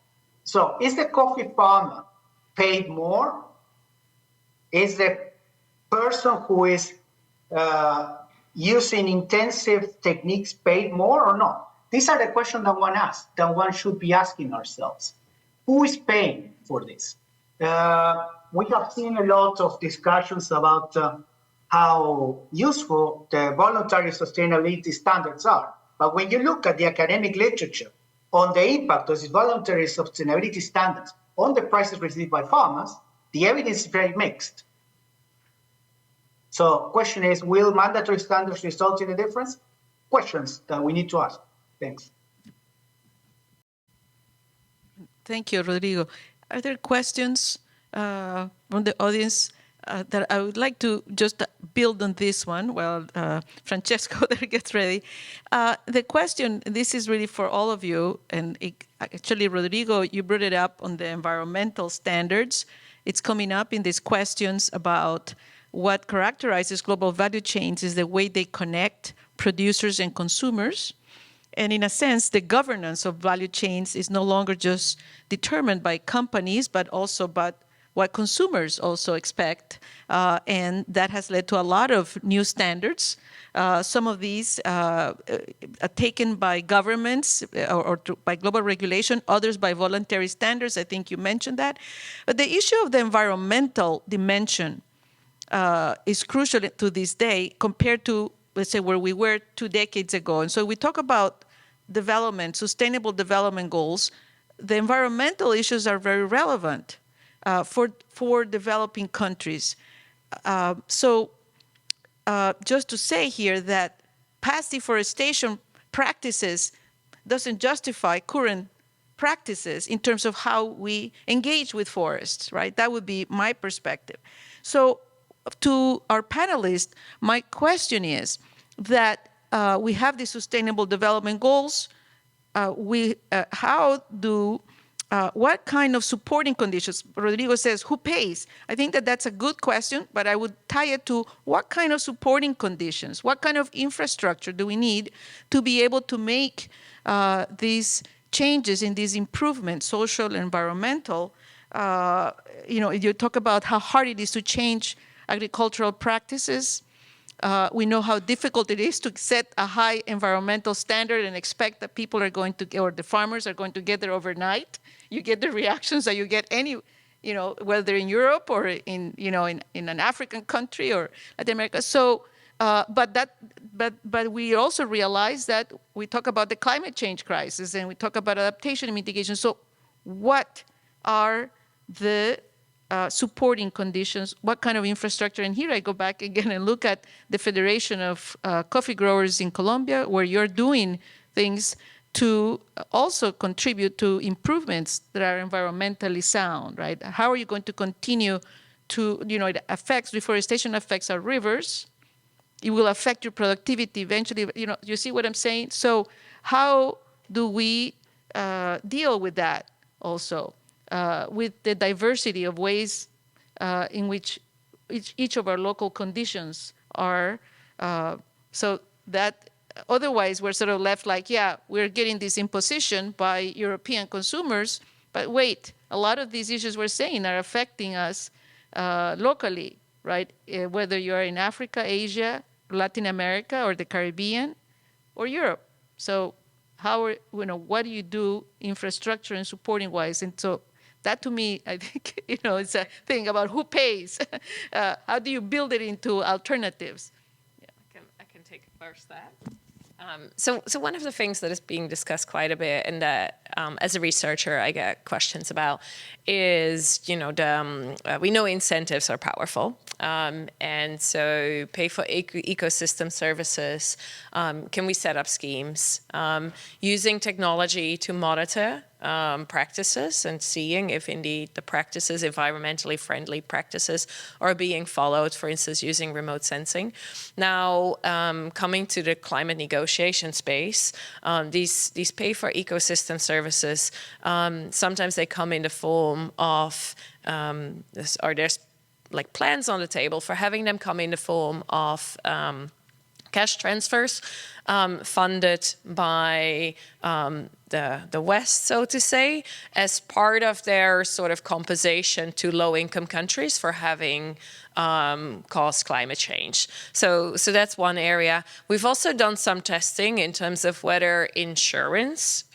So is the coffee farmer paid more? Is the person who is using intensive techniques paid more or not? These are the questions that one should be asking ourselves. Who is paying for this? We have seen a lot of discussions about how useful the voluntary sustainability standards are. But when you look at the academic literature on the impact of these voluntary sustainability standards on the prices received by farmers, the evidence is very mixed. So question is, will mandatory standards result in a difference? Questions that we need to ask. Thanks. Thank you, Rodrigo. Are there questions from the audience that I would like to just build on this one while Francesco there gets ready? The question, this is really for all of you, and actually, Rodrigo, you brought it up on the environmental standards. It's coming up in these questions about what characterizes global value chains is the way they connect producers and consumers. And in a sense, the governance of value chains is no longer just determined by companies, but also by what consumers also expect. And that has led to a lot of new standards. Some of these are taken by governments or by global regulation, others by voluntary standards. I think you mentioned that. But the issue of the environmental dimension is crucial to this day compared to, let's say, where we were 2 decades ago. And so we talk about development, sustainable development goals. The environmental issues are very relevant for developing countries. So just to say here that past deforestation practices doesn't justify current practices in terms of how we engage with forests, right? That would be my perspective. So to our panelists, my question is that we have the sustainable development goals. What kind of supporting conditions? Rodrigo says, who pays? I think that that's a good question, but I would tie it to what kind of supporting conditions, what kind of infrastructure do we need to be able to make these changes in these improvements, social, environmental. You talk about how hard it is to change agricultural practices. We know how difficult it is to set a high environmental standard and expect that people are going to, or the farmers are going to get there overnight. You get the reactions that you get whether in Europe or in an African country or Latin America. So, but we also realize that we talk about the climate change crisis and we talk about adaptation and mitigation. So, what are the supporting conditions, what kind of infrastructure? And here I go back again and look at the Federation of Coffee Growers in Colombia, where you're doing things to also contribute to improvements that are environmentally sound, right? How are you going to continue to, it affects, deforestation affects our rivers. It will affect your productivity eventually, you see what I'm saying? So how do we deal with that also? With the diversity of ways in which each of our local conditions are, so that otherwise we're sort of left like, yeah, we're getting this imposition by European consumers, But wait, a lot of these issues we're saying are affecting us locally, right? Whether you are in Africa, Asia, Latin America, or the Caribbean, or Europe. So what do you do infrastructure and supporting wise? And so that to me, I think, it's a thing about who pays. How do you build it into alternatives? Yeah, I can take first that. So one of the things that is being discussed quite a bit, and that as a researcher I get questions about, is we know incentives are powerful, and so pay for ecosystem services. Can we set up schemes using technology to monitor practices and seeing if indeed the practices, environmentally friendly practices, are being followed, for instance, using remote sensing. Now, coming to the climate negotiation space, these pay for ecosystem services, sometimes they come in the form of, there's like plans on the table for having them come in the form of cash transfers funded by the West, so to say, as part of their sort of compensation to low-income countries for having caused climate change. So that's one area. We've also done some testing in terms of whether insurance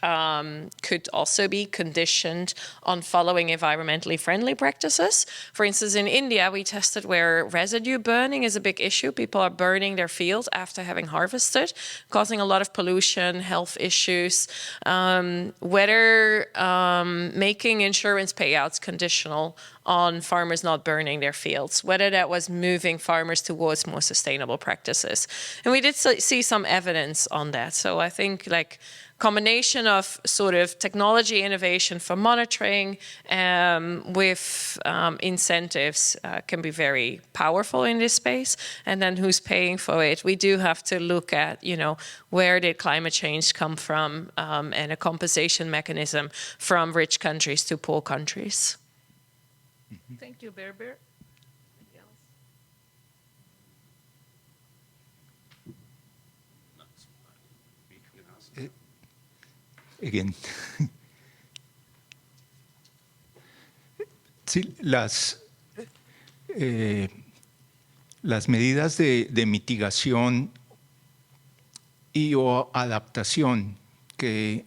could also be conditioned on following environmentally friendly practices. For instance, in India, we tested where residue burning is a big issue. People are burning their fields after having harvested, causing a lot of pollution, health issues. Whether making insurance payouts conditional on farmers not burning their fields, whether that was moving farmers towards more sustainable practices. And we did see some evidence on that. So I think like combination of sort of technology innovation for monitoring with incentives can be very powerful in this space. And then who's paying for it? We do have to look at, where did climate change come from and a compensation mechanism from rich countries to poor countries. Thank you, Berber. Again. Sí, las medidas de mitigación y o adaptación que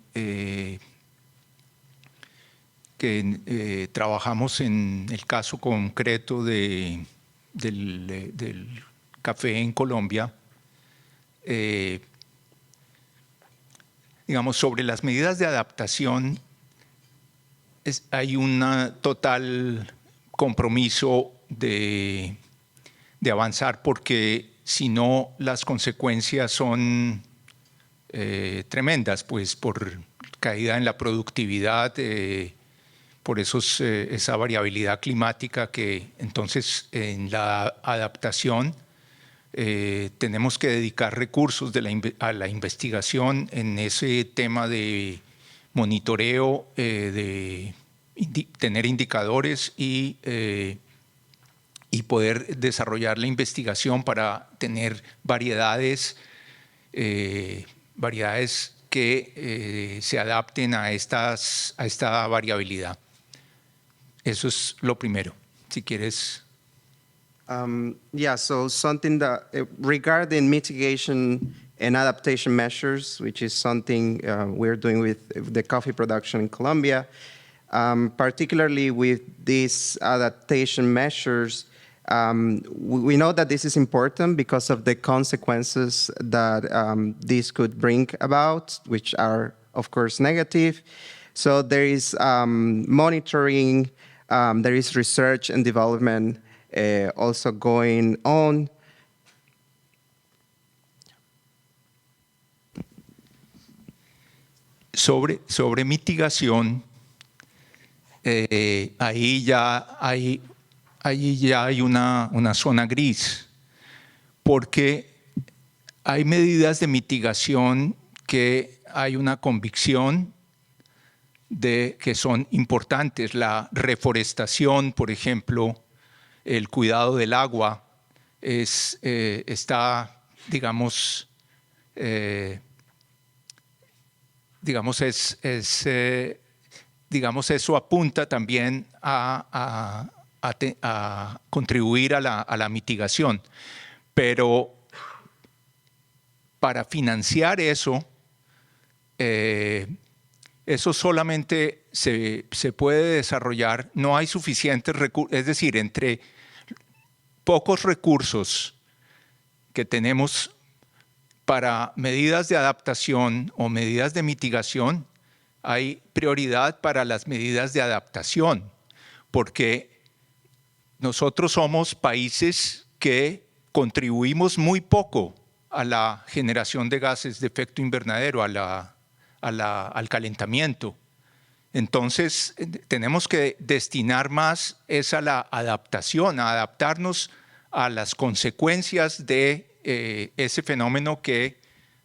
trabajamos en el caso concreto del café en Colombia, digamos, sobre las medidas de adaptación, hay un total compromiso de avanzar, porque si no, las consecuencias son tremendas, pues por caída en la productividad, por esa variabilidad climática que entonces en la adaptación tenemos que dedicar recursos a la investigación en ese tema de monitoreo, de tener indicadores y poder desarrollar la investigación para tener variedades que se adapten a esta variabilidad. Eso es lo primero. Si quieres. Yeah, so something that regarding mitigation and adaptation measures, which is something we're doing with the coffee production in Colombia, particularly with these adaptation measures, we know that this is important because of the consequences that this could bring about, which are, of course, negative. So there is monitoring, there is research and development also going on. Sobre mitigación, ahí ya hay una zona gris, porque hay medidas de mitigación que hay una convicción de que son importantes. La reforestación, por ejemplo, el cuidado del agua está, digamos, digamos, eso apunta también a contribuir a la mitigación. Pero para financiar eso, eso solamente se puede desarrollar, no hay suficientes recursos, es decir, entre pocos recursos que tenemos para medidas de adaptación o medidas de mitigación, hay prioridad para las medidas de adaptación, porque nosotros somos países que contribuimos muy poco a la generación de gases de efecto invernadero, al calentamiento. Entonces, tenemos que destinar más a la adaptación, a adaptarnos a las consecuencias de ese fenómeno que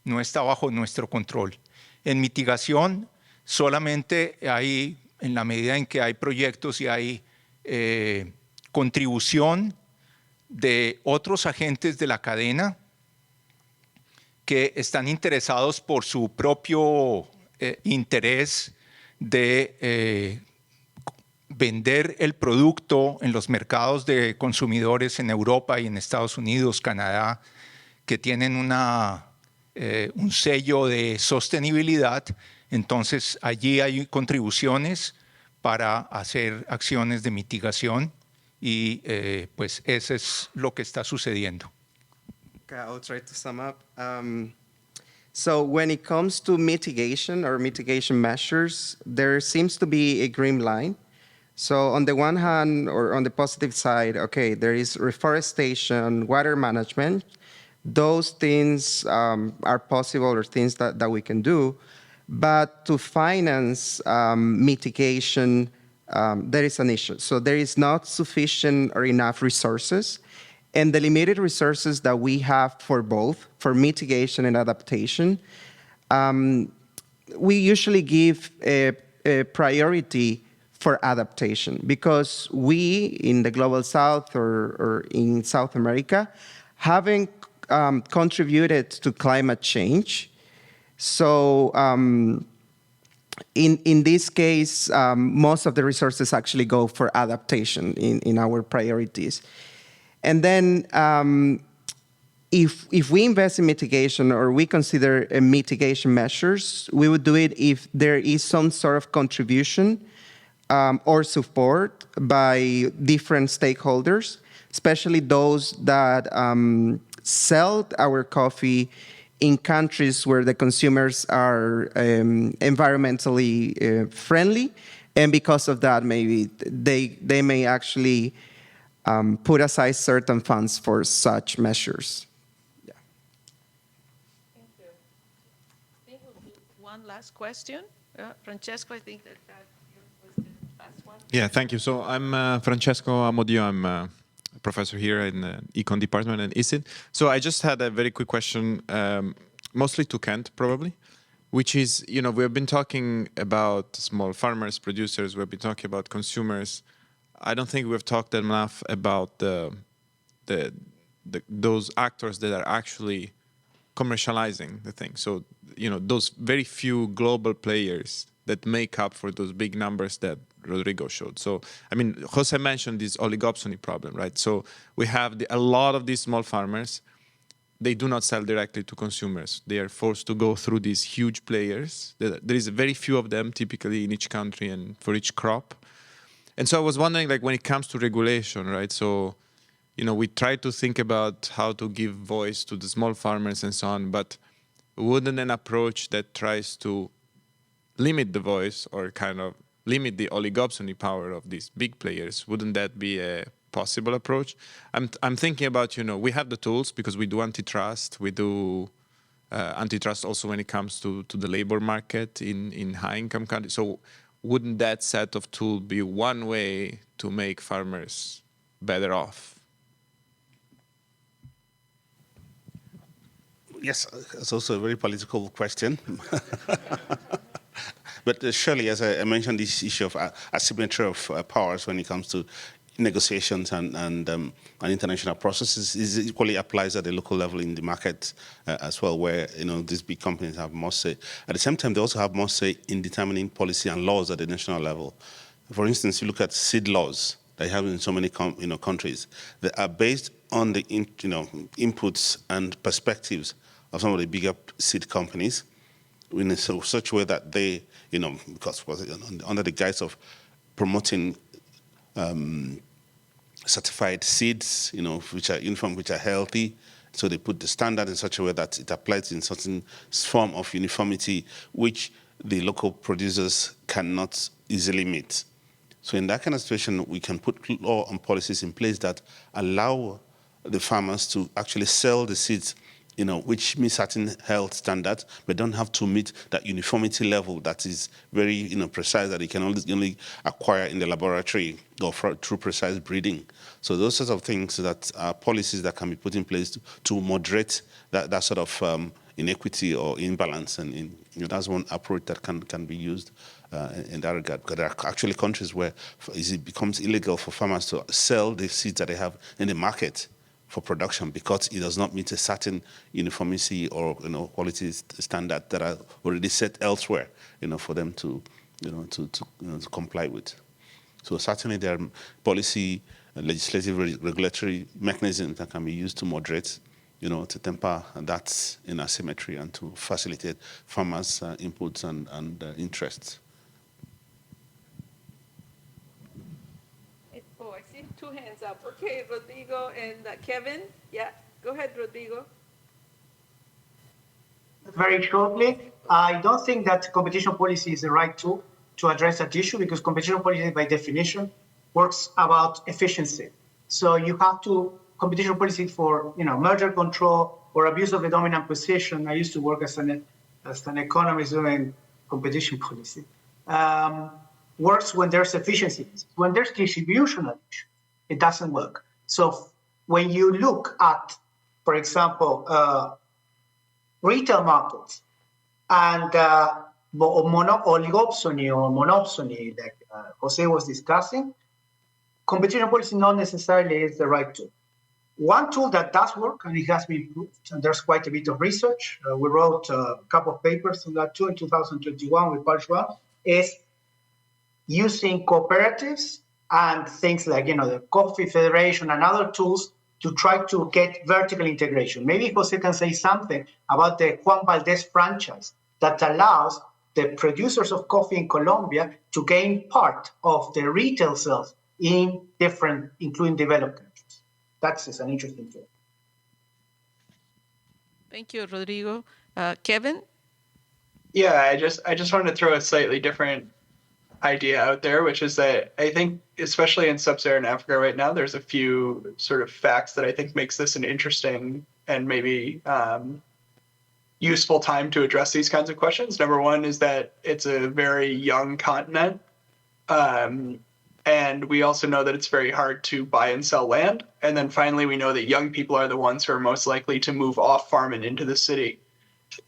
no está bajo nuestro control. En mitigación, solamente hay, en la medida en que hay proyectos y hay contribución de otros agentes de la cadena que están interesados por su propio interés de vender el producto en los mercados de consumidores en Europa y en Estados Unidos, Canadá, que tienen un sello de sostenibilidad. Entonces, allí hay contribuciones para hacer acciones de mitigación y pues eso es lo que está sucediendo. Okay, I'll try to sum up. So when it comes to mitigation or mitigation measures, there seems to be a green line. So on the one hand, or on the positive side, okay, there is reforestation, water management. Those things are possible or things that we can do. But to finance mitigation, there is an issue. So there is not sufficient or enough resources. And the limited resources that we have for both, for mitigation and adaptation, we usually give a priority for adaptation because we in the Global South or in South America haven't contributed to climate change. So in this case, most of the resources actually go for adaptation in our priorities. And then if we invest in mitigation or we consider mitigation measures, we would do it if there is some sort of contribution or support by different stakeholders, especially those that sell our coffee in countries where the consumers are environmentally friendly. And because of that, maybe they may actually put aside certain funds for such measures. Yeah. Thank you. I think we'll do one last question. Francesco, I think that was the last one. Yeah, thank you. So I'm Francesco Amodio. I'm a professor here in the Econ department at ISID. So I just had a very quick question, mostly to Kent, probably, which is, you know, we've been talking about small farmers, producers, we've been talking about consumers. I don't think we've talked enough about those actors that are actually commercializing the thing. So, you know, those very few global players that make up for those big numbers that Rodrigo showed. So, I mean, José mentioned this oligopsony problem, right? So we have a lot of these small farmers. They do not sell directly to consumers. They are forced to go through these huge players. There is very few of them, typically in each country and for each crop. And so I was wondering, like, when it comes to regulation, right? So, you know, we try to think about how to give voice to the small farmers and so on, but wouldn't an approach that tries to limit the voice or kind of limit the oligopsony power of these big players, wouldn't that be a possible approach? I'm thinking about, you know, we have the tools because we do antitrust. We do antitrust also when it comes to the labor market in high-income countries. So wouldn't that set of tools be one way to make farmers better off? Yes, it's also a very political question. But surely, as I mentioned, this issue of asymmetry of powers when it comes to negotiations and international processes. It equally applies at the local level in the market as well, where these big companies have more say. At the same time, they also have more say in determining policy and laws at the national level. For instance, you look at seed laws that you have in so many countries that are based on the inputs and perspectives of some of the bigger seed companies in such a way that they, because under the guise of promoting certified seeds, which are uniform, which are healthy. So they put the standard in such a way that it applies in certain form of uniformity, which the local producers cannot easily meet. So in that kind of situation, we can put law and policies in place that allow the farmers to actually sell the seeds, which meet certain health standards, but don't have to meet that uniformity level that is very, precise, that they can only acquire in the laboratory or through precise breeding. So those sorts of things that are policies that can be put in place to moderate that sort of inequity or imbalance, and that's one approach that can be used in that regard. Because there are actually countries where it becomes illegal for farmers to sell the seeds that they have in the market for production because it does not meet a certain uniformity or quality standard that are already set elsewhere, for them to comply with. So certainly there are policy, legislative, regulatory mechanisms that can be used to moderate, to temper that asymmetry and to facilitate farmers' inputs and interests. Oh, I see two hands up. Okay, Rodrigo and Kevin. Yeah, go ahead, Rodrigo. Very shortly, I don't think that competition policy is the right tool to address that issue because competition policy, by definition, works about efficiency. So you have to competition policy for merger control or abuse of a dominant position. I used to work as an economist doing competition policy. Works when there's efficiency. When there's distributional issue, it doesn't work. So when you look at, for example, retail markets and oligopsony or monopsony, like José was discussing, competition policy not necessarily is the right tool. One tool that does work, and it has been improved, and there's quite a bit of research. We wrote a couple of papers on that too in 2021 with published one, is using cooperatives and things like the Coffee Federation and other tools to try to get vertical integration. Maybe José can say something about the Juan Valdez franchise that allows the producers of coffee in Colombia to gain part of the retail sales in different, including developed countries. That's just an interesting tool. Thank you, Rodrigo. Kevin? Yeah, I just wanted to throw a slightly different idea out there, which is that I think, especially in sub-Saharan Africa right now, there's a few sort of facts that I think makes this an interesting and maybe useful time to address these kinds of questions. Number one is that it's a very young continent. And we also know that it's very hard to buy and sell land. And then finally, we know that young people are the ones who are most likely to move off farm and into the city.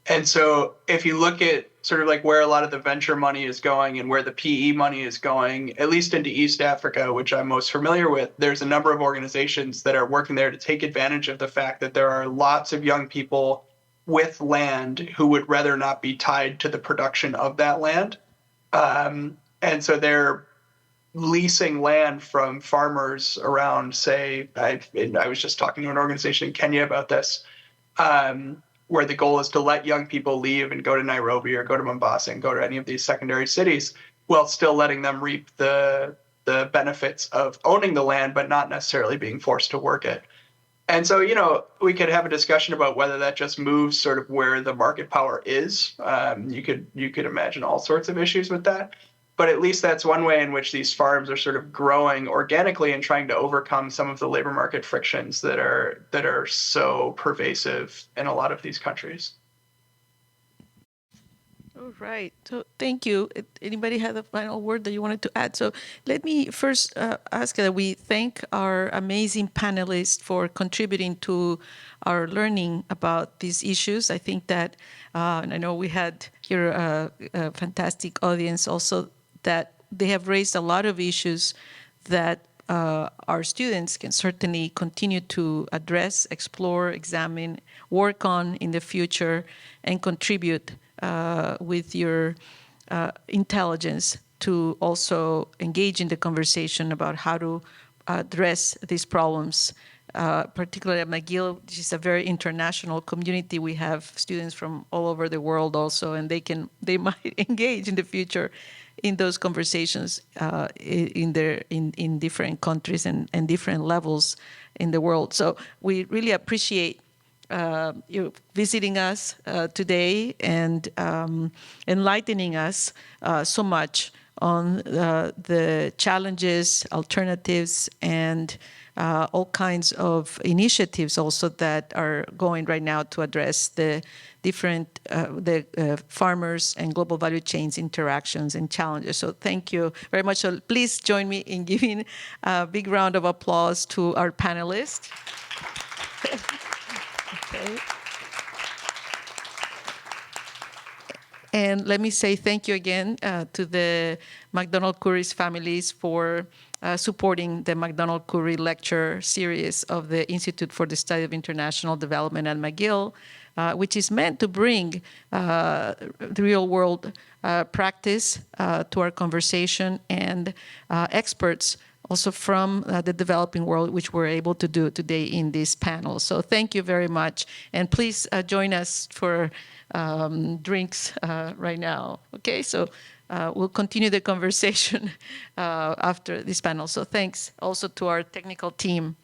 And so if you look at sort of like where a lot of the venture money is going and where the PE money is going, at least into East Africa, which I'm most familiar with, there's a number of organizations that are working there to take advantage of the fact that there are lots of young people with land who would rather not be tied to the production of that land. And so they're leasing land from farmers around, say, I was just talking to an organization in Kenya about this, where the goal is to let young people leave and go to Nairobi or go to Mombasa and go to any of these secondary cities while still letting them reap the benefits of owning the land, but not necessarily being forced to work it. And so, we could have a discussion about whether that just moves sort of where the market power is. You could imagine all sorts of issues with that. But at least that's one way in which these farms are sort of growing organically and trying to overcome some of the labor market frictions that are so pervasive in a lot of these countries. All right. So thank you. Anybody have a final word that you wanted to add? So let me first ask that we thank our amazing panelists for contributing to our learning about these issues. I think that, and I know we had here a fantastic audience also, that they have raised a lot of issues that our students can certainly continue to address, explore, examine, work on in the future, and contribute with your intelligence to also engage in the conversation about how to address these problems. Particularly at McGill, which is a very international community. We have students from all over the world also, and they might engage in the future in those conversations in different countries and different levels in the world. So we really appreciate you visiting us today and enlightening us so much on the challenges, alternatives, and all kinds of initiatives also that are going right now to address the different farmers and global value chains interactions and challenges. So thank you very much. So please join me in giving a big round of applause to our panelists. Okay. And let me say thank you again to the McDonald Currie's families for supporting the McDonald Currie lecture series of the Institute for the Study of International Development at McGill, which is meant to bring the real-world practice to our conversation and experts also from the developing world, which we're able to do today in this panel. So thank you very much. And please join us for drinks right now. Okay, so we'll continue the conversation after this panel. So thanks also to our technical team